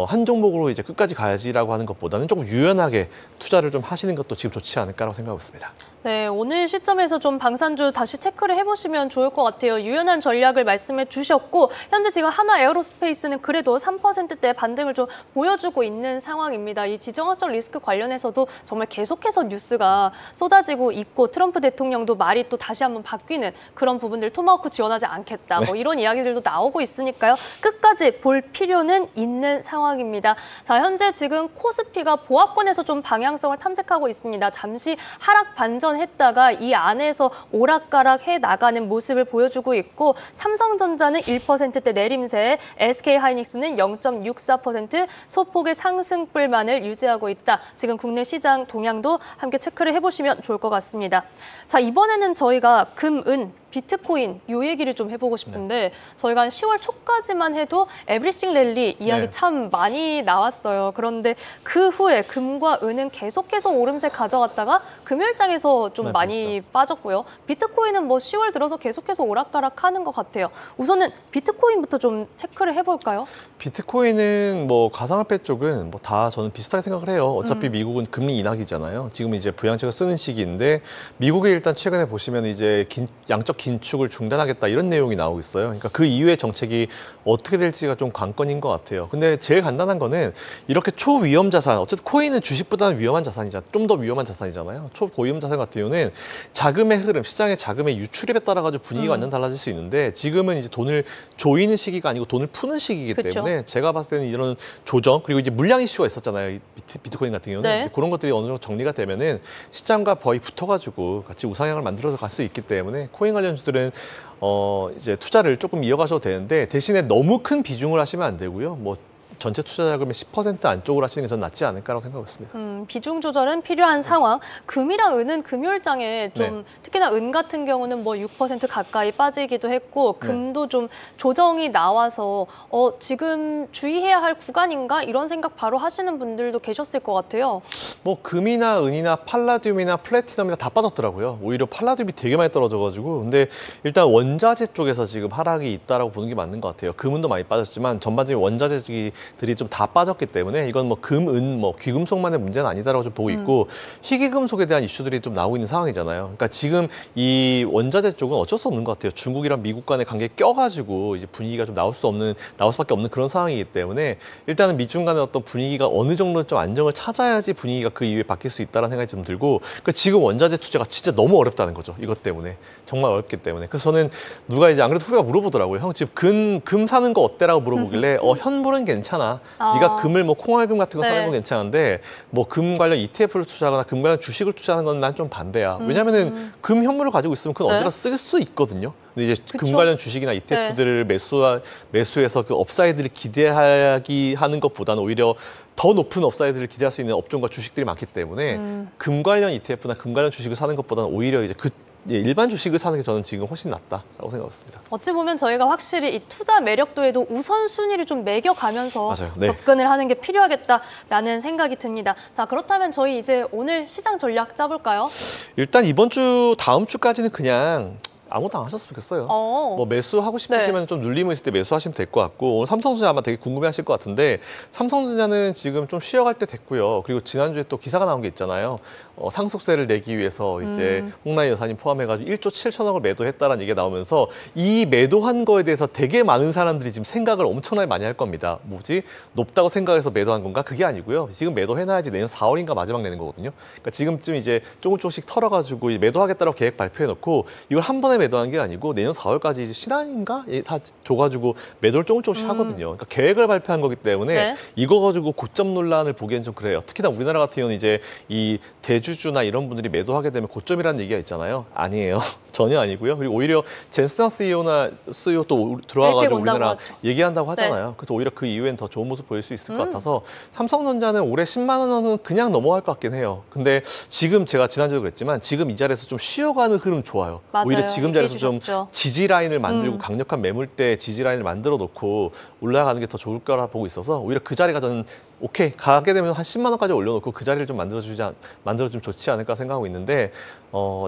한 종목으로 이제 끝까지 가야지라고 하는 것보다는 조금 유연하게 투자를 좀 하시는 것도 지금 좋지 않을까라고 생각하고 있습니다.
네, 오늘 시점에서 좀 방산주 다시 체크를 해보시면 좋을 것 같아요. 유연한 전략을 말씀해 주셨고 현재 지금 하나 에어로스페이스는 그래도 3%대 반등을 좀 보여주고 있는 상황입니다. 이 지정학적 리스크 관련해서도 정말 계속해서 뉴스가 쏟아지고 있고 트럼프 대통령도 말이 또 다시 한번 바뀌는 그런 부분들 토마호크 지원하지 않겠다. 뭐 이런 이야기들도 나오고 있으니까요. 끝까지 볼 필요는 있는 상황입니다. 자, 현재 지금 코스피가 보합권에서 좀 방향성을 탐색하고 있습니다. 잠시 하락 반전했다가 이 안에서 오락가락 해 나가는 모습을 보여주고 있고 삼성전자는 1%대 내림세, SK하이닉스는 0.64% 소폭의 상승불만을 유지하고 있다. 지금 국내 시장 동향도 함께 체크를 해보시면 좋을 것 같습니다. 자, 이번에는 저희가 금, 은, 비트코인 요 얘기를 좀 해보고 싶은데 저희가 한 10월 초까지만 해도 에브리싱 랠리 이야기 참 많이 나왔어요. 그런데 그 후에 금과 은은 계속해서 오름세 가져갔다가 금요일장에서 좀 많이 빠졌고요. 비트코인은 뭐 10월 들어서 계속해서 오락가락하는 것 같아요. 우선은 비트코인부터 좀 체크를 해볼까요?
비트코인은 뭐 가상화폐 쪽은 뭐 다 저는 비슷하게 생각을 해요. 어차피 미국은 금리 인하기잖아요. 지금 이제 부양책을 쓰는 시기인데 미국에 일단 최근에 보시면 이제 양적 긴축을 중단하겠다 이런 내용이 나오고 있어요. 그러니까 그 이후의 정책이 어떻게 될지가 좀 관건인 것 같아요. 근데 제일 간단한 거는 이렇게 초위험 자산, 어쨌든 코인은 주식보다는 위험한 자산이잖아요. 좀 더 위험한 자산이잖아요. 초고위험 자산 같은 경우는 자금의 흐름, 시장의 자금의 유출입에 따라 가지고 분위기가 완전 달라질 수 있는데 지금은 이제 돈을 조이는 시기가 아니고 돈을 푸는 시기이기 때문에 제가 봤을 때는 이런 조정 그리고 이제 물량 이슈가 있었잖아요. 비트코인 같은 경우는 그런 것들이 어느 정도 정리가 되면은 시장과 거의 붙어가지고 같이 우상향을 만들어서 갈 수 있기 때문에 코인 관련주들은 이제 투자를 조금 이어가셔도 되는데 대신에 너무 큰 비중을 하시면 안 되고요. 뭐 전체 투자 자금의 10% 안쪽으로 하시는 게 저는 낫지 않을까라고 생각하고 있습니다.
비중 조절은 필요한 상황. 금이랑 은은 금요일장에 좀 특히나 은 같은 경우는 뭐 6% 가까이 빠지기도 했고 금도 좀 조정이 나와서 지금 주의해야 할 구간인가 이런 생각 바로 하시는 분들도 계셨을 것 같아요.
뭐 금이나 은이나 팔라듐이나 플래티넘이나 다 빠졌더라고요. 오히려 팔라듐이 되게 많이 떨어져가지고 근데 일단 원자재 쪽에서 지금 하락이 있다라고 보는 게 맞는 것 같아요. 금은도 많이 빠졌지만 전반적인 원자재들이 좀 다 빠졌기 때문에 이건 뭐 금, 은, 뭐 귀금속만의 문제는 아니다라고 좀 보고 있고 희귀금속에 대한 이슈들이 좀 나오고 있는 상황이잖아요. 그러니까 지금 이 원자재 쪽은 어쩔 수 없는 것 같아요. 중국이랑 미국 간의 관계에 껴가지고 이제 분위기가 좀 나올 수밖에 없는 그런 상황이기 때문에 일단은 미중 간의 어떤 분위기가 어느 정도 좀 안정을 찾아야지 분위기가 그 이후에 바뀔 수 있다는 생각이 좀 들고 그러니까 지금 원자재 투자가 진짜 너무 어렵다는 거죠. 이것 때문에 정말 어렵기 때문에 그래서 저는 누가 이제 안 그래도 후배가 물어보더라고요. 형 지금 금 사는 거 어때라고 물어보길래 현물은 괜찮아. 네가 금을 뭐 콩알금 같은 거 사는 건 괜찮은데 뭐 금 관련 ETF를 투자하거나 금 관련 주식을 투자하는 건 난 좀 반대야. 왜냐면은 금 현물을 가지고 있으면 그건 언제나 쓸 수 있거든요. 근데 이제 금 관련 주식이나 ETF들을 매수해서 그 업사이드를 기대하는 것보다는 오히려 더 높은 업사이드를 기대할 수 있는 업종과 주식들이 많기 때문에 금 관련 ETF나 금 관련 주식을 사는 것보다는 오히려 이제 일반 주식을 사는 게 저는 지금 훨씬 낫다라고 생각했습니다.
어찌 보면 저희가 확실히 이 투자 매력도에도 우선순위를 좀 매겨가면서
네.
접근을 하는 게 필요하겠다라는 생각이 듭니다. 자, 그렇다면 저희 이제 오늘 시장 전략 짜볼까요?
일단 다음 주까지는 그냥 아무것도 안 하셨으면 좋겠어요. 뭐 매수하고 싶으시면 좀 눌림을 있을 때 매수하시면 될 것 같고 오늘 삼성전자 아마 되게 궁금해하실 것 같은데 삼성전자는 지금 좀 쉬어갈 때 됐고요. 그리고 지난주에 또 기사가 나온 게 있잖아요. 상속세를 내기 위해서 이제 홍라희 여사님 포함해가지고 1조 7천억을 매도했다라는 얘기가 나오면서 이 매도한 거에 대해서 되게 많은 사람들이 지금 생각을 엄청나게 많이 할 겁니다. 뭐지? 높다고 생각해서 매도한 건가? 그게 아니고요. 지금 매도해놔야지 내년 4월인가 마지막 내는 거거든요. 그러니까 지금쯤 이제 조금씩 털어가지고 매도하겠다고 계획 발표해놓고 이걸 한 번에 매도한 게 아니고 내년 4월까지 이제 신한인가 다 줘가지고 매도를 조금씩 하거든요. 그러니까 계획을 발표한 거기 때문에 이거 가지고 고점 논란을 보기엔 좀 그래요. 특히나 우리나라 같은 경우는 이제 이 대주주나 이런 분들이 매도하게 되면 고점이라는 얘기가 있잖아요. 아니에요. 전혀 아니고요. 그리고 오히려 젠스당 CEO 또 들어와가지고 우리나라 얘기한다고 하잖아요. 그래서 오히려 그 이후엔 더 좋은 모습 보일 수 있을 것 같아서 삼성전자는 올해 10만 원은 그냥 넘어갈 것 같긴 해요. 근데 지금 제가 지난주에도 그랬지만 지금 이 자리에서 좀 쉬어가는 흐름 좋아요.
맞아요.
오히려 지금 자리에서 좀 지지 라인을 만들고 강력한 매물대 지지 라인을 만들어 놓고 올라가는 게 더 좋을 거라 보고 있어서 오히려 그 자리가 저는 오케이 가게 되면 한 10만 원까지 올려놓고 그 자리를 좀 만들어주면 좋지 않을까 생각하고 있는데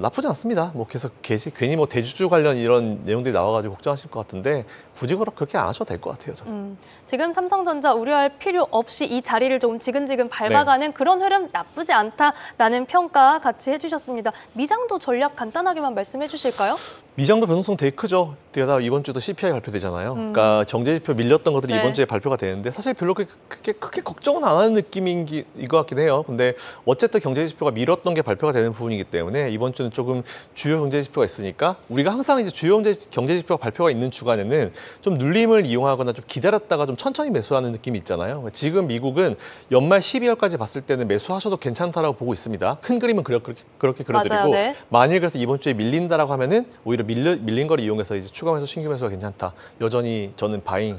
나쁘지 않습니다. 뭐 계속 괜히 뭐 대주주 관련 이런 내용들이 나와가지고 걱정하실 것 같은데 굳이 그렇게 안 하셔도 될 것 같아요. 저는.
지금 삼성전자 우려할 필요 없이 이 자리를 좀 지근지근 밟아가는 그런 흐름 나쁘지 않다라는 평가 같이 해주셨습니다. 미장도 전략 간단하게만 말씀해 주실까요?
미장도 변동성 되게 크죠. 게다가 이번 주도 CPI 발표되잖아요. 그러니까 경제지표 밀렸던 것들이 이번 주에 발표가 되는데 사실 별로 크게 걱정은 안 하는 느낌인 것 같긴 해요. 근데 어쨌든 경제지표가 밀었던 게 발표가 되는 부분이기 때문에 이번 주는 조금 주요 경제지표가 있으니까 우리가 항상 이제 주요 경제지표가 발표가 있는 주간에는 좀 눌림을 이용하거나 좀 기다렸다가 좀 천천히 매수하는 느낌이 있잖아요. 지금 미국은 연말 12월까지 봤을 때는 매수하셔도 괜찮다라고 보고 있습니다. 큰 그림은 그렇게 그려드리고
맞아요, 네.
만일 그래서 이번 주에 밀린다라고 하면은 오히려 밀린 걸 이용해서 이제 추가 매수, 신규 매수가 괜찮다. 여전히 저는 바잉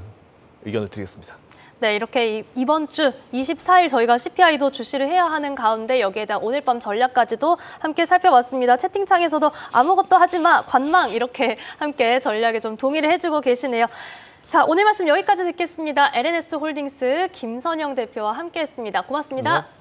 의견을 드리겠습니다.
네, 이렇게 이번 주 24일 저희가 CPI도 주시를 해야 하는 가운데 여기에 대한 오늘 밤 전략까지도 함께 살펴봤습니다. 채팅창에서도 아무것도 하지 마, 관망 이렇게 함께 전략에 좀 동의를 해주고 계시네요. 자, 오늘 말씀 여기까지 듣겠습니다. LNS 홀딩스 김선영 대표와 함께했습니다. 고맙습니다.
네.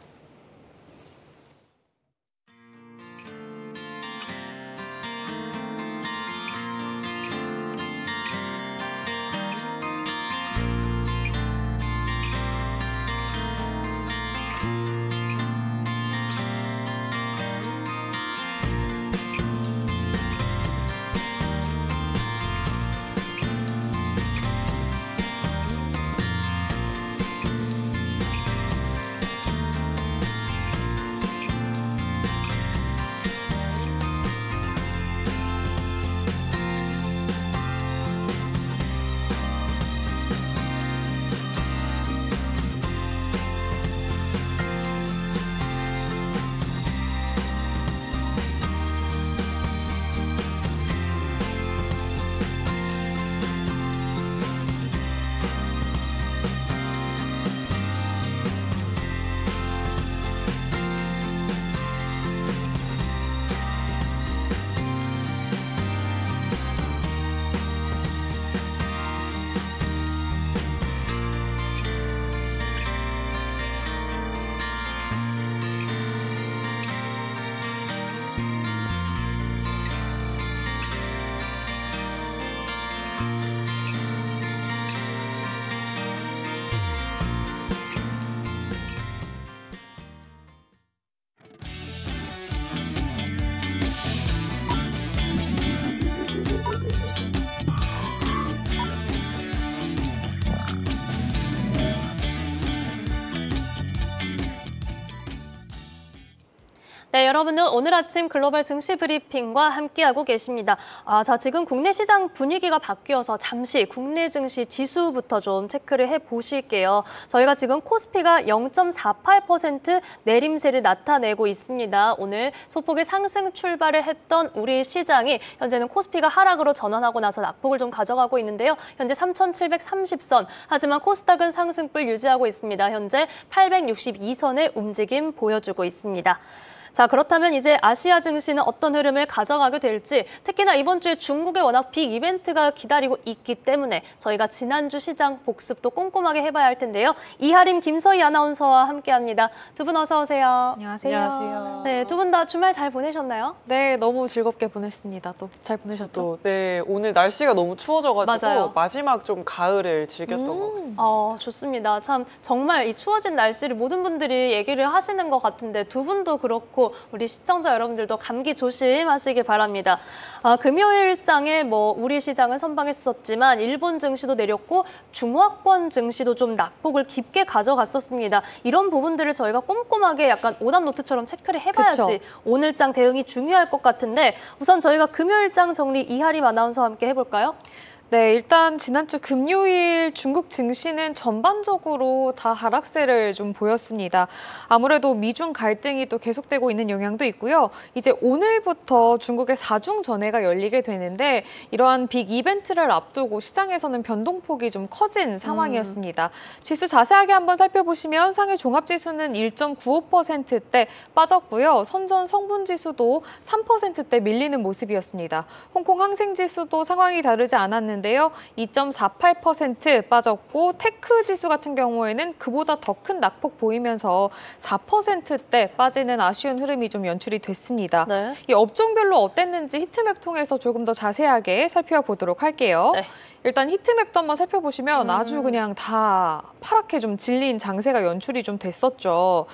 네, 여러분은 오늘 아침 글로벌 증시 브리핑과 함께하고 계십니다. 자, 지금 국내 시장 분위기가 바뀌어서 잠시 국내 증시 지수부터 좀 체크를 해보실게요. 저희가 지금 코스피가 0.48% 내림세를 나타내고 있습니다. 오늘 소폭의 상승 출발을 했던 우리 시장이 현재는 코스피가 하락으로 전환하고 나서 낙폭을 좀 가져가고 있는데요. 현재 3,730선, 하지만 코스닥은 상승불 유지하고 있습니다. 현재 862선의 움직임 보여주고 있습니다. 자, 그렇다면 이제 아시아 증시는 어떤 흐름을 가져가게 될지, 특히나 이번 주에 중국에 워낙 빅 이벤트가 기다리고 있기 때문에 저희가 지난주 시장 복습도 꼼꼼하게 해봐야 할 텐데요. 이하림, 김서희 아나운서와 함께합니다. 두 분 어서 오세요.
안녕하세요.
안녕하세요.
네, 두 분 다 주말 잘 보내셨나요?
네, 너무 즐겁게 보냈습니다. 또 잘 보내셨죠?
네, 오늘 날씨가 너무 추워져가지고
맞아요.
마지막 좀 가을을 즐겼던 것 같습니다.
좋습니다. 참 정말 이 추워진 날씨를 모든 분들이 얘기를 하시는 것 같은데 두 분도 그렇고 우리 시청자 여러분들도 감기 조심하시길 바랍니다. 금요일장에 우리 시장은 선방했었지만 일본 증시도 내렸고 중화권 증시도 좀 낙폭을 깊게 가져갔었습니다. 이런 부분들을 저희가 꼼꼼하게 약간 오답노트처럼 체크를 해봐야지
그쵸.
오늘장 대응이 중요할 것 같은데, 우선 저희가 금요일장 정리 이하림 아나운서와 함께 해볼까요?
네, 일단 지난주 금요일 중국 증시는 전반적으로 다 하락세를 좀 보였습니다. 아무래도 미중 갈등이 또 계속되고 있는 영향도 있고요. 이제 오늘부터 중국의 4중 전회가 열리게 되는데 이러한 빅 이벤트를 앞두고 시장에서는 변동폭이 좀 커진 상황이었습니다. 지수 자세하게 한번 살펴보시면 상해 종합지수는 1.95%대 빠졌고요. 선전 성분지수도 3%대 밀리는 모습이었습니다. 홍콩 항생지수도 상황이 다르지 않았는데 2.48% 빠졌고 테크 지수 같은 경우에는 그보다 더 큰 낙폭 보이면서 4%대 빠지는 아쉬운 흐름이 좀 연출이 됐습니다.
네.
이 업종별로 어땠는지 히트맵 통해서 조금 더 자세하게 살펴보도록 할게요.
네.
일단 히트맵도 한번 살펴보시면 아주 그냥 다 파랗게 좀 질린 장세가 연출이 좀 됐었죠.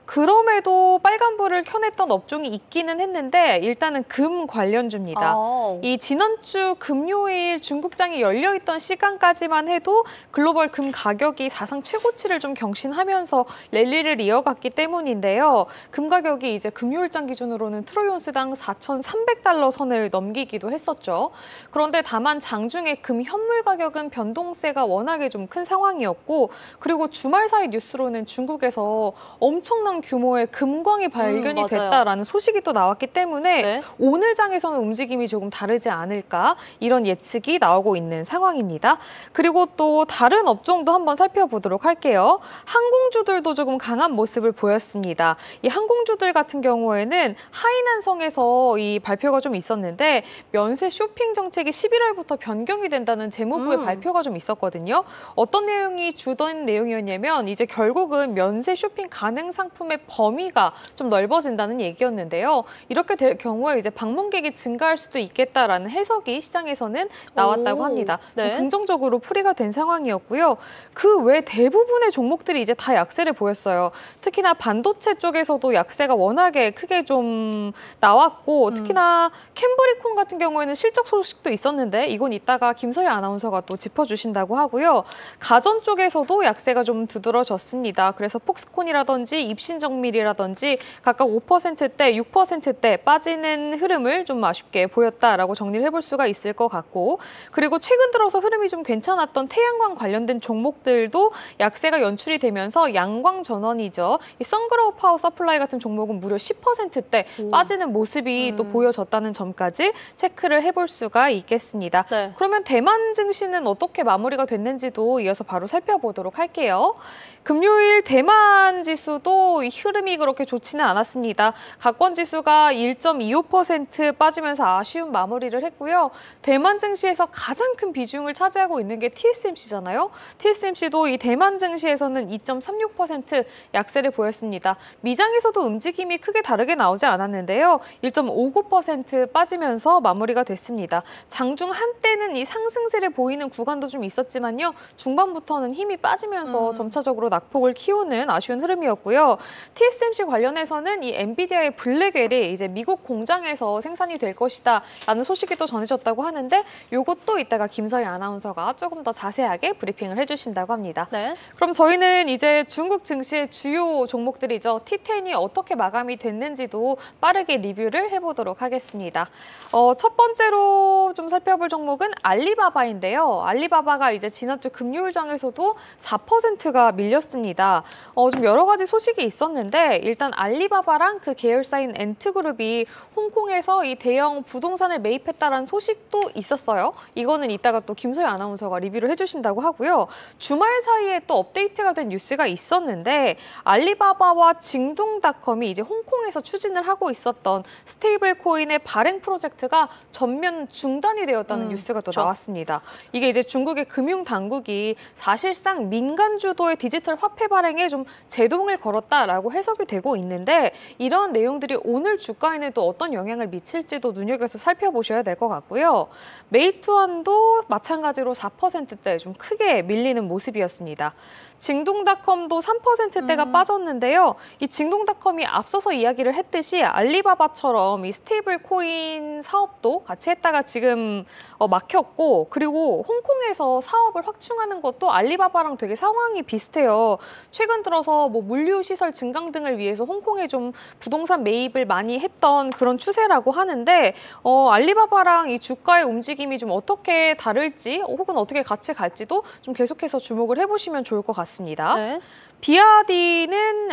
그럼에도 빨간불을 켜냈던 업종이 있기는 했는데 일단은 금 관련주입니다. 이 지난주 금요일 중국장이 열려있던 시간까지만 해도 글로벌 금 가격이 사상 최고치를 좀 경신하면서 랠리를 이어갔기 때문인데요. 금 가격이 이제 금요일장 기준으로는 트로이온스당 4,300달러 선을 넘기기도 했었죠. 그런데 다만 장중에 금 현물 가격은 변동세가 워낙에 좀 큰 상황이었고, 그리고 주말 사이 뉴스로는 중국에서 엄청난 규모의 금광이 발견이 됐다라는 소식이 또 나왔기 때문에
네.
오늘 장에서는 움직임이 조금 다르지 않을까, 이런 예측이 나오고 있는 상황입니다. 그리고 또 다른 업종도 한번 살펴보도록 할게요. 항공주들도 조금 강한 모습을 보였습니다. 이 항공주들 같은 경우에는 하이난성에서 이 발표가 좀 있었는데 면세 쇼핑 정책이 11월부터 변경이 된다는 재무부의 발표가 좀 있었거든요. 어떤 내용이 주된 내용이었냐면 이제 결국은 면세 쇼핑 가능 상품의 범위가 좀 넓어진다는 얘기였는데요. 이렇게 될 경우에 이제 방문객이 증가할 수도 있겠다라는 해석이 시장에서는 나왔다고 합니다.
네.
긍정적으로 풀이가 된 상황이었고요. 그 외 대부분의 종목들이 이제 다 약세를 보였어요. 특히나 반도체 쪽에서도 약세가 워낙에 크게 좀 나왔고, 특히나 캠브리콘 같은 경우에는 실적 소식도 있었는데 이건 이따가 김서희 아나운서가 또 짚어주신다고 하고요. 가전 쪽에서도 약세가 좀 두드러졌습니다. 그래서 폭스콘이라든지 입신정밀이라든지 각각 5%대, 6%대 빠지는 흐름을 좀 아쉽게 보였다라고 정리를 해볼 수가 있을 것 같고, 그리고 최근 들어서 흐름이 좀 괜찮았던 태양광 관련된 종목들도 약세가 연출이 되면서 양광 전원이죠. 이 선그로우 파워 서플라이 같은 종목은 무려 10%대 빠지는 모습이 또 보여졌다는 점까지 체크를 해볼 수가 있겠습니다.
네.
그러면 대만 증시는 어떻게 마무리가 됐는지도 이어서 바로 살펴보도록 할게요. 금요일 대만 지수도 이 흐름이 그렇게 좋지는 않았습니다. 각권 지수가 1.25% 빠지면서 아쉬운 마무리를 했고요. 대만 증시에서 가장 큰 비중을 차지하고 있는 게 TSMC잖아요. TSMC도 이 대만 증시에서는 2.36% 약세를 보였습니다. 미장에서도 움직임이 크게 다르게 나오지 않았는데요. 1.59% 빠지면서 마무리가 됐습니다. 장중 한때는 이 상승세를 보이는 구간도 좀 있었지만요. 중반부터는 힘이 빠지면서 점차적으로 낙폭을 키우는 아쉬운 흐름이었고요. TSMC 관련해서는 이 엔비디아의 블랙웰이 이제 미국 공장에서 생산이 될 것이다 라는 소식이 또 전해졌다고 하는데 요것도 이따가 김서희 아나운서가 조금 더 자세하게 브리핑을 해주신다고 합니다.
네.
그럼 저희는 이제 중국 증시의 주요 종목들이죠. T10이 어떻게 마감이 됐는지도 빠르게 리뷰를 해보도록 하겠습니다. 첫 번째로 좀 살펴볼 종목은 알리바바인데요. 알리바바가 이제 지난주 금요일장에서도 4%가 밀렸습니다. 좀 여러 가지 소식이 있었는데 일단 알리바바랑 그 계열사인 엔트그룹이 홍콩에서 이 대형 부동산을 매입했다라는 소식도 있었어요. 이거는 이따가 또 김소희 아나운서가 리뷰를 해주신다고 하고요. 주말 사이에 또 업데이트가 된 뉴스가 있었는데 알리바바와 징둥닷컴이 이제 홍콩에서 추진을 하고 있었던 스테이블 코인의 발행 프로젝트가 전면 중단이 되었다는 뉴스가 또 나왔습니다. 이게 이제 중국의 금융 당국이 사실상 민간 주도의 디지털 화폐 발행에 좀 제동을 걸었다라고 해석이 되고 있는데 이런 내용들이 오늘 주가에는 또 어떤 영향을 미칠지도 눈여겨서 살펴보셔야 될 것 같고요. 메이투안도 마찬가지로 4%대 좀 크게 밀리는 모습이었습니다. 징동닷컴도 3%대가 빠졌는데요. 이 징동닷컴이 앞서서 이야기를 했듯이 알리바바처럼 이 스테이블 코인 사업도 같이 했다가 지금 막혔고 그리고 홍콩에서 사업을 확충하는 것도 알리바바랑 되게 상황이 비슷해요. 최근 들어서 뭐 물류시설 증강 등을 위해서 홍콩에 좀 부동산 매입을 많이 했던 그런 추세라고 하는데 알리바바랑 이 주가의 움직임이 좀 어떻게 다를지 혹은 어떻게 같이 갈지도 좀 계속해서 주목을 해보시면 좋을 것 같습니다.
네.
비아디는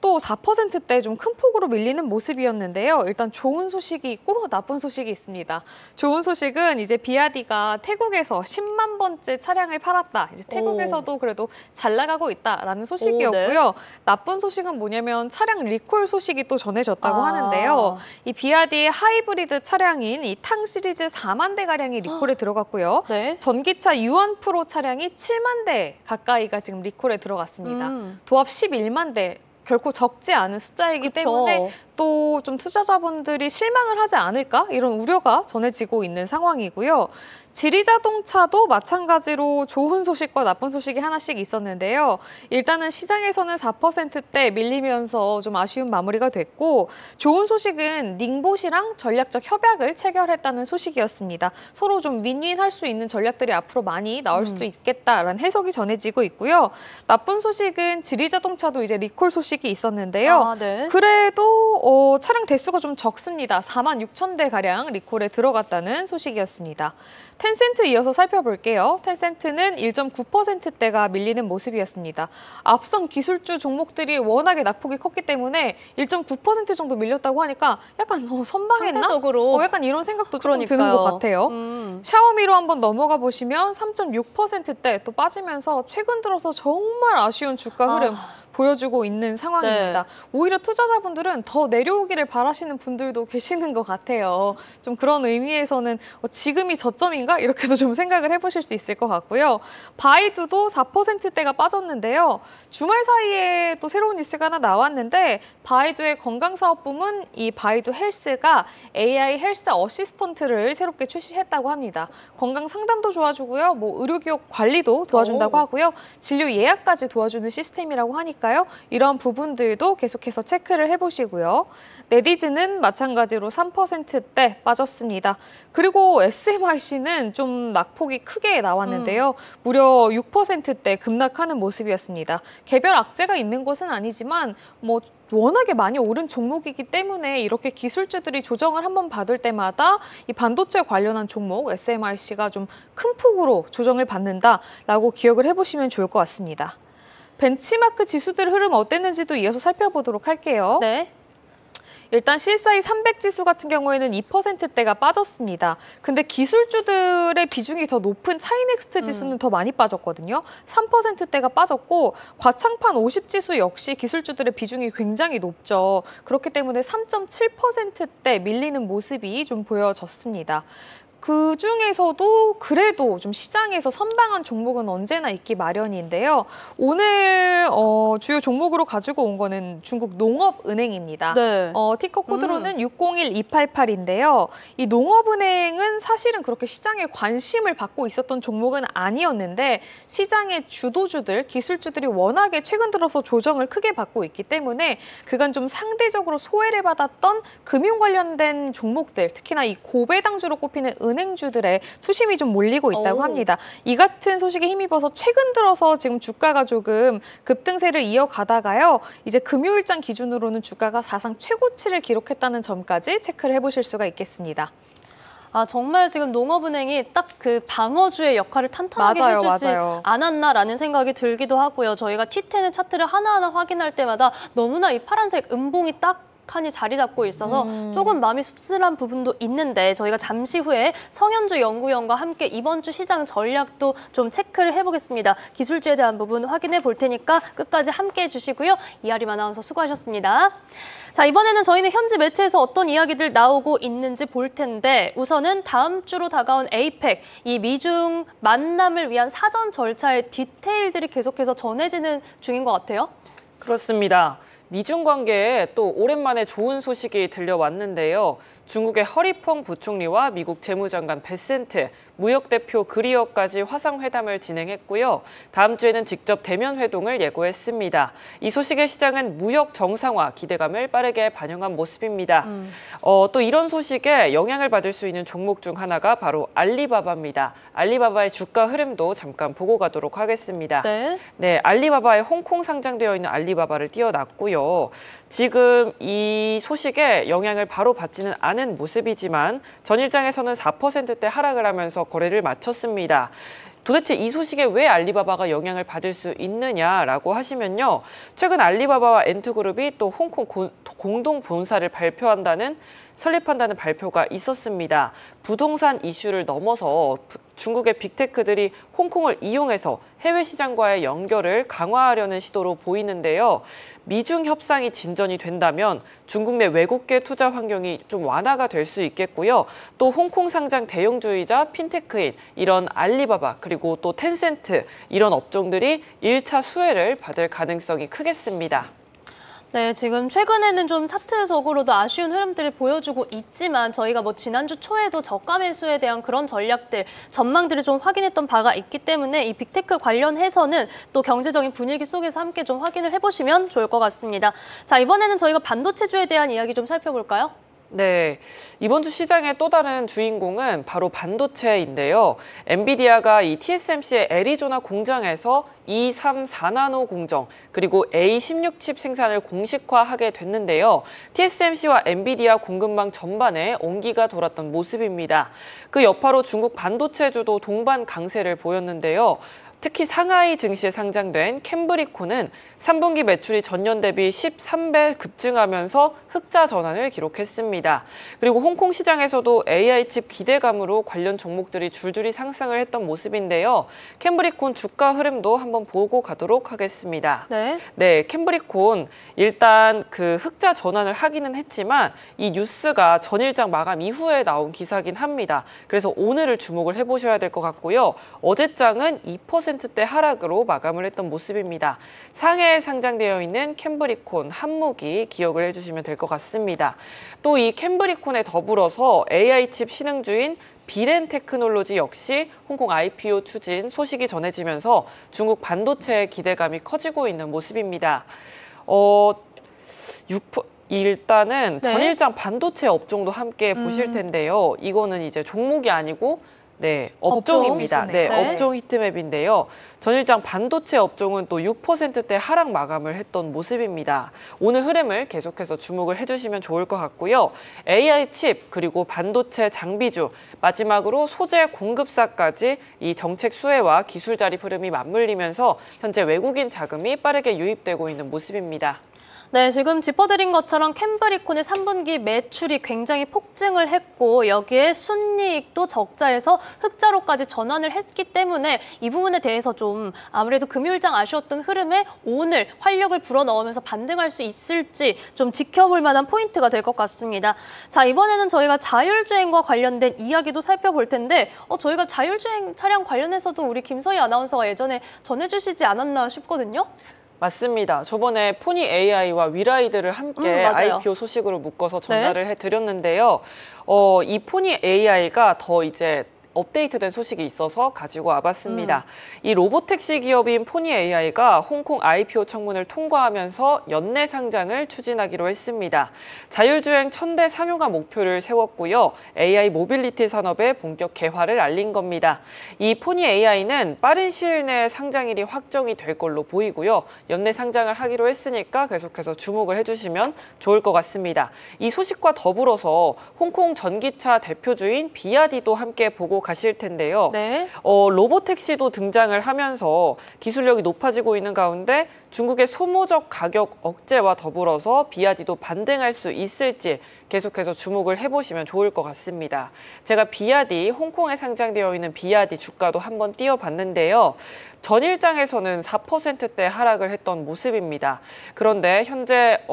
또 4%대 좀 큰 폭으로 밀리는 모습이었는데요. 일단 좋은 소식이 있고 나쁜 소식이 있습니다. 좋은 소식은 이제 비아디가 태국에서 10만 번째 차량을 팔았다. 이제 태국에서도 그래도 잘 나가고 있다라는 소식이었고요.
네.
나쁜 소식은 뭐냐면 차량 리콜 소식이 또 전해졌다고 하는데요. 이 비아디의 하이브리드 차량인 이 탕 시리즈 4만 대 가량이 리콜에 들어갔고요.
네.
전기차 유한 프로 차량이 7만 대 가까이가 지금 리콜에 들어갔습니다. 도합 11만 대. 결코 적지 않은 숫자이기
그쵸.
때문에 또 좀 투자자분들이 실망을 하지 않을까 이런 우려가 전해지고 있는 상황이고요. 지리자동차도 마찬가지로 좋은 소식과 나쁜 소식이 하나씩 있었는데요. 일단은 시장에서는 4%대 밀리면서 좀 아쉬운 마무리가 됐고 좋은 소식은 닝봇이랑 전략적 협약을 체결했다는 소식이었습니다. 서로 좀 윈윈할 수 있는 전략들이 앞으로 많이 나올 수도 있겠다라는 해석이 전해지고 있고요. 나쁜 소식은 지리자동차도 이제 리콜 소식이 있었는데요.
네.
그래도 차량 대수가 좀 적습니다. 4만 6천 대 가량 리콜에 들어갔다는 소식이었습니다. 텐센트 이어서 살펴볼게요. 텐센트는 1.9%대가 밀리는 모습이었습니다. 앞선 기술주 종목들이 워낙에 낙폭이 컸기 때문에 1.9% 정도 밀렸다고 하니까 약간 선방했나?
상대적으로
약간 이런 생각도 조금
그러니까요.
드는 것 같아요. 샤오미로 한번 넘어가 보시면 3.6%대 또 빠지면서 최근 들어서 정말 아쉬운 주가 흐름 보여주고 있는 상황입니다.
네.
오히려 투자자분들은 더 내려오기를 바라시는 분들도 계시는 것 같아요. 좀 그런 의미에서는 지금이 저점인가? 이렇게도 좀 생각을 해보실 수 있을 것 같고요. 바이두도 4%대가 빠졌는데요. 주말 사이에 또 새로운 뉴스가 하나 나왔는데 바이두의 건강사업부문 이 바이두 헬스가 AI 헬스 어시스턴트를 새롭게 출시했다고 합니다. 건강 상담도 도와주고요. 뭐 의료기록 관리도 도와준다고 하고요. 진료 예약까지 도와주는 시스템이라고 하니까 이런 부분들도 계속해서 체크를 해보시고요. 네디즈는 마찬가지로 3%대 빠졌습니다. 그리고 SMIC는 좀 낙폭이 크게 나왔는데요. 무려 6%대 급락하는 모습이었습니다. 개별 악재가 있는 것은 아니지만 워낙에 많이 오른 종목이기 때문에 이렇게 기술주들이 조정을 한번 받을 때마다 이 반도체 관련한 종목 SMIC가 좀 큰 폭으로 조정을 받는다라고 기억을 해보시면 좋을 것 같습니다. 벤치마크 지수들 흐름 어땠는지도 이어서 살펴보도록 할게요.
네.
일단 CSI 300 지수 같은 경우에는 2%대가 빠졌습니다. 근데 기술주들의 비중이 더 높은 차이넥스트 지수는 더 많이 빠졌거든요. 3%대가 빠졌고 과창판 50 지수 역시 기술주들의 비중이 굉장히 높죠. 그렇기 때문에 3.7%대 밀리는 모습이 좀 보여졌습니다. 그 중에서도 그래도 좀 시장에서 선방한 종목은 언제나 있기 마련인데요. 오늘 주요 종목으로 가지고 온 거는 중국 농업은행입니다.
네.
티커 코드로는 601288인데요. 이 농업은행은 사실은 그렇게 시장에 관심을 받고 있었던 종목은 아니었는데 시장의 주도주들, 기술주들이 워낙에 최근 들어서 조정을 크게 받고 있기 때문에 그간 좀 상대적으로 소외를 받았던 금융 관련된 종목들, 특히나 이 고배당주로 꼽히는 은행주들의 투심이 좀 몰리고 있다고 합니다. 이 같은 소식에 힘입어서 최근 들어서 지금 주가가 조금 급등세를 이어가다가요. 이제 금요일장 기준으로는 주가가 사상 최고치를 기록했다는 점까지 체크를 해보실 수가 있겠습니다.
아, 정말 지금 농업은행이 딱 그 방어주의 역할을 탄탄하게 해주지 않았나라는 생각이 들기도 하고요. 저희가 T10의 차트를 하나하나 확인할 때마다 너무나 이 파란색 음봉이 딱 하니 자리 잡고 있어서 조금 마음이 씁쓸한 부분도 있는데 저희가 잠시 후에 성현주 연구위원과 함께 이번 주 시장 전략도 좀 체크를 해보겠습니다. 기술주에 대한 부분 확인해 볼 테니까 끝까지 함께해 주시고요. 이하림 아나운서 수고하셨습니다. 자, 이번에는 저희는 현지 매체에서 어떤 이야기들 나오고 있는지 볼 텐데 우선은 다음 주로 다가온 에이펙, 이 미중 만남을 위한 사전 절차의 디테일들이 계속해서 전해지는 중인 것 같아요.
그렇습니다. 미중 관계에 또 오랜만에 좋은 소식이 들려왔는데요. 중국의 허리펑 부총리와 미국 재무장관 베센트, 무역대표 그리어까지 화상회담을 진행했고요. 다음 주에는 직접 대면 회동을 예고했습니다. 이 소식의 시장은 무역 정상화 기대감을 빠르게 반영한 모습입니다. 또 이런 소식에 영향을 받을 수 있는 종목 중 하나가 바로 알리바바입니다. 알리바바의 주가 흐름도 잠깐 보고 가도록 하겠습니다. 네, 알리바바의 홍콩 상장되어 있는 알리바바를 띄워놨고요. 지금 이 소식에 영향을 바로 받지는 않은 모습이지만 전일장에서는 4%대 하락을 하면서 거래를 마쳤습니다. 도대체 이 소식에 왜 알리바바가 영향을 받을 수 있느냐라고 하시면요. 최근 알리바바와 엔투그룹이 또 홍콩 공동 본사를 설립한다는 발표가 있었습니다. 부동산 이슈를 넘어서 중국의 빅테크들이 홍콩을 이용해서 해외 시장과의 연결을 강화하려는 시도로 보이는데요. 미중 협상이 진전이 된다면 중국 내 외국계 투자 환경이 좀 완화가 될 수 있겠고요. 또 홍콩 상장 대형주이자 핀테크인 이런 알리바바 그리고 또 텐센트 이런 업종들이 1차 수혜를 받을 가능성이 크겠습니다.
네, 지금 최근에는 좀 차트적으로도 아쉬운 흐름들을 보여주고 있지만 저희가 뭐 지난주 초에도 저가 매수에 대한 그런 전략들, 전망들을 좀 확인했던 바가 있기 때문에 이 빅테크 관련해서는 또 경제적인 분위기 속에서 함께 좀 확인을 해보시면 좋을 것 같습니다. 자, 이번에는 저희가 반도체주에 대한 이야기 좀 살펴볼까요?
네, 이번 주 시장의 또 다른 주인공은 바로 반도체인데요. 엔비디아가 이 TSMC의 애리조나 공장에서 234나노 공정 그리고 A16 칩 생산을 공식화하게 됐는데요. TSMC와 엔비디아 공급망 전반에 온기가 돌았던 모습입니다. 그 여파로 중국 반도체주도 동반 강세를 보였는데요. 특히 상하이 증시에 상장된 캠브리콘은 3분기 매출이 전년 대비 13배 급증하면서 흑자 전환을 기록했습니다. 그리고 홍콩 시장에서도 AI 칩 기대감으로 관련 종목들이 줄줄이 상승을 했던 모습인데요. 캠브리콘 주가 흐름도 한번 보고 가도록 하겠습니다. 네, 캠브리콘 일단 그 흑자 전환을 하기는 했지만 이 뉴스가 전일장 마감 이후에 나온 기사긴 합니다. 그래서 오늘을 주목을 해보셔야 될 것 같고요. 어제장은 2%대 하락으로 마감을 했던 모습입니다. 상해에 상장되어 있는 캠브리콘 한무기 기억을 해주시면 될 것 같습니다. 또 이 캠브리콘에 더불어서 AI 칩 신흥주인 비렌 테크놀로지 역시 홍콩 IPO 추진 소식이 전해지면서 중국 반도체의 기대감이 커지고 있는 모습입니다. 일단은 전일장 반도체 업종도 함께 보실 텐데요. 이거는 이제 종목이 아니고 업종입니다. 업종 히트맵인데요. 전일장 반도체 업종은 또 6%대 하락 마감을 했던 모습입니다. 오늘 흐름을 계속해서 주목을 해주시면 좋을 것 같고요. AI 칩 그리고 반도체 장비주 마지막으로 소재 공급사까지 이 정책 수혜와 기술 자립 흐름이 맞물리면서 현재 외국인 자금이 빠르게 유입되고 있는 모습입니다.
네, 지금 짚어드린 것처럼 캠브리콘의 3분기 매출이 굉장히 폭증을 했고 여기에 순이익도 적자에서 흑자로까지 전환을 했기 때문에 이 부분에 대해서 좀 아무래도 금요일장 아쉬웠던 흐름에 오늘 활력을 불어넣으면서 반등할 수 있을지 좀 지켜볼 만한 포인트가 될 것 같습니다. 자, 이번에는 저희가 자율주행과 관련된 이야기도 살펴볼 텐데 저희가 자율주행 차량 관련해서도 우리 김서희 아나운서가 예전에 전해주시지 않았나 싶거든요.
맞습니다. 저번에 포니 AI와 위라이드를 함께
맞아요.
IPO 소식으로 묶어서 전달을 해드렸는데요. 이 포니 AI가 더 이제 업데이트된 소식이 있어서 가지고 와봤습니다. 이 로보택시 기업인 포니 AI가 홍콩 IPO 청문을 통과하면서 연내 상장을 추진하기로 했습니다. 자율주행 1000대 상용화 목표를 세웠고요. AI 모빌리티 산업의 본격 개화를 알린 겁니다. 이 포니 AI는 빠른 시일 내에 상장일이 확정이 될 걸로 보이고요. 연내 상장을 하기로 했으니까 계속해서 주목을 해주시면 좋을 것 같습니다. 이 소식과 더불어서 홍콩 전기차 대표주인 비아디도 함께 보고 가실 텐데요.
네.
로보택시도 등장을 하면서 기술력이 높아지고 있는 가운데 중국의 소모적 가격 억제와 더불어서 비아디도 반등할 수 있을지 계속해서 주목을 해보시면 좋을 것 같습니다. 제가 비아디, 홍콩에 상장되어 있는 비아디 주가도 한번 띄워봤는데요. 전일장에서는 4%대 하락을 했던 모습입니다. 그런데 현재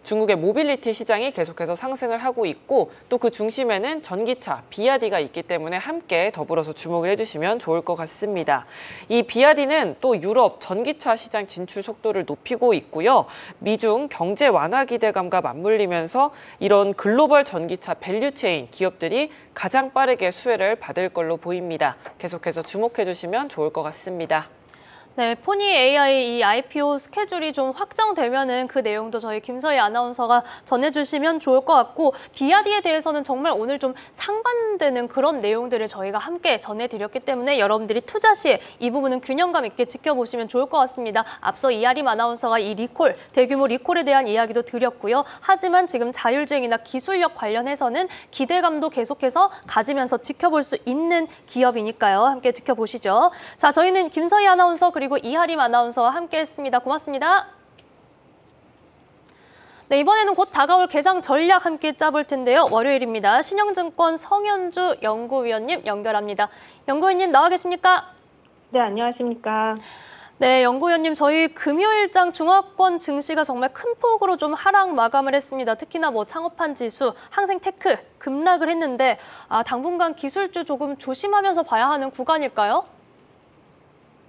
중국의 모빌리티 시장이 계속해서 상승을 하고 있고 또 그 중심에는 전기차, 비아디가 있기 때문에 함께 더불어서 주목을 해주시면 좋을 것 같습니다. 이 비아디는 또 유럽 전기차 시장 진출 속도를 높이고 있고요. 미중 경제 완화 기대감과 맞물리면서 이런 글로벌 전기차 밸류체인 기업들이 가장 빠르게 수혜를 받을 걸로 보입니다. 계속해서 주목해 주시면 좋을 것 같습니다.
네, 포니 AI 이 IPO 스케줄이 좀 확정되면은 그 내용도 저희 김서희 아나운서가 전해주시면 좋을 것 같고 비아디에 대해서는 정말 오늘 좀 상반되는 그런 내용들을 저희가 함께 전해드렸기 때문에 여러분들이 투자 시에 이 부분은 균형감 있게 지켜보시면 좋을 것 같습니다. 앞서 이하림 아나운서가 이 리콜, 대규모 리콜에 대한 이야기도 드렸고요. 하지만 지금 자율주행이나 기술력 관련해서는 기대감도 계속해서 가지면서 지켜볼 수 있는 기업이니까요. 함께 지켜보시죠. 자, 저희는 김서희 아나운서 그리고 이하림 아나운서와 함께했습니다. 고맙습니다. 네, 이번에는 곧 다가올 개장 전략 함께 짜볼 텐데요. 월요일입니다. 신영증권 성현주 연구위원님 연결합니다. 연구위원님 나와 계십니까?
네, 안녕하십니까.
네, 연구위원님 저희 금요일장 중화권 증시가 정말 큰 폭으로 좀 하락 마감을 했습니다. 특히나 창업한 지수, 항생테크 급락을 했는데 당분간 기술주 조금 조심하면서 봐야 하는 구간일까요?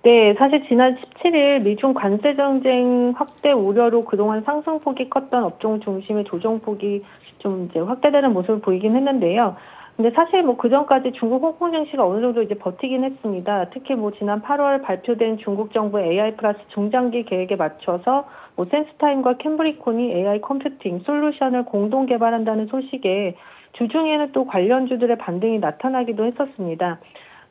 네, 사실 지난 17일 미중 관세 전쟁 확대 우려로 그동안 상승폭이 컸던 업종 중심의 조정폭이 좀 이제 확대되는 모습을 보이긴 했는데요. 근데 사실 그 전까지 중국 홍콩 증시가 어느 정도 이제 버티긴 했습니다. 특히 지난 8월 발표된 중국 정부의 AI 플러스 중장기 계획에 맞춰서 센스타임과 캠브리콘이 AI 컴퓨팅 솔루션을 공동 개발한다는 소식에 주중에는 또 관련주들의 반등이 나타나기도 했었습니다.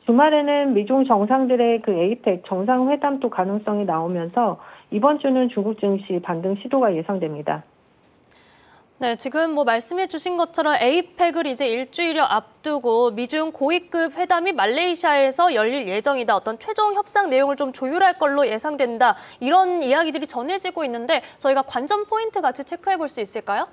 주말에는 미중 정상들의 그 에이펙 정상회담도 가능성이 나오면서 이번 주는 중국 증시 반등 시도가 예상됩니다.
네, 지금 말씀해 주신 것처럼 에이펙을 이제 일주일여 앞두고 미중 고위급 회담이 말레이시아에서 열릴 예정이다. 어떤 최종 협상 내용을 좀 조율할 걸로 예상된다. 이런 이야기들이 전해지고 있는데 저희가 관전 포인트 같이 체크해 볼 수 있을까요?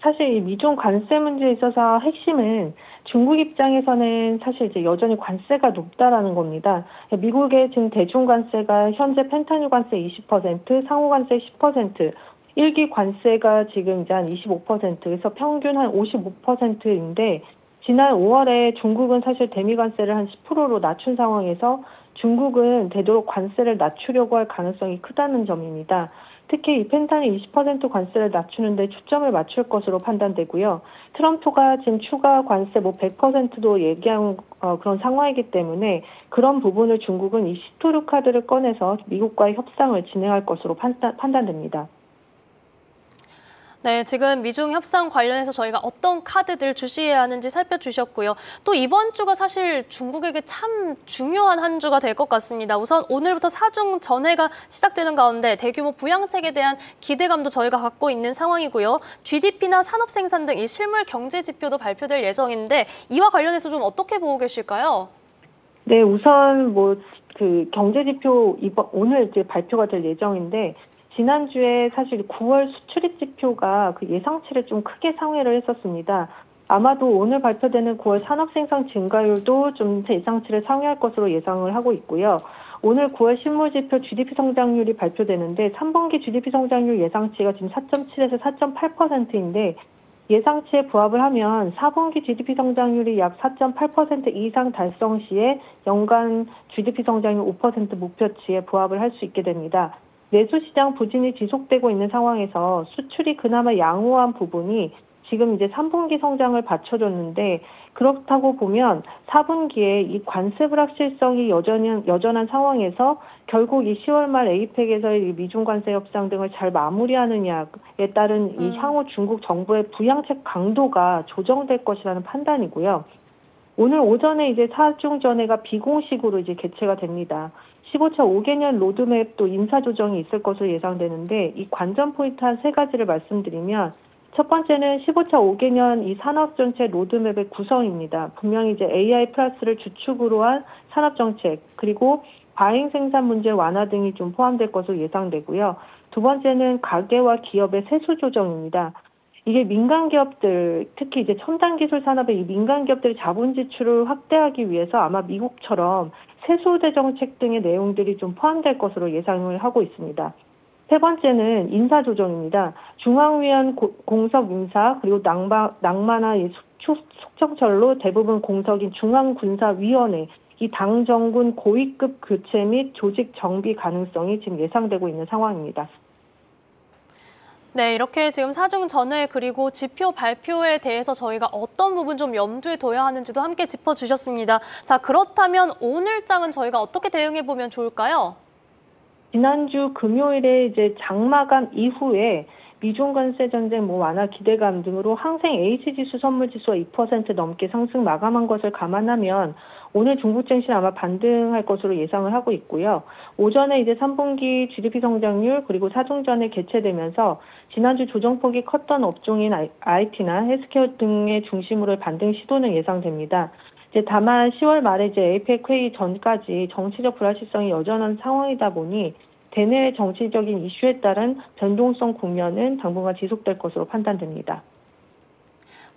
사실 이 미중 관세 문제에 있어서 핵심은 중국 입장에서는 사실 이제 여전히 관세가 높다라는 겁니다. 미국의 지금 대중 관세가 현재 펜타닐 관세 20%, 상호 관세 10%, 일기 관세가 지금 이제 한 25%에서 평균 한 55%인데 지난 5월에 중국은 사실 대미 관세를 한 10%로 낮춘 상황에서 중국은 되도록 관세를 낮추려고 할 가능성이 크다는 점입니다. 특히 이 펜타닐 20% 관세를 낮추는데 초점을 맞출 것으로 판단되고요. 트럼프가 지금 추가 관세 100%도 얘기한 그런 상황이기 때문에 그런 부분을 중국은 이 시토르 카드를 꺼내서 미국과의 협상을 진행할 것으로 판단됩니다.
네, 지금 미중 협상 관련해서 저희가 어떤 카드들 주시해야 하는지 살펴주셨고요. 또 이번 주가 사실 중국에게 참 중요한 한 주가 될 것 같습니다. 우선 오늘부터 사중 전회가 시작되는 가운데 대규모 부양책에 대한 기대감도 저희가 갖고 있는 상황이고요. GDP나 산업 생산 등 이 실물 경제 지표도 발표될 예정인데 이와 관련해서 좀 어떻게 보고 계실까요?
네, 우선 그 경제 지표 오늘 이제 발표가 될 예정인데 지난주에 사실 9월 수출입 지표가 그 예상치를 좀 크게 상회를 했었습니다. 아마도 오늘 발표되는 9월 산업생산 증가율도 좀 예상치를 상회할 것으로 예상을 하고 있고요. 오늘 9월 실물지표 GDP 성장률이 발표되는데 3분기 GDP 성장률 예상치가 지금 4.7에서 4.8%인데 예상치에 부합을 하면 4분기 GDP 성장률이 약 4.8% 이상 달성 시에 연간 GDP 성장률 5% 목표치에 부합을 할 수 있게 됩니다. 내수시장 부진이 지속되고 있는 상황에서 수출이 그나마 양호한 부분이 지금 이제 3분기 성장을 받쳐줬는데 그렇다고 보면 4분기에 이 관세 불확실성이 여전한 상황에서 결국 이 10월 말 APEC에서의 미중 관세 협상 등을 잘 마무리하느냐에 따른 이 향후 중국 정부의 부양책 강도가 조정될 것이라는 판단이고요. 오늘 오전에 이제 사중전회가 비공식으로 이제 개최가 됩니다. 15차 5개년 로드맵 또 인사 조정이 있을 것으로 예상되는데 이 관전 포인트 한 3가지를 말씀드리면 첫 번째는 15차 5개년 이 산업정책 로드맵의 구성입니다. 분명히 이제 AI 플러스를 주축으로 한 산업정책, 그리고 과잉 생산 문제 완화 등이 좀 포함될 것으로 예상되고요. 두 번째는 가계와 기업의 세수 조정입니다. 이게 민간 기업들, 특히 이제 첨단 기술 산업의 이 민간 기업들의 자본 지출을 확대하기 위해서 아마 미국처럼 세수대 정책 등의 내용들이 좀 포함될 것으로 예상을 하고 있습니다. 세 번째는 인사 조정입니다. 중앙위원 공석 인사 그리고 낭만화 숙청철로 대부분 공석인 중앙군사위원회 이 당 정군 고위급 교체 및 조직 정비 가능성이 지금 예상되고 있는 상황입니다.
네, 이렇게 지금 사중전회 그리고 지표 발표에 대해서 저희가 어떤 부분 좀 염두에 둬야 하는지도 함께 짚어주셨습니다. 자, 그렇다면 오늘장은 저희가 어떻게 대응해보면 좋을까요?
지난주 금요일에 이제 장마감 이후에 미중 관세 전쟁 완화 기대감 등으로 항생 H지수 선물지수가 2% 넘게 상승 마감한 것을 감안하면 오늘 중국 증시는 아마 반등할 것으로 예상을 하고 있고요. 오전에 이제 3분기 GDP 성장률 그리고 사중전에 개최되면서 지난주 조정폭이 컸던 업종인 IT나 헬스케어 등의 중심으로 반등 시도는 예상됩니다. 이제 다만 10월 말에 이제 APEC 회의 전까지 정치적 불확실성이 여전한 상황이다 보니 대내 정치적인 이슈에 따른 변동성 국면은 당분간 지속될 것으로 판단됩니다.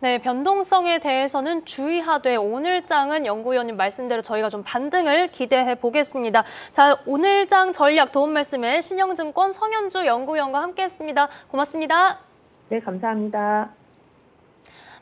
네, 변동성에 대해서는 주의하되 오늘장은 연구위원님 말씀대로 저희가 좀 반등을 기대해 보겠습니다. 자, 오늘장 전략 도움 말씀에 신영증권 성현주 연구위원과 함께했습니다. 고맙습니다.
네, 감사합니다.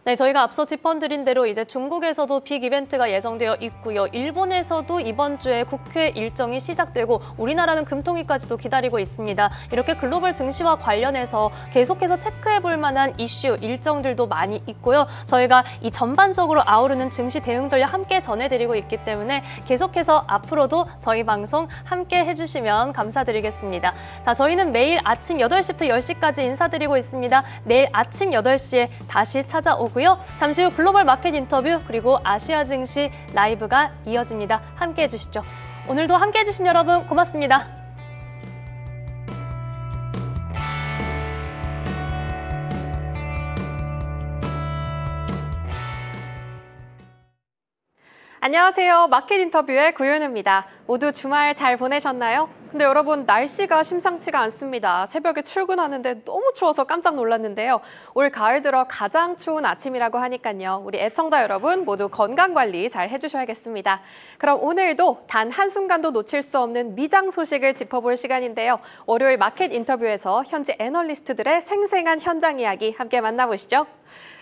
네, 저희가 앞서 짚어드린 대로 이제 중국에서도 빅 이벤트가 예정되어 있고요. 일본에서도 이번 주에 국회 일정이 시작되고 우리나라는 금통위까지도 기다리고 있습니다. 이렇게 글로벌 증시와 관련해서 계속해서 체크해볼 만한 이슈, 일정들도 많이 있고요. 저희가 이 전반적으로 아우르는 증시 대응 전략 함께 전해드리고 있기 때문에 계속해서 앞으로도 저희 방송 함께 해주시면 감사드리겠습니다. 자, 저희는 매일 아침 8시부터 10시까지 인사드리고 있습니다. 내일 아침 8시에 다시 찾아오고요. 잠시 후 글로벌 마켓 인터뷰 그리고 아시아 증시 라이브가 이어집니다. 함께해 주시죠. 오늘도 함께해 주신 여러분 고맙습니다.
안녕하세요. 마켓 인터뷰의 구윤우입니다. 모두 주말 잘 보내셨나요? 근데 여러분 날씨가 심상치가 않습니다. 새벽에 출근하는데 너무 추워서 깜짝 놀랐는데요. 올 가을 들어 가장 추운 아침이라고 하니까요. 우리 애청자 여러분 모두 건강관리 잘 해주셔야겠습니다. 그럼 오늘도 단 한순간도 놓칠 수 없는 미장 소식을 짚어볼 시간인데요. 월요일 마켓 인터뷰에서 현지 애널리스트들의 생생한 현장 이야기 함께 만나보시죠.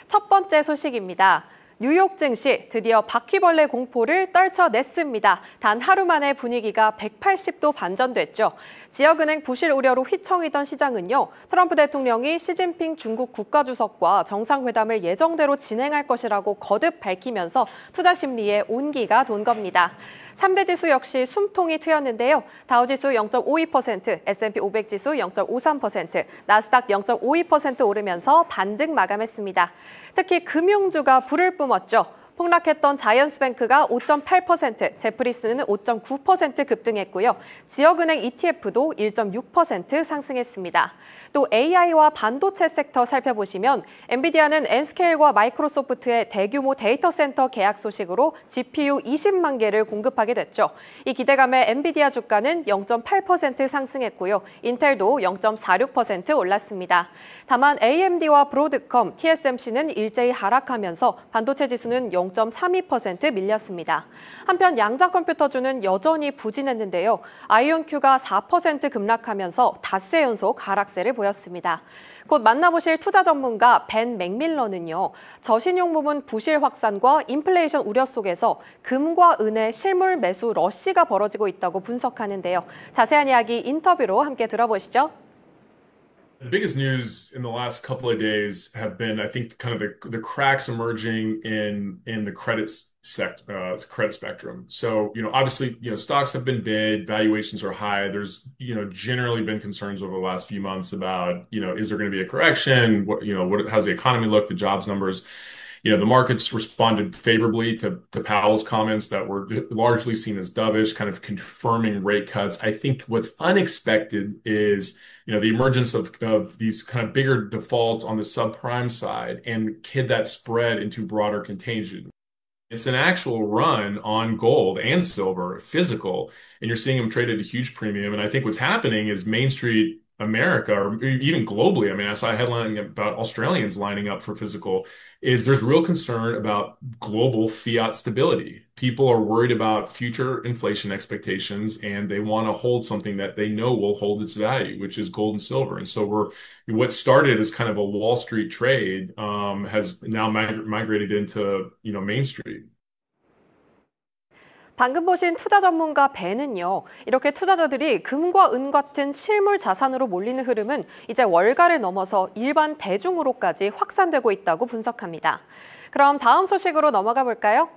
첫 번째 소식입니다. 뉴욕 증시 드디어 바퀴벌레 공포를 떨쳐냈습니다. 단 하루 만에 분위기가 180도 반전됐죠. 지역은행 부실 우려로 휘청이던 시장은요. 트럼프 대통령이 시진핑 중국 국가주석과 정상회담을 예정대로 진행할 것이라고 거듭 밝히면서 투자 심리에 온기가 돈 겁니다. 3대 지수 역시 숨통이 트였는데요. 다우지수 0.52%, S&P 500 지수 0.53%, 나스닥 0.52% 오르면서 반등 마감했습니다. 특히 금융주가 불을 뿜었죠. 폭락했던 자이언츠뱅크가 5.8%, 제프리스는 5.9% 급등했고요. 지역은행 ETF도 1.6% 상승했습니다. 또 AI와 반도체 섹터 살펴보시면 엔비디아는 N스케일과 마이크로소프트의 대규모 데이터 센터 계약 소식으로 GPU 20만 개를 공급하게 됐죠. 이 기대감에 엔비디아 주가는 0.8% 상승했고요. 인텔도 0.46% 올랐습니다. 다만 AMD와 브로드컴, TSMC는 일제히 하락하면서 반도체 지수는 0.32% 밀렸습니다. 한편 양자 컴퓨터주는 여전히 부진했는데요. 아이온큐가 4% 급락하면서 닷새 연속 하락세를 보였습니다. 곧 만나보실 투자 전문가 벤 맥밀런은요. 저신용 부문 부실 확산과 인플레이션 우려 속에서 금과 은의 실물 매수 러시가 벌어지고 있다고 분석하는데요. 자세한 이야기 인터뷰로 함께 들어보시죠.
The biggest news in the last couple of days have been, I think, kind of the cracks emerging in the credit spectrum. So, obviously, stocks have been bid, valuations are high. There's, generally been concerns over the last few months about, is there going to be a correction? How's the economy look? The jobs numbers. The markets responded favorably to Powell's comments that were largely seen as dovish, kind of confirming rate cuts. I think what's unexpected is, the emergence of these kind of bigger defaults on the subprime side and kid that spread into broader contagion. It's an actual run on gold and silver, physical, and you're seeing them trade at a huge premium. And I think what's happening is Main Street America, or even globally, I saw a headline about Australians lining up for physical, is there's real concern about global fiat stability. People are worried about future inflation expectations, and they want to hold something that they know will hold its value, which is gold and silver. And so what started as kind of a Wall Street trade has now migrated into, Main Street.
방금 보신 투자 전문가 벤은요. 이렇게 투자자들이 금과 은 같은 실물 자산으로 몰리는 흐름은 이제 월가를 넘어서 일반 대중으로까지 확산되고 있다고 분석합니다. 그럼 다음 소식으로 넘어가 볼까요?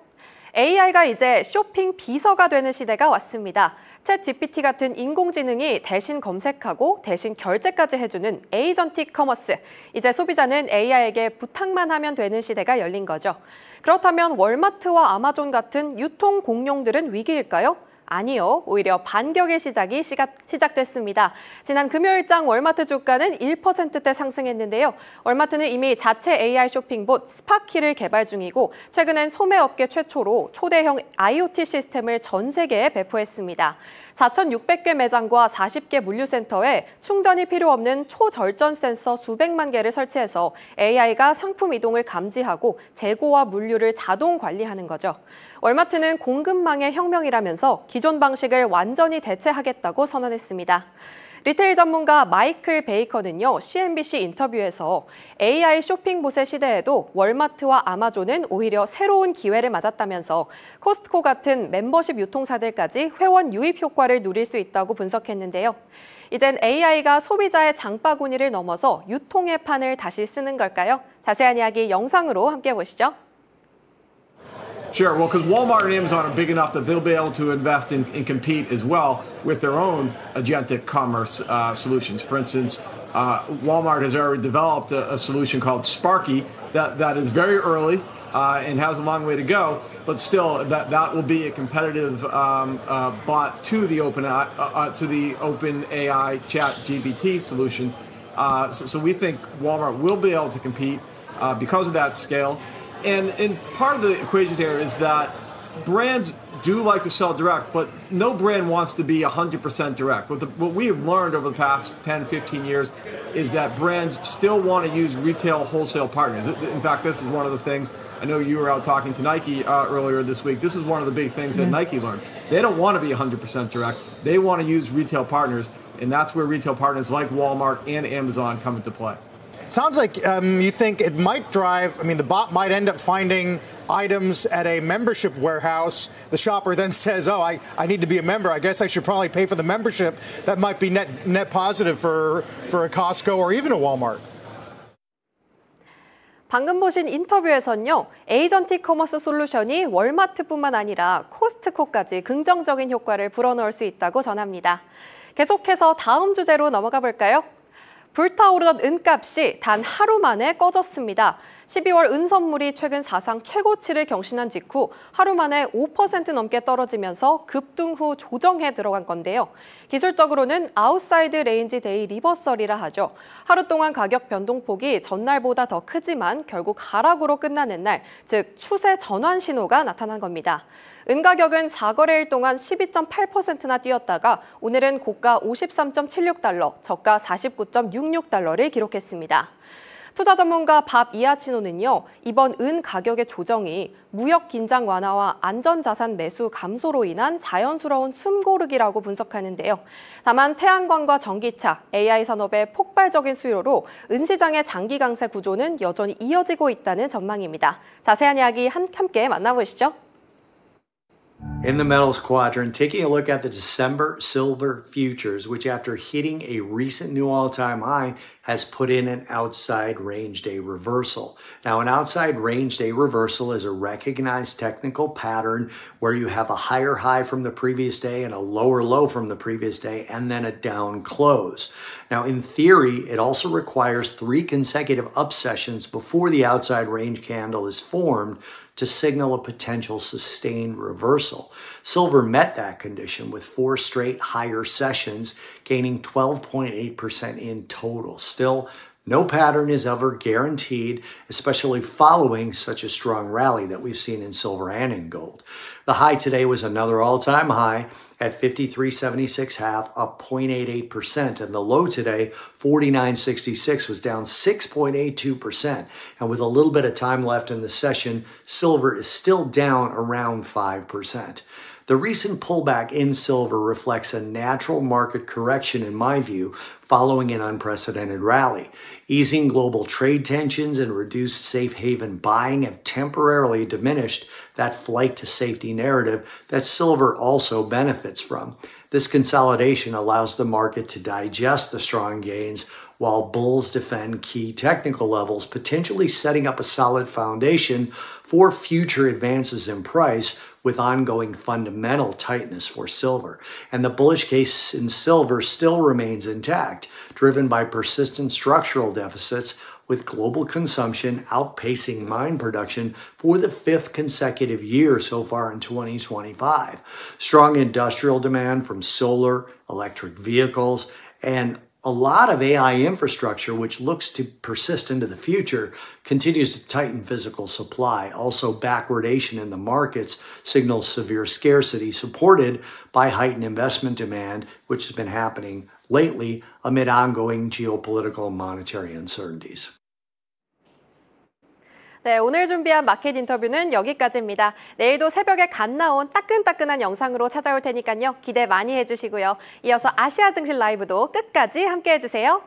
AI가 이제 쇼핑 비서가 되는 시대가 왔습니다. 챗 GPT 같은 인공지능이 대신 검색하고 대신 결제까지 해주는 에이전틱 커머스. 이제 소비자는 AI에게 부탁만 하면 되는 시대가 열린 거죠. 그렇다면 월마트와 아마존 같은 유통 공룡들은 위기일까요? 아니요, 오히려 반격의 시작이 시작됐습니다. 지난 금요일장 월마트 주가는 1%대 상승했는데요. 월마트는 이미 자체 AI 쇼핑봇 스파키를 개발 중이고 최근엔 소매업계 최초로 초대형 IoT 시스템을 전 세계에 배포했습니다. 4,600개 매장과 40개 물류센터에 충전이 필요 없는 초절전 센서 수백만 개를 설치해서 AI가 상품 이동을 감지하고 재고와 물류를 자동 관리하는 거죠. 월마트는 공급망의 혁명이라면서 기존 방식을 완전히 대체하겠다고 선언했습니다. 리테일 전문가 마이클 베이커는요, CNBC 인터뷰에서 AI 쇼핑봇의 시대에도 월마트와 아마존은 오히려 새로운 기회를 맞았다면서 코스트코 같은 멤버십 유통사들까지 회원 유입 효과를 누릴 수 있다고 분석했는데요. 이젠 AI가 소비자의 장바구니를 넘어서 유통의 판을 다시 쓰는 걸까요? 자세한 이야기 영상으로 함께 보시죠.
Sure. Well, because Walmart and Amazon are big enough that they'll be able to invest and compete as well with their own agentic commerce solutions. For instance, Walmart has already developed a solution called Sparky that is very early and has a long way to go. But still, that will be a competitive bot to the Open AI Chat GPT solution. So we think Walmart will be able to compete because of that scale. And part of the equation here is that brands do like to sell direct, but no brand wants to be 100% direct. What we have learned over the past 10, 15 years is that brands still want to use retail wholesale partners. In fact, this is one of the things, I know you were out talking to Nike earlier this week. This is one of the big things that Nike learned. They don't want to be 100% direct. They want to use retail partners, and that's where retail partners like Walmart and Amazon come into play.
Sounds like you think it might drive, the bot might end up finding items at a membership warehouse. The shopper then says, oh, I need to be a member. I guess I should probably pay for the membership. That might be net positive for a Costco or even a Walmart.
방금 보신 인터뷰에서는요, 에이전틱 커머스 솔루션이 월마트뿐만 아니라 코스트코까지 긍정적인 효과를 불어넣을 수 있다고 전합니다. 계속해서 다음 주제로 넘어가 볼까요? 불타오르던 은값이 단 하루 만에 꺼졌습니다. 12월 은선물이 최근 사상 최고치를 경신한 직후 하루 만에 5% 넘게 떨어지면서 급등 후 조정에 들어간 건데요. 기술적으로는 아웃사이드 레인지 데이 리버설이라 하죠. 하루 동안 가격 변동폭이 전날보다 더 크지만 결국 하락으로 끝나는 날, 즉 추세 전환 신호가 나타난 겁니다. 은 가격은 4거래일 동안 12.8%나 뛰었다가 오늘은 고가 53.76달러, 저가 49.66달러를 기록했습니다. 투자 전문가 밥 이아치노는요, 이번 은 가격의 조정이 무역 긴장 완화와 안전자산 매수 감소로 인한 자연스러운 숨고르기라고 분석하는데요. 다만 태양광과 전기차, AI 산업의 폭발적인 수요로 은 시장의 장기 강세 구조는 여전히 이어지고 있다는 전망입니다. 자세한 이야기 함께 만나보시죠.
In the metals quadrant, taking a look at the December silver futures, which after hitting a recent new all-time high has put in an outside range day reversal. Now, an outside range day reversal is a recognized technical pattern where you have a higher high from the previous day and a lower low from the previous day and then a down close. Now, in theory, it also requires 3 consecutive up sessions before the outside range candle is formed to signal a potential sustained reversal. Silver met that condition with 4 straight higher sessions, gaining 12.8% in total. Still, no pattern is ever guaranteed, especially following such a strong rally that we've seen in silver and in gold. The high today was another all-time high at 53.76 half, up 0.88%, and the low today, 49.66, was down 6.82%. And with a little bit of time left in the session, silver is still down around 5%. The recent pullback in silver reflects a natural market correction, in my view, following an unprecedented rally. Easing global trade tensions and reduced safe haven buying have temporarily diminished that flight to safety narrative that silver also benefits from. This consolidation allows the market to digest the strong gains while bulls defend key technical levels, potentially setting up a solid foundation for future advances in price with ongoing fundamental tightness for silver. And the bullish case in silver still remains intact, driven by persistent structural deficits, with global consumption outpacing mine production for the 5th consecutive year so far in 2025. Strong industrial demand from solar, electric vehicles, and a lot of AI infrastructure, which looks to persist into the future, continues to tighten physical supply. Also, backwardation in the markets signals severe scarcity, supported by heightened investment demand, which has been happening lately amid ongoing geopolitical and monetary uncertainties.
네, 오늘 준비한 마켓 인터뷰는 여기까지입니다. 내일도 새벽에 갓 나온 따끈따끈한 영상으로 찾아올 테니까요. 기대 많이 해주시고요. 이어서 아시아 증시 라이브도 끝까지 함께 해주세요.